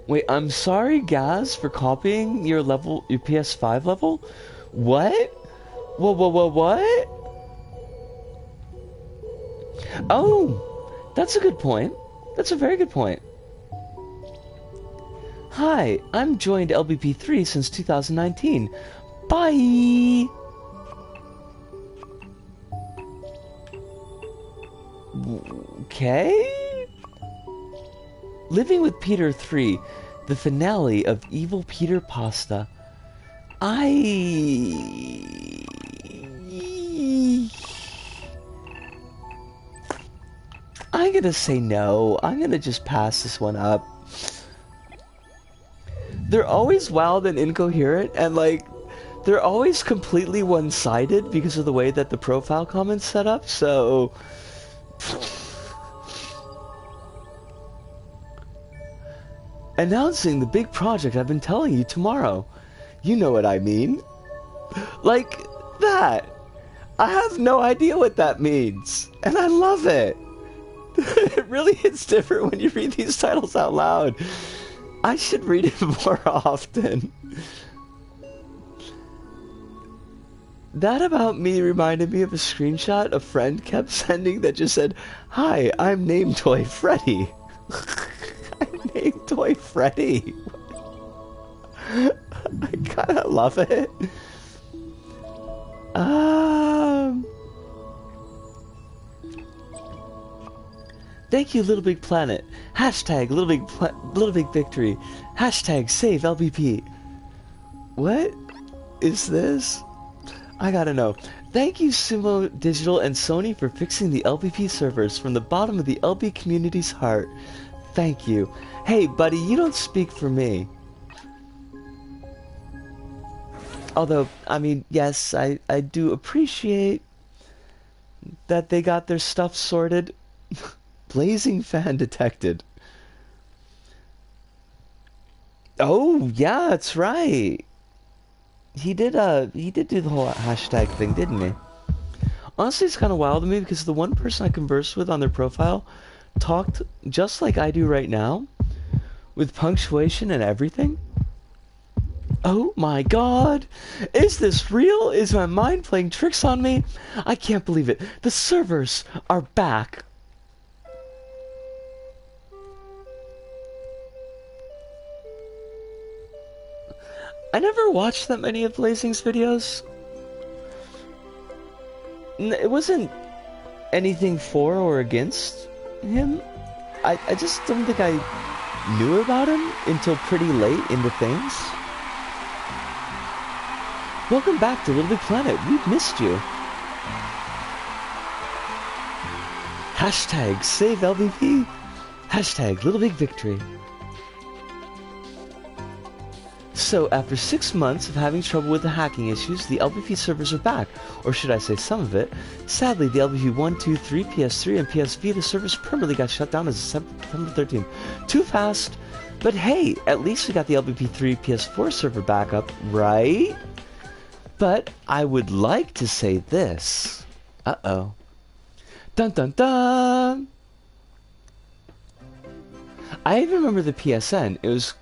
Wait, I'm sorry, Gaz, for copying your level, your PS5 level? What? What? Oh, that's a good point. That's a very good point. Hi, I'm joined LBP3 since 2019. Bye! Okay? Living with Peter 3, the finale of Evil Peter Pasta. I'm gonna say no. I'm gonna just pass this one up. They're always wild and incoherent, and like, they're always completely one-sided because of the way that the profile comment's set up, so... Announcing the big project I've been telling you tomorrow. You know what I mean. Like that. I have no idea what that means. And I love it. It really hits different when you read these titles out loud. I should read it more often. That about me reminded me of a screenshot a friend kept sending that just said, "Hi, I'm named Toy Freddy." I'm named Toy Freddy. I kinda love it. Thank you, Little Big Planet. Hashtag Little Big Victory. Hashtag save LBP. What is this? I gotta know. Thank you, Sumo Digital and Sony, for fixing the LBP servers from the bottom of the LB community's heart. Thank you. Hey, buddy, you don't speak for me. Although, I mean, yes, I do appreciate that they got their stuff sorted. Blazing fan detected. Oh, yeah, that's right. He did do the whole hashtag thing, didn't he? Honestly, it's kind of wild to me because the one person I conversed with on their profile talked just like I do right now, with punctuation and everything. Oh my god! Is this real? Is my mind playing tricks on me? I can't believe it. The servers are back. I never watched that many of Blazing's videos. It wasn't anything for or against him. I just don't think I knew about him until pretty late into things. Welcome back to Little Big Planet. We've missed you. Hashtag save LBP. Hashtag Little Big Victory. So, after 6 months of having trouble with the hacking issues, the LBP servers are back, or should I say some of it. Sadly, the LBP 1, 2, 3, PS3, and PS Vita servers permanently got shut down as of September 13th. Too fast, but hey, at least we got the LBP 3 PS4 server back up, right? But I would like to say this. Uh-oh. Dun dun dun! I even remember the PSN. It was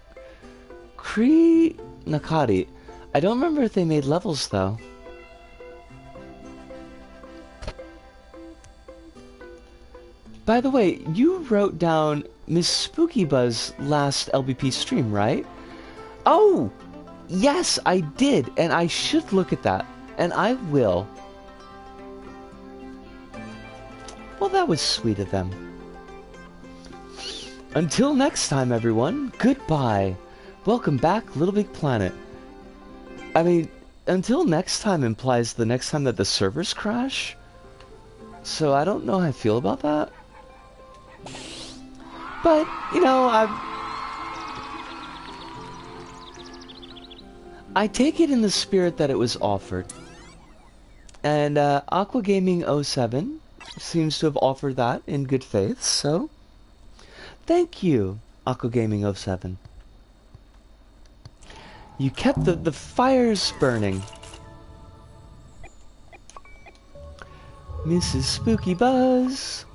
Kree Nakari. I don't remember if they made levels though. By the way, you wrote down Miss Spooky Buzz last LBP stream, right? Oh! Yes, I did, and I should look at that. And I will. Well, that was sweet of them. Until next time, everyone, goodbye. Welcome back, Little Big Planet. I mean, until next time implies the next time that the servers crash. So I don't know how I feel about that. But, you know, I take it in the spirit that it was offered. And Aqua Gaming 07 seems to have offered that in good faith, so thank you, Aqua Gaming 07. You kept the fires burning. Mrs. Spooky Buzz.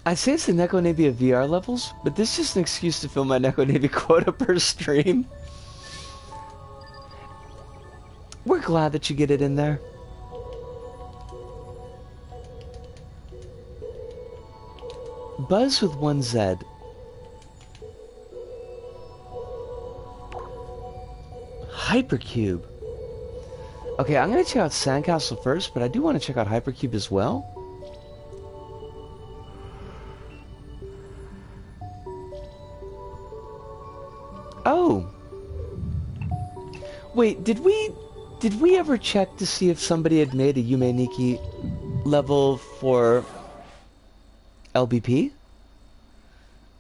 I say it's the Neko Navy VR levels, but this is just an excuse to fill my Neko Navy quota per stream. We're glad that you get it in there. Buzz with one Z. Hypercube. Okay, I'm gonna check out Sandcastle first, but I do want to check out Hypercube as well. Oh. Wait, did we ever check to see if somebody had made a Yume Nikki level for LBP?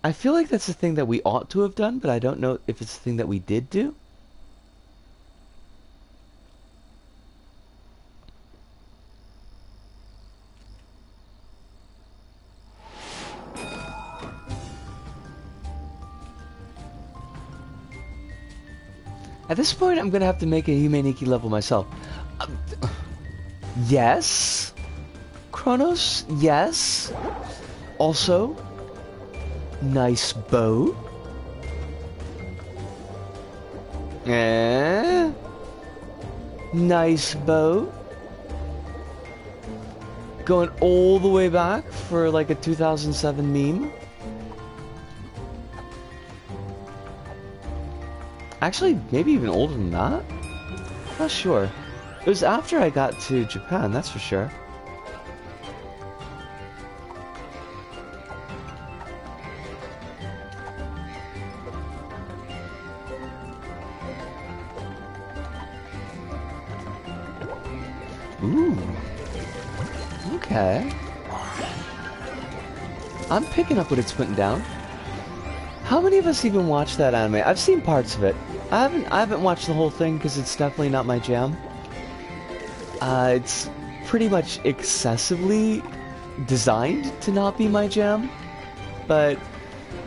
I feel like that's a thing that we ought to have done, but I don't know if it's a thing that we did do. At this point, I'm gonna have to make a Yume Nikki level myself. Yes. Kronos, yes. Also, nice boat. Nice boat. Going all the way back for like a 2007 meme. Actually, maybe even older than that? Not sure. It was after I got to Japan, that's for sure. Ooh. Okay. I'm picking up what it's putting down. How many of us even watch that anime? I've seen parts of it. I haven't watched the whole thing because it's definitely not my jam. It's pretty much excessively designed to not be my jam. But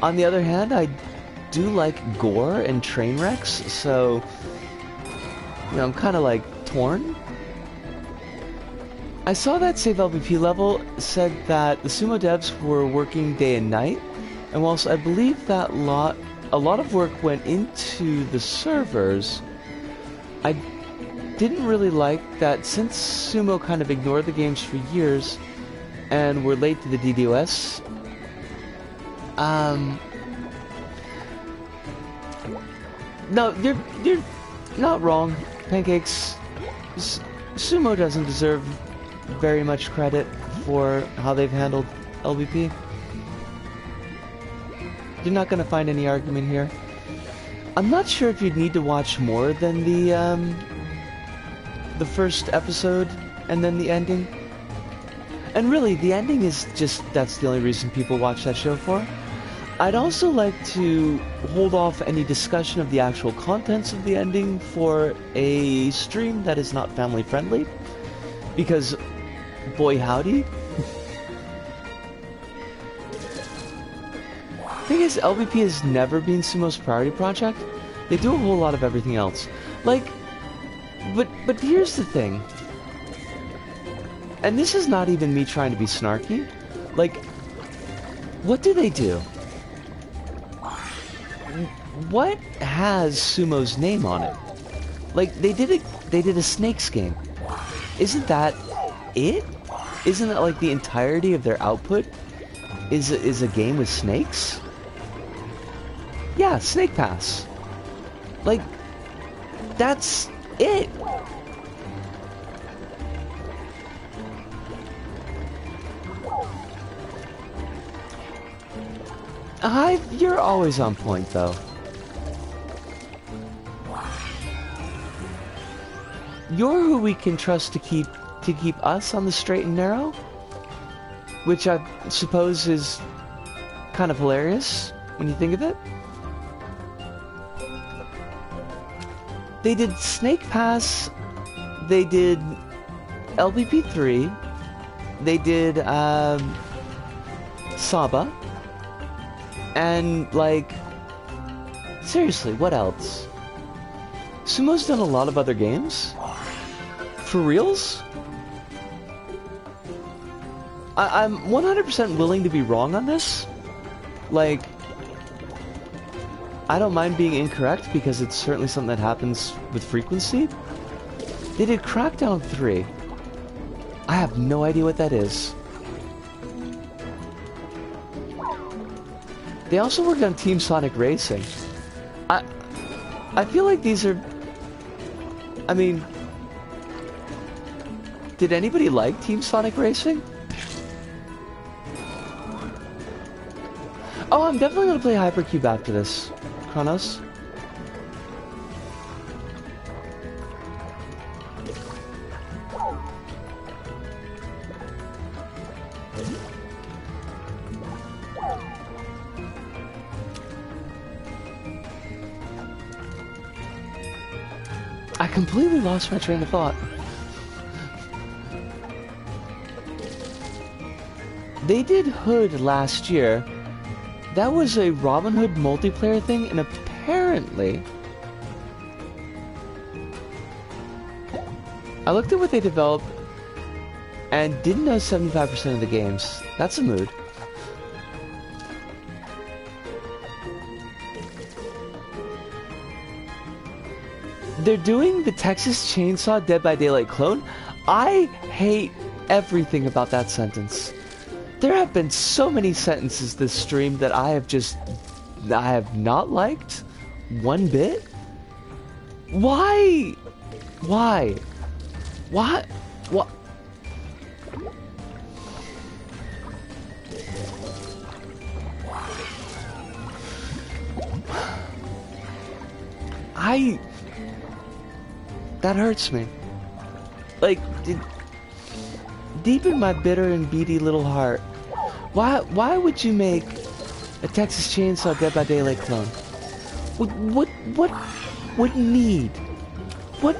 on the other hand, I do like gore and train wrecks, so you know, I'm kind of like torn. I saw that Save LVP level said that the sumo devs were working day and night, and whilst I believe that a lot of work went into the servers, I didn't really like that since Sumo kind of ignored the games for years and were late to the DDoS. No, you're not wrong, Pancakes. Sumo doesn't deserve very much credit for how they've handled LVP. You're not going to find any argument here. I'm not sure if you'd need to watch more than the first episode and then the ending. And really, the ending is just, that's the only reason people watch that show for. I'd also like to hold off any discussion of the actual contents of the ending for a stream that is not family friendly, because boy howdy. Thing is, LVP has never been Sumo's priority project. They do a whole lot of everything else. Like, but here's the thing. And this is not even me trying to be snarky. Like, what do they do? What has Sumo's name on it? Like, they did a Snakes game. Isn't that it? Isn't that like the entirety of their output? Is a game with snakes? Yeah, Snake Pass. Like, that's it. You're always on point, though. You're who we can trust to keep us on the straight and narrow, which I suppose is kind of hilarious when you think of it. They did Snake Pass, they did LVP3, they did Saba, and like, seriously, what else? Sumo's done a lot of other games? For reals? I'm 100% willing to be wrong on this. Like, I don't mind being incorrect because it's certainly something that happens with frequency. They did Crackdown 3. I have no idea what that is. They also worked on Team Sonic Racing. I feel like these are... I mean... Did anybody like Team Sonic Racing? Oh, I'm definitely gonna play Hypercube after this. Kronos. I completely lost my train of thought. They did Hood last year. That was a Robin Hood multiplayer thing, and apparently... I looked at what they developed, and didn't know 75% of the games. That's a mood. They're doing the Texas Chainsaw Dead by Daylight clone. I hate everything about that sentence. There have been so many sentences this stream that I have not liked one bit. Why? Why? What? What? That hurts me. Like, deep in my bitter and beady little heart, why would you make a Texas Chainsaw Dead by Daylight clone? What need? What?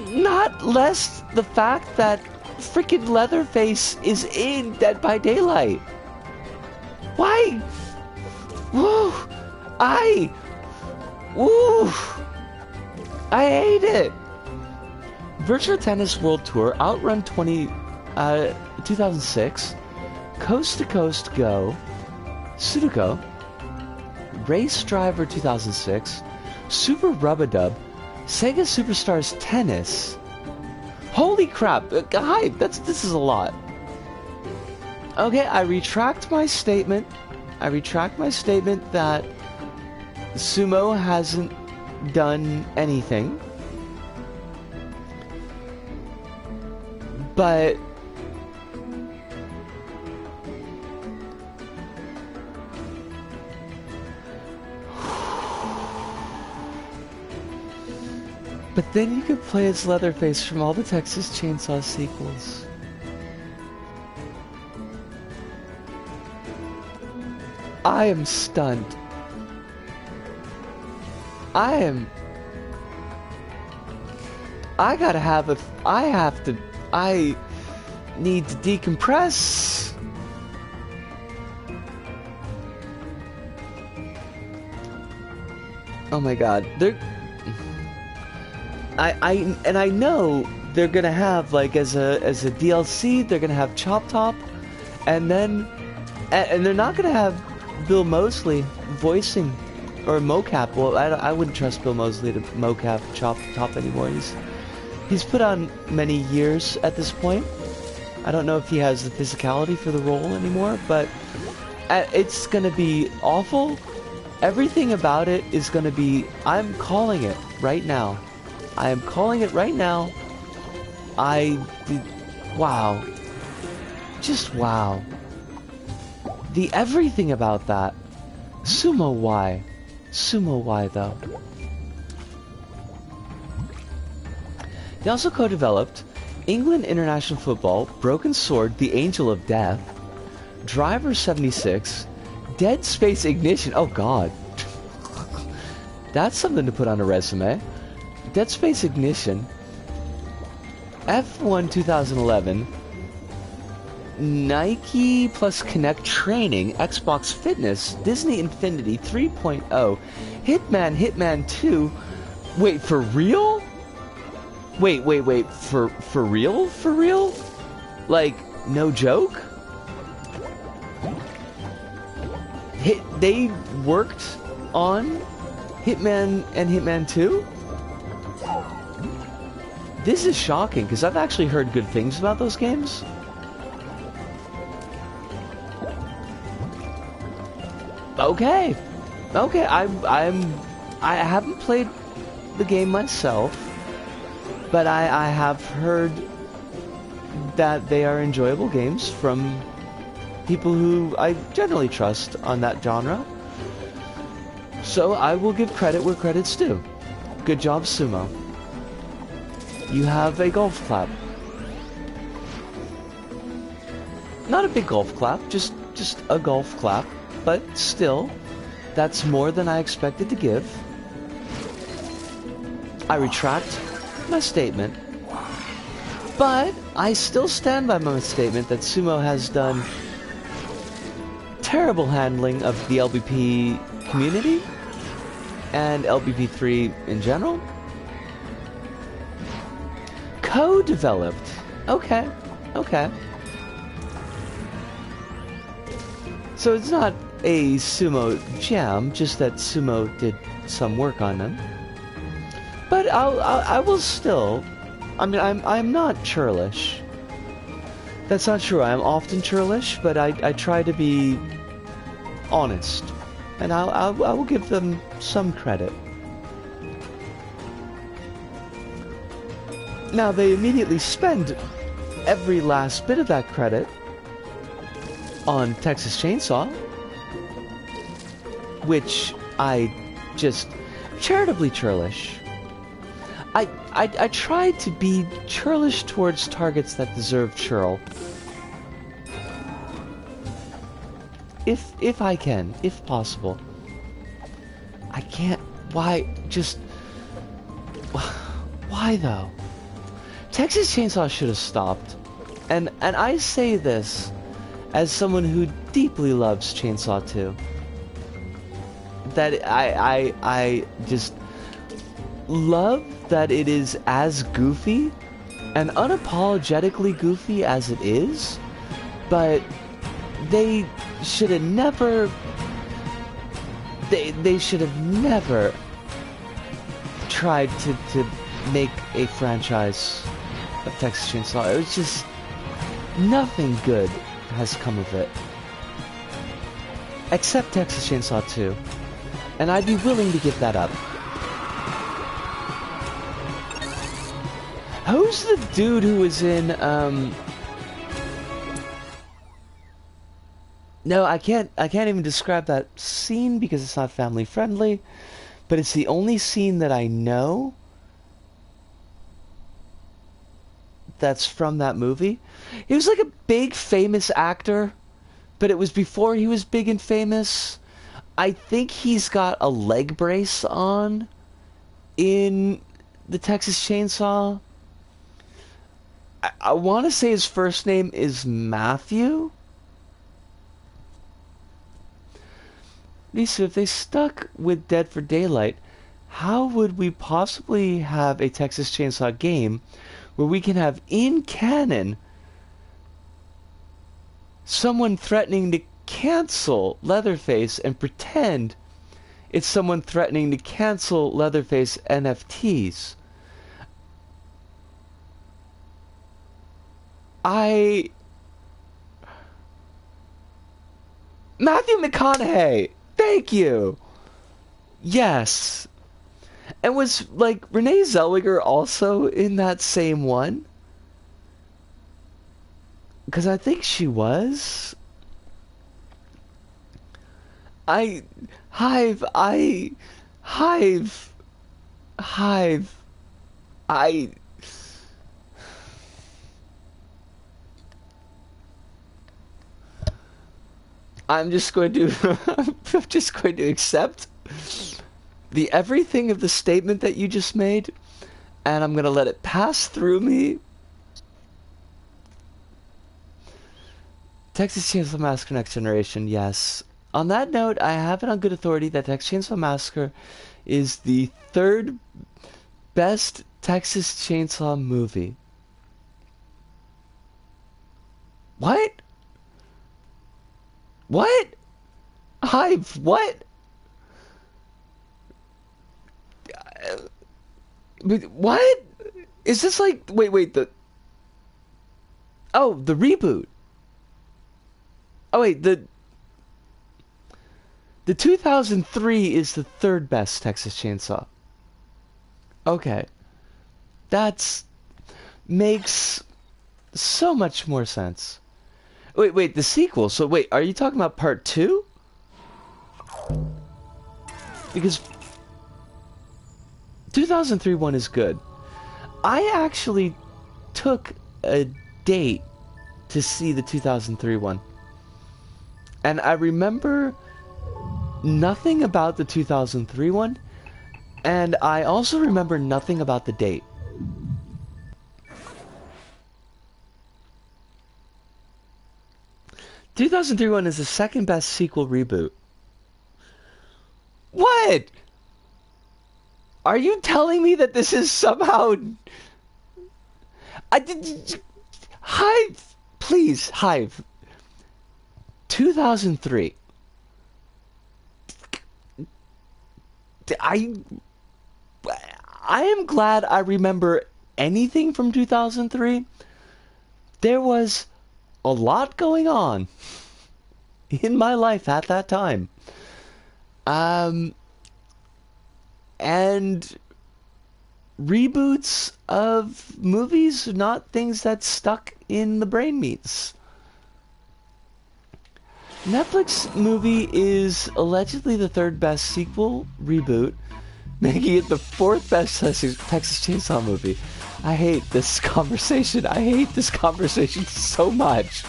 Not less the fact that freaking Leatherface is in Dead by Daylight. Why? Woo! Woo! I hate it! Virtual Tennis World Tour, Outrun 2006, Coast to Coast Go, Sudoku, Race Driver 2006, Super Rub-a-Dub, Sega Superstars Tennis. Holy crap! Hi, this is a lot. Okay, I retract my statement. That Sumo hasn't done anything. But then you could play as Leatherface from all the Texas Chainsaw sequels. I am stunned. I need to decompress. Oh my god. I know they're gonna have, like, as a DLC, they're gonna have Chop Top, and then they're not gonna have Bill Moseley voicing or mocap. Well, I wouldn't trust Bill Moseley to mocap Chop Top anymore. He's put on many years at this point. I don't know if he has the physicality for the role anymore, but it's gonna be awful. Everything about it is gonna be. I'm calling it right now. I am calling it right now. Wow. Just wow. The everything about that. Sumo why? Sumo why though? They also co-developed England International Football, Broken Sword, The Angel of Death, Driver 76, Dead Space Ignition. Oh god. That's something to put on a resume. Dead Space Ignition, F1 2011, Nike plus Kinect Training, Xbox Fitness, Disney Infinity 3.0, Hitman 2. Wait, for real? Wait, for real? For real? Like, no joke? They worked on Hitman and Hitman 2? This is shocking, because I've actually heard good things about those games. Okay. I haven't played the game myself, but I have heard that they are enjoyable games from people who I generally trust on that genre. So I will give credit where credit's due. Good job, Sumo. You have a golf clap. Not a big golf clap, just a golf clap, but still, that's more than I expected to give. I retract my statement, but I still stand by my statement that Sumo has done terrible handling of the LBP community and LBP3 in general. Co-developed. Okay. So it's not a Sumo jam, just that Sumo did some work on them. But I will still. I mean, I'm not churlish. That's not true. I'm often churlish, but I try to be honest, and I will give them some credit. Now, they immediately spend every last bit of that credit on Texas Chainsaw, which I just charitably churlish. I try to be churlish towards targets that deserve churl. If I can, if possible. I can't, why though? Texas Chainsaw should have stopped. And I say this as someone who deeply loves Chainsaw 2. That I just love that it is as goofy and unapologetically goofy as it is, but they should have never they should have never tried to make a franchise of Texas Chainsaw. It was just nothing good has come of it. Except Texas Chainsaw 2. And I'd be willing to give that up. Who's the dude who was in, No, I can't even describe that scene because it's not family friendly, but it's the only scene that I know that's from that movie. He was like a big famous actor, but it was before he was big and famous. I think he's got a leg brace on in the Texas Chainsaw. I want to say his first name is Matthew. Lisa, if they stuck with Dead for Daylight, how would we possibly have a Texas Chainsaw game where we can have in canon someone threatening to cancel Leatherface and pretend it's someone threatening to cancel Leatherface NFTs? Matthew McConaughey! Thank you! Yes. And was, like, Renee Zellweger also in that same one? Because I think she was. Hive. I'm just going to accept the everything of the statement that you just made, and I'm going to let it pass through me. Texas Chainsaw Massacre Next Generation, yes. On that note, I have it on good authority that Texas Chainsaw Massacre is the third best Texas Chainsaw movie. What? What? Hive, what? What? Is this like... Wait, the... Oh, the reboot. Oh, wait, the 2003 is the third best Texas Chainsaw. Okay. That's... makes so much more sense. Wait, the sequel. So wait, are you talking about part 2? Because 2003 one is good. I actually took a date to see the 2003 one. And I remember nothing about the 2003 one, and I also remember nothing about the date. The 2003 one is the second best sequel reboot. What? Are you telling me that this is somehow... Hive! Please, Hive. 2003. I am glad I remember anything from 2003. There was a lot going on in my life at that time. And reboots of movies, not things that stuck in the brain meats. Netflix movie is allegedly the third best sequel reboot, making it the fourth best Texas Chainsaw movie. I hate this conversation. I hate this conversation so much.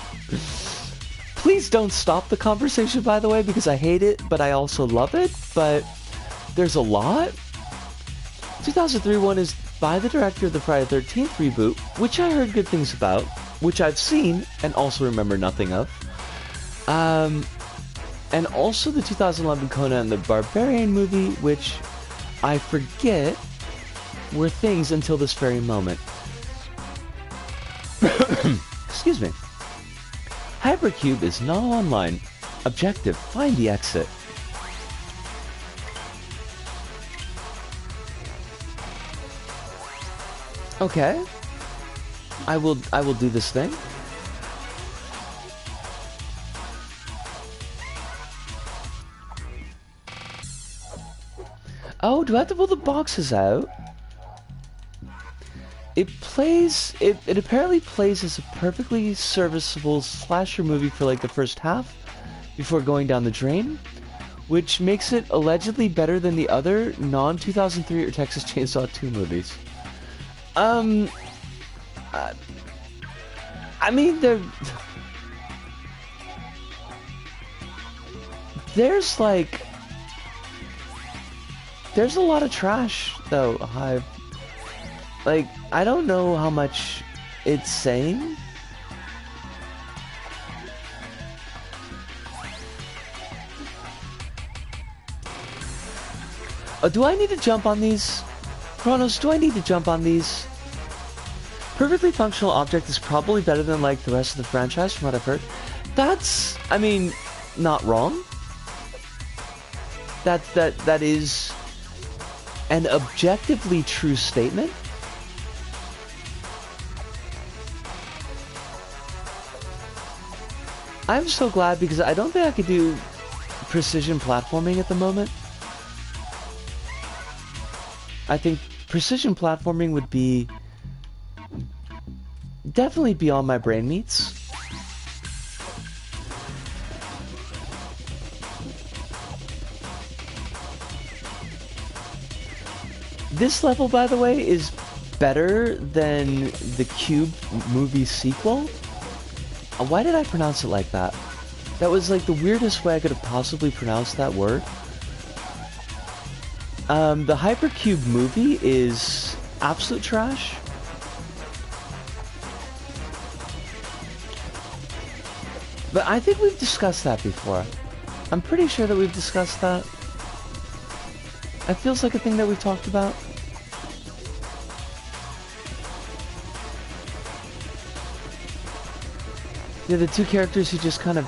Please don't stop the conversation, by the way, because I hate it, but I also love it. But there's a lot. 2003 one is by the director of the Friday the 13th reboot, which I heard good things about, which I've seen and also remember nothing of. And also the 2011 Conan the Barbarian movie, which I forget were things until this very moment. Excuse me. Hypercube is not online. Objective, find the exit. Okay. I will do this thing. Oh, do I have to pull the boxes out? It apparently plays as a perfectly serviceable slasher movie for like the first half before going down the drain, which makes it allegedly better than the other non-2003 or Texas Chainsaw 2 movies. I mean, there's a lot of trash though, Hive. Like, I don't know how much it's saying. Oh, do I need to jump on these? Kronos, do I need to jump on these? Perfectly functional object is probably better than like the rest of the franchise from what I've heard. That's, I mean, not wrong. That is an objectively true statement. I'm so glad because I don't think I could do precision platforming at the moment. I think precision platforming would be definitely beyond my brain meats. This level, by the way, is better than the Cube movie sequel. Why did I pronounce it like that? That was like the weirdest way I could have possibly pronounced that word. The Hypercube movie is absolute trash. But I think we've discussed that before. I'm pretty sure that we've discussed that. It feels like a thing that we've talked about. Yeah, the two characters who just kind of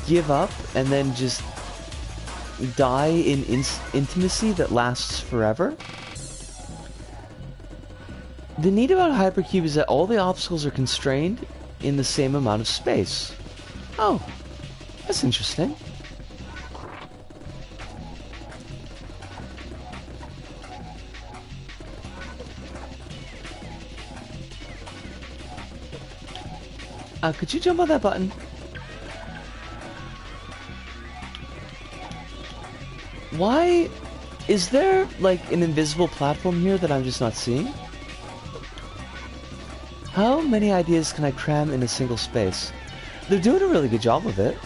give up and then just die in intimacy that lasts forever. The neat about Hypercube is that all the obstacles are constrained in the same amount of space. Oh, that's interesting. Could you jump on that button? Why? Is there, like, an invisible platform here that I'm just not seeing? How many ideas can I cram in a single space? They're doing a really good job of it.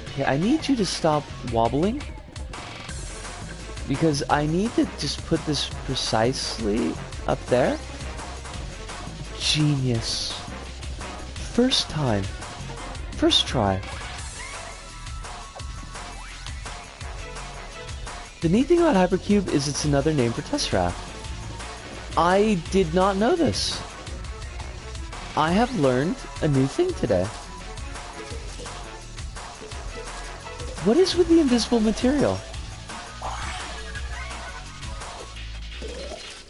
Okay, I need you to stop wobbling. Because I need to just put this precisely up there. Genius. First time. First try. The neat thing about Hypercube is it's another name for Tesseract. I did not know this. I have learned a new thing today. What is with the invisible material?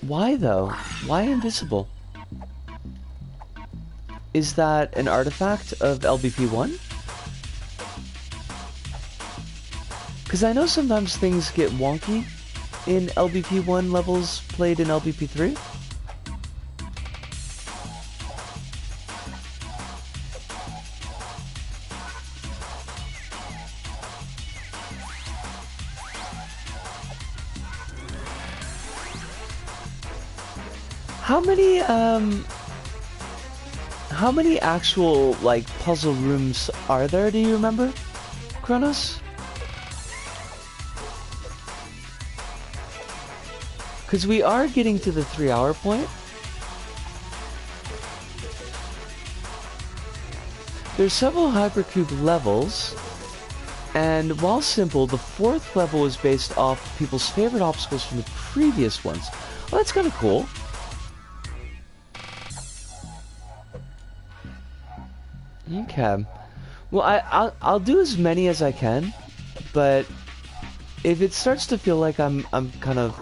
Why though? Why invisible? Is that an artifact of LBP1? Because I know sometimes things get wonky in LBP1 levels played in LBP3. How many actual, like, puzzle rooms are there, do you remember, Kronos? Because we are getting to the 3-hour point. There's several hypercube levels, and while simple, the 4th level is based off people's favorite obstacles from the previous ones. Well, that's kind of cool. Okay. Well, I'll do as many as I can, but if it starts to feel like I'm kind of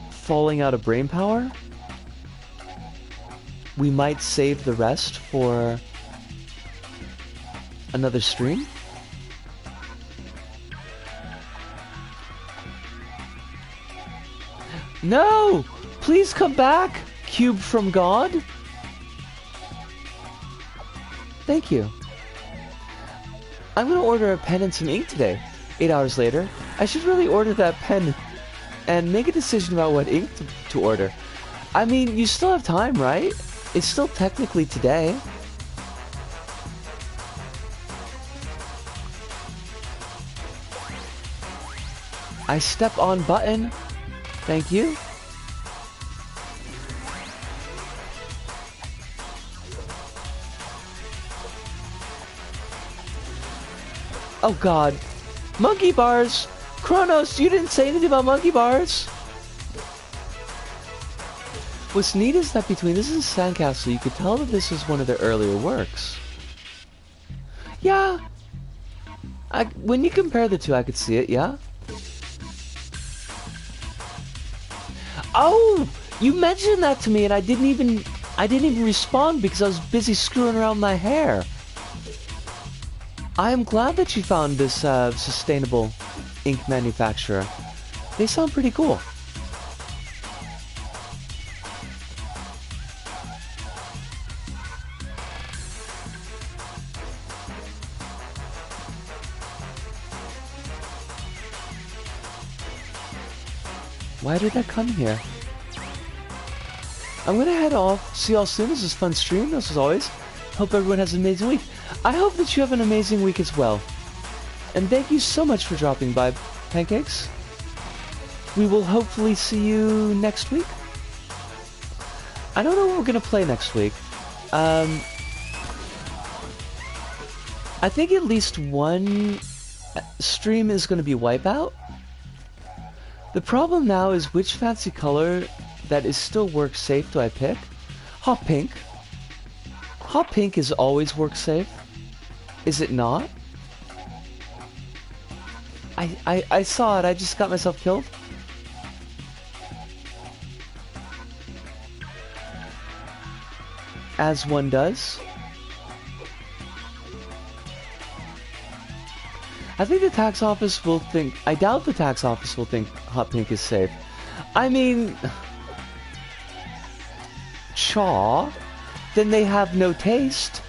falling out of brain power, we might save the rest for another stream. No! Please come back, Cube from God! Thank you. I'm gonna order a pen and some ink today. 8 hours later. I should really order that pen and make a decision about what ink to order. I mean, you still have time, right? It's still technically today. I step on button. Thank you. Oh god. Monkey bars! Kronos, you didn't say anything about monkey bars! What's neat is that between this and Sandcastle, you could tell that this is one of their earlier works. Yeah. When you compare the two, I could see it, yeah? Oh! You mentioned that to me and I didn't even respond because I was busy screwing around my hair. I am glad that you found this sustainable ink manufacturer. They sound pretty cool. Why did I come here? I'm gonna head off. See y'all soon. This was a fun stream, as always. Hope everyone has an amazing week. I hope that you have an amazing week as well. And thank you so much for dropping by, Pancakes. We will hopefully see you next week. I don't know what we're gonna play next week. I think at least one stream is gonna be Wipeout. The problem now is which fancy color that is still work safe do I pick? Hot pink. Hot pink is always work safe. Is it not? I saw it, I just got myself killed. As one does. I think the tax office will think... I doubt the tax office will think hot pink is safe. I mean... Chaw. Then they have no taste.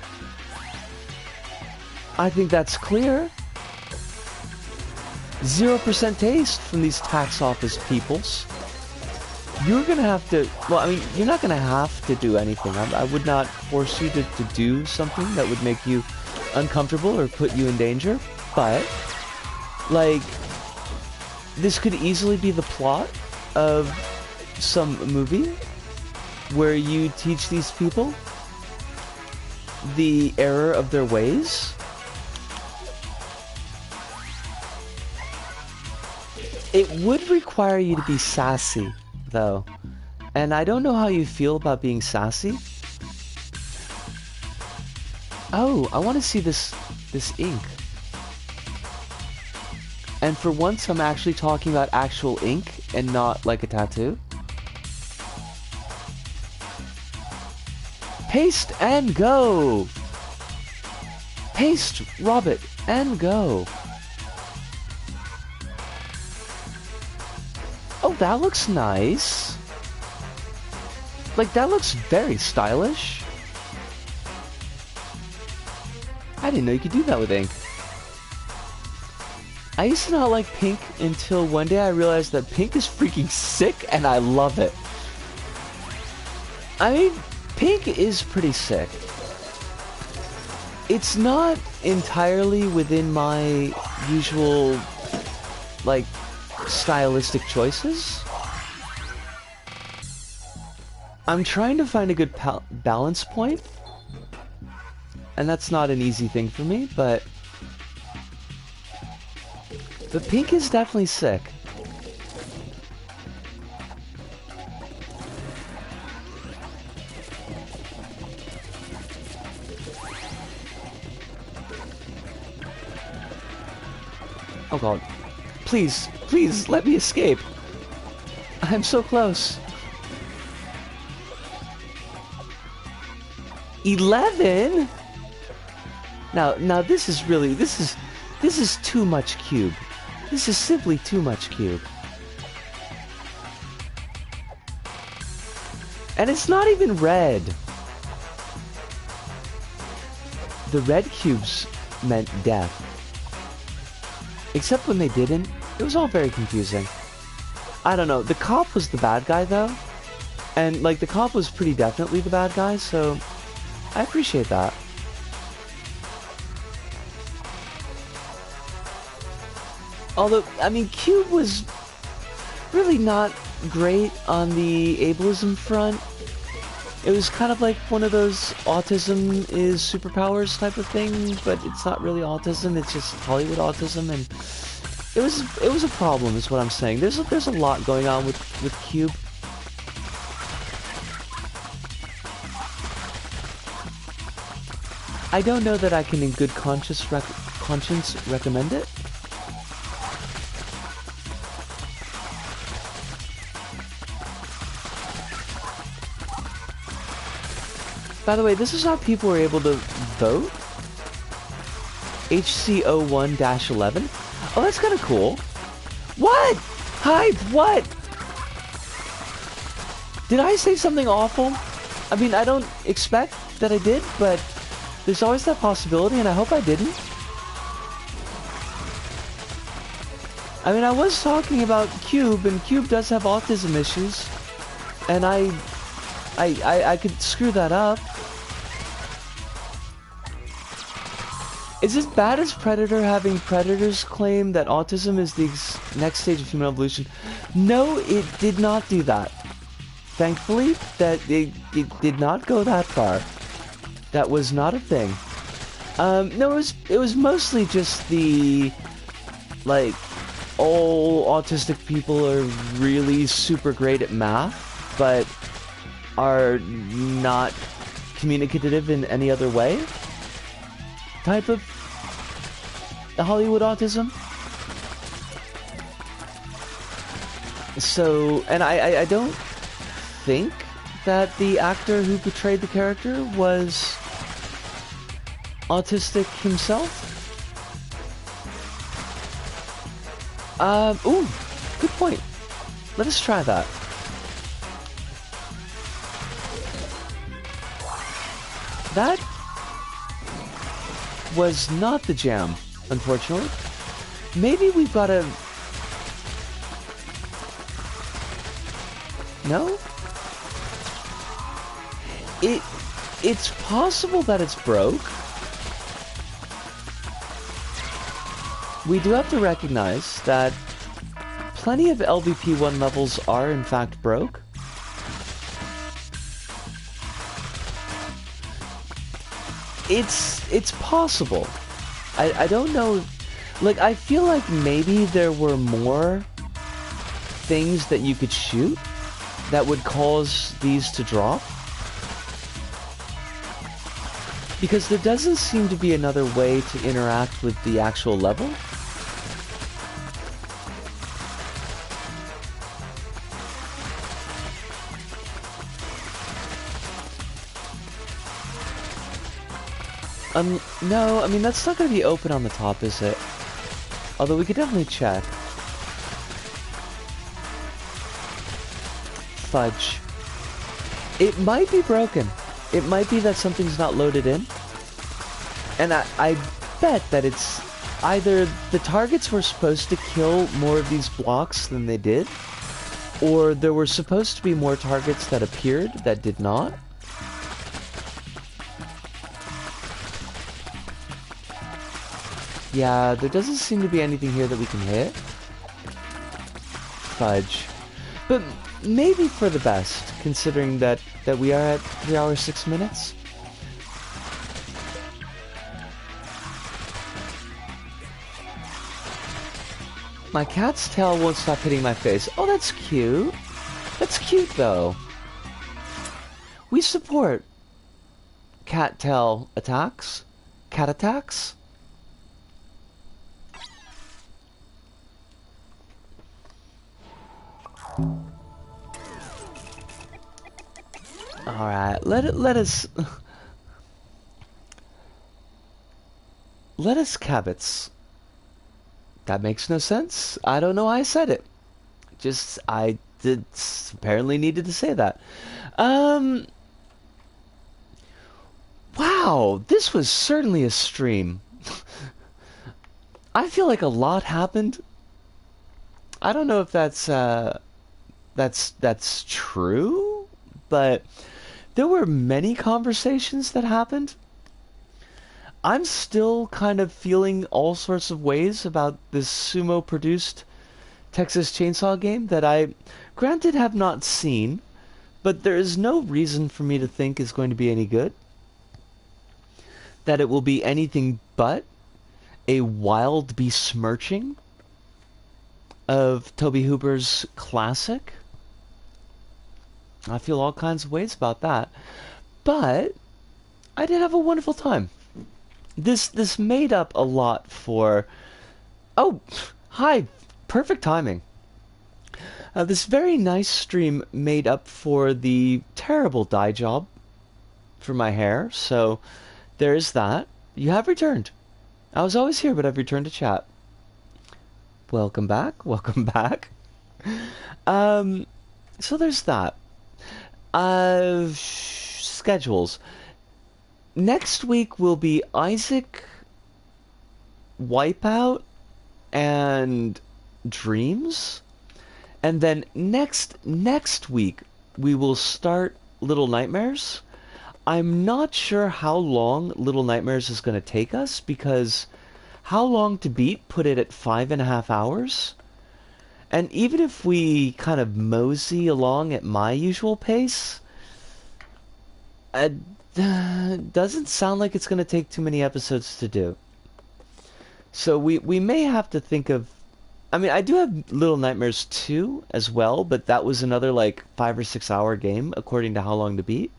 I think that's clear. 0% taste from these tax office peoples. You're gonna have to... Well, I mean, you're not gonna have to do anything. I would not force you to do something that would make you uncomfortable or put you in danger. But, like, this could easily be the plot of some movie where you teach these people the error of their ways. It would require you to be sassy, though. And I don't know how you feel about being sassy. Oh, I want to see this ink. And for once, I'm actually talking about actual ink and not like a tattoo. Paste and go! Paste, Robert, and go! that looks nice. Like, that looks very stylish. I didn't know you could do that with ink. I used to not like pink until one day I realized that pink is freaking sick and I love it. I mean, pink is pretty sick. It's not entirely within my usual, like, stylistic choices. I'm trying to find a good balance point. And that's not an easy thing for me, but pink is definitely sick. Oh god. Please, please, let me escape. I'm so close. 11? Now this is really, this is too much cube. This is simply too much cube. And it's not even red. The red cubes meant death. Except when they didn't. It was all very confusing. I don't know. The cop was the bad guy, though. And, like, the cop was pretty definitely the bad guy, so I appreciate that. Although, I mean, Cube was really not great on the ableism front. It was kind of like one of those autism is superpowers type of thing, but it's not really autism, it's just Hollywood autism, and it was a problem, is what I'm saying. There's a lot going on with Cube. I don't know that I can in good conscience recommend it. By the way, this is how people were able to vote. HCO1-11. Oh, that's kind of cool. What? Hype, what? Did I say something awful? I mean, I don't expect that I did, but there's always that possibility, and I hope I didn't. I mean, I was talking about Cube, and Cube does have autism issues, and I could screw that up. Is it bad as Predator having Predators claim that autism is the next stage of human evolution? No, it did not do that. Thankfully, that it did not go that far. That was not a thing. No, it was mostly just the, like, all autistic people are really super great at math, but are not communicative in any other way type of Hollywood autism. So, and I don't think that the actor who portrayed the character was autistic himself. Ooh, good point. Let us try that. That was not the jam, unfortunately. Maybe we've got a... No? It's possible that it's broke. We do have to recognize that plenty of LBP1 levels are in fact broke. It's possible. I don't know. Like, I feel like maybe there were more things that you could shoot that would cause these to drop. Because there doesn't seem to be another way to interact with the actual level. No, I mean, that's not going to be open on the top, is it? Although we could definitely check. Fudge. It might be broken. It might be that something's not loaded in. And I bet that it's either the targets were supposed to kill more of these blocks than they did, or there were supposed to be more targets that appeared that did not. Yeah, there doesn't seem to be anything here that we can hit. Fudge. But maybe for the best, considering that we are at 3 hours 6 minutes. My cat's tail won't stop hitting my face. Oh, that's cute. That's cute, though. We support cat tail attacks. Cat attacks. Alright, let us cabbits. That makes no sense. I don't know why I said it. Just, I did apparently needed to say that. Wow, this was certainly a stream. I feel like a lot happened. I don't know if that's true, but there were many conversations that happened. I'm still kind of feeling all sorts of ways about this sumo-produced Texas Chainsaw game that I, granted, have not seen, but there is no reason for me to think is going to be any good. That it will be anything but a wild besmirching of Toby Hooper's classic. I feel all kinds of ways about that. But I did have a wonderful time. This made up a lot for... Oh, hi! Perfect timing. This very nice stream made up for the terrible dye job for my hair, so there is that. You have returned. I was always here, but I've returned to chat. Welcome back. Welcome back. So there's that. Schedules. Next week will be Isaac, Wipeout, and Dreams. And then next week we will start Little Nightmares. I'm not sure how long Little Nightmares is going to take us, because How Long to Beat put it at 5.5 hours. And even if we kind of mosey along at my usual pace, it doesn't sound like it's going to take too many episodes to do. So we may have to think of... I mean, I do have Little Nightmares 2 as well, but that was another like 5 or 6 hour game, according to How Long to Beat.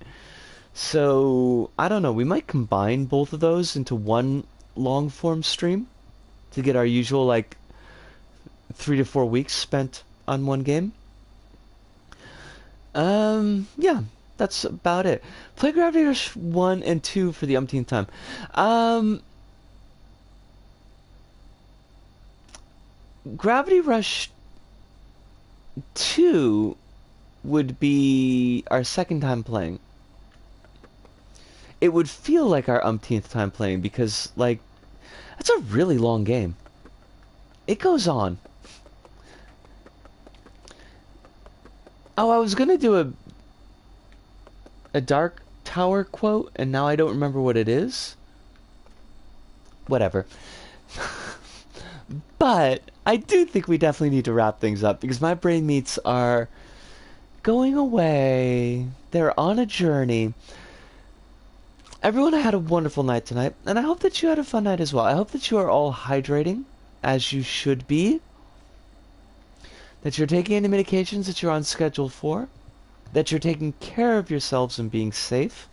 So, I don't know, we might combine both of those into one long form stream to get our usual like 3 to 4 weeks spent on one game. Yeah, that's about it. Play Gravity Rush 1 and 2 for the umpteenth time. Gravity Rush 2 would be our second time playing. It would feel like our umpteenth time playing because, like, that's a really long game. It goes on. Oh, I was gonna do a Dark Tower quote, and now I don't remember what it is. Whatever. But I do think we definitely need to wrap things up because my brain meats are going away. They're on a journey. Everyone, I had a wonderful night tonight, and I hope that you had a fun night as well. I hope that you are all hydrating, as you should be. That you're taking any medications that you're on schedule for. That you're taking care of yourselves and being safe.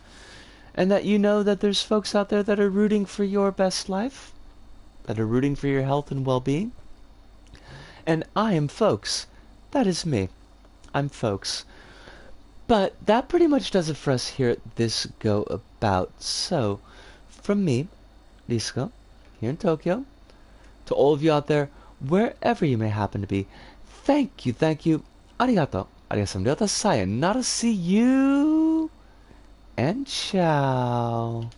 And that you know that there's folks out there that are rooting for your best life. That are rooting for your health and well-being. And I am folks. That is me. I'm folks. But that pretty much does it for us here at This Go About. So, from me, Risco, here in Tokyo, to all of you out there, wherever you may happen to be, thank you, arigato. Adios amigos, sayonara, see you, and ciao.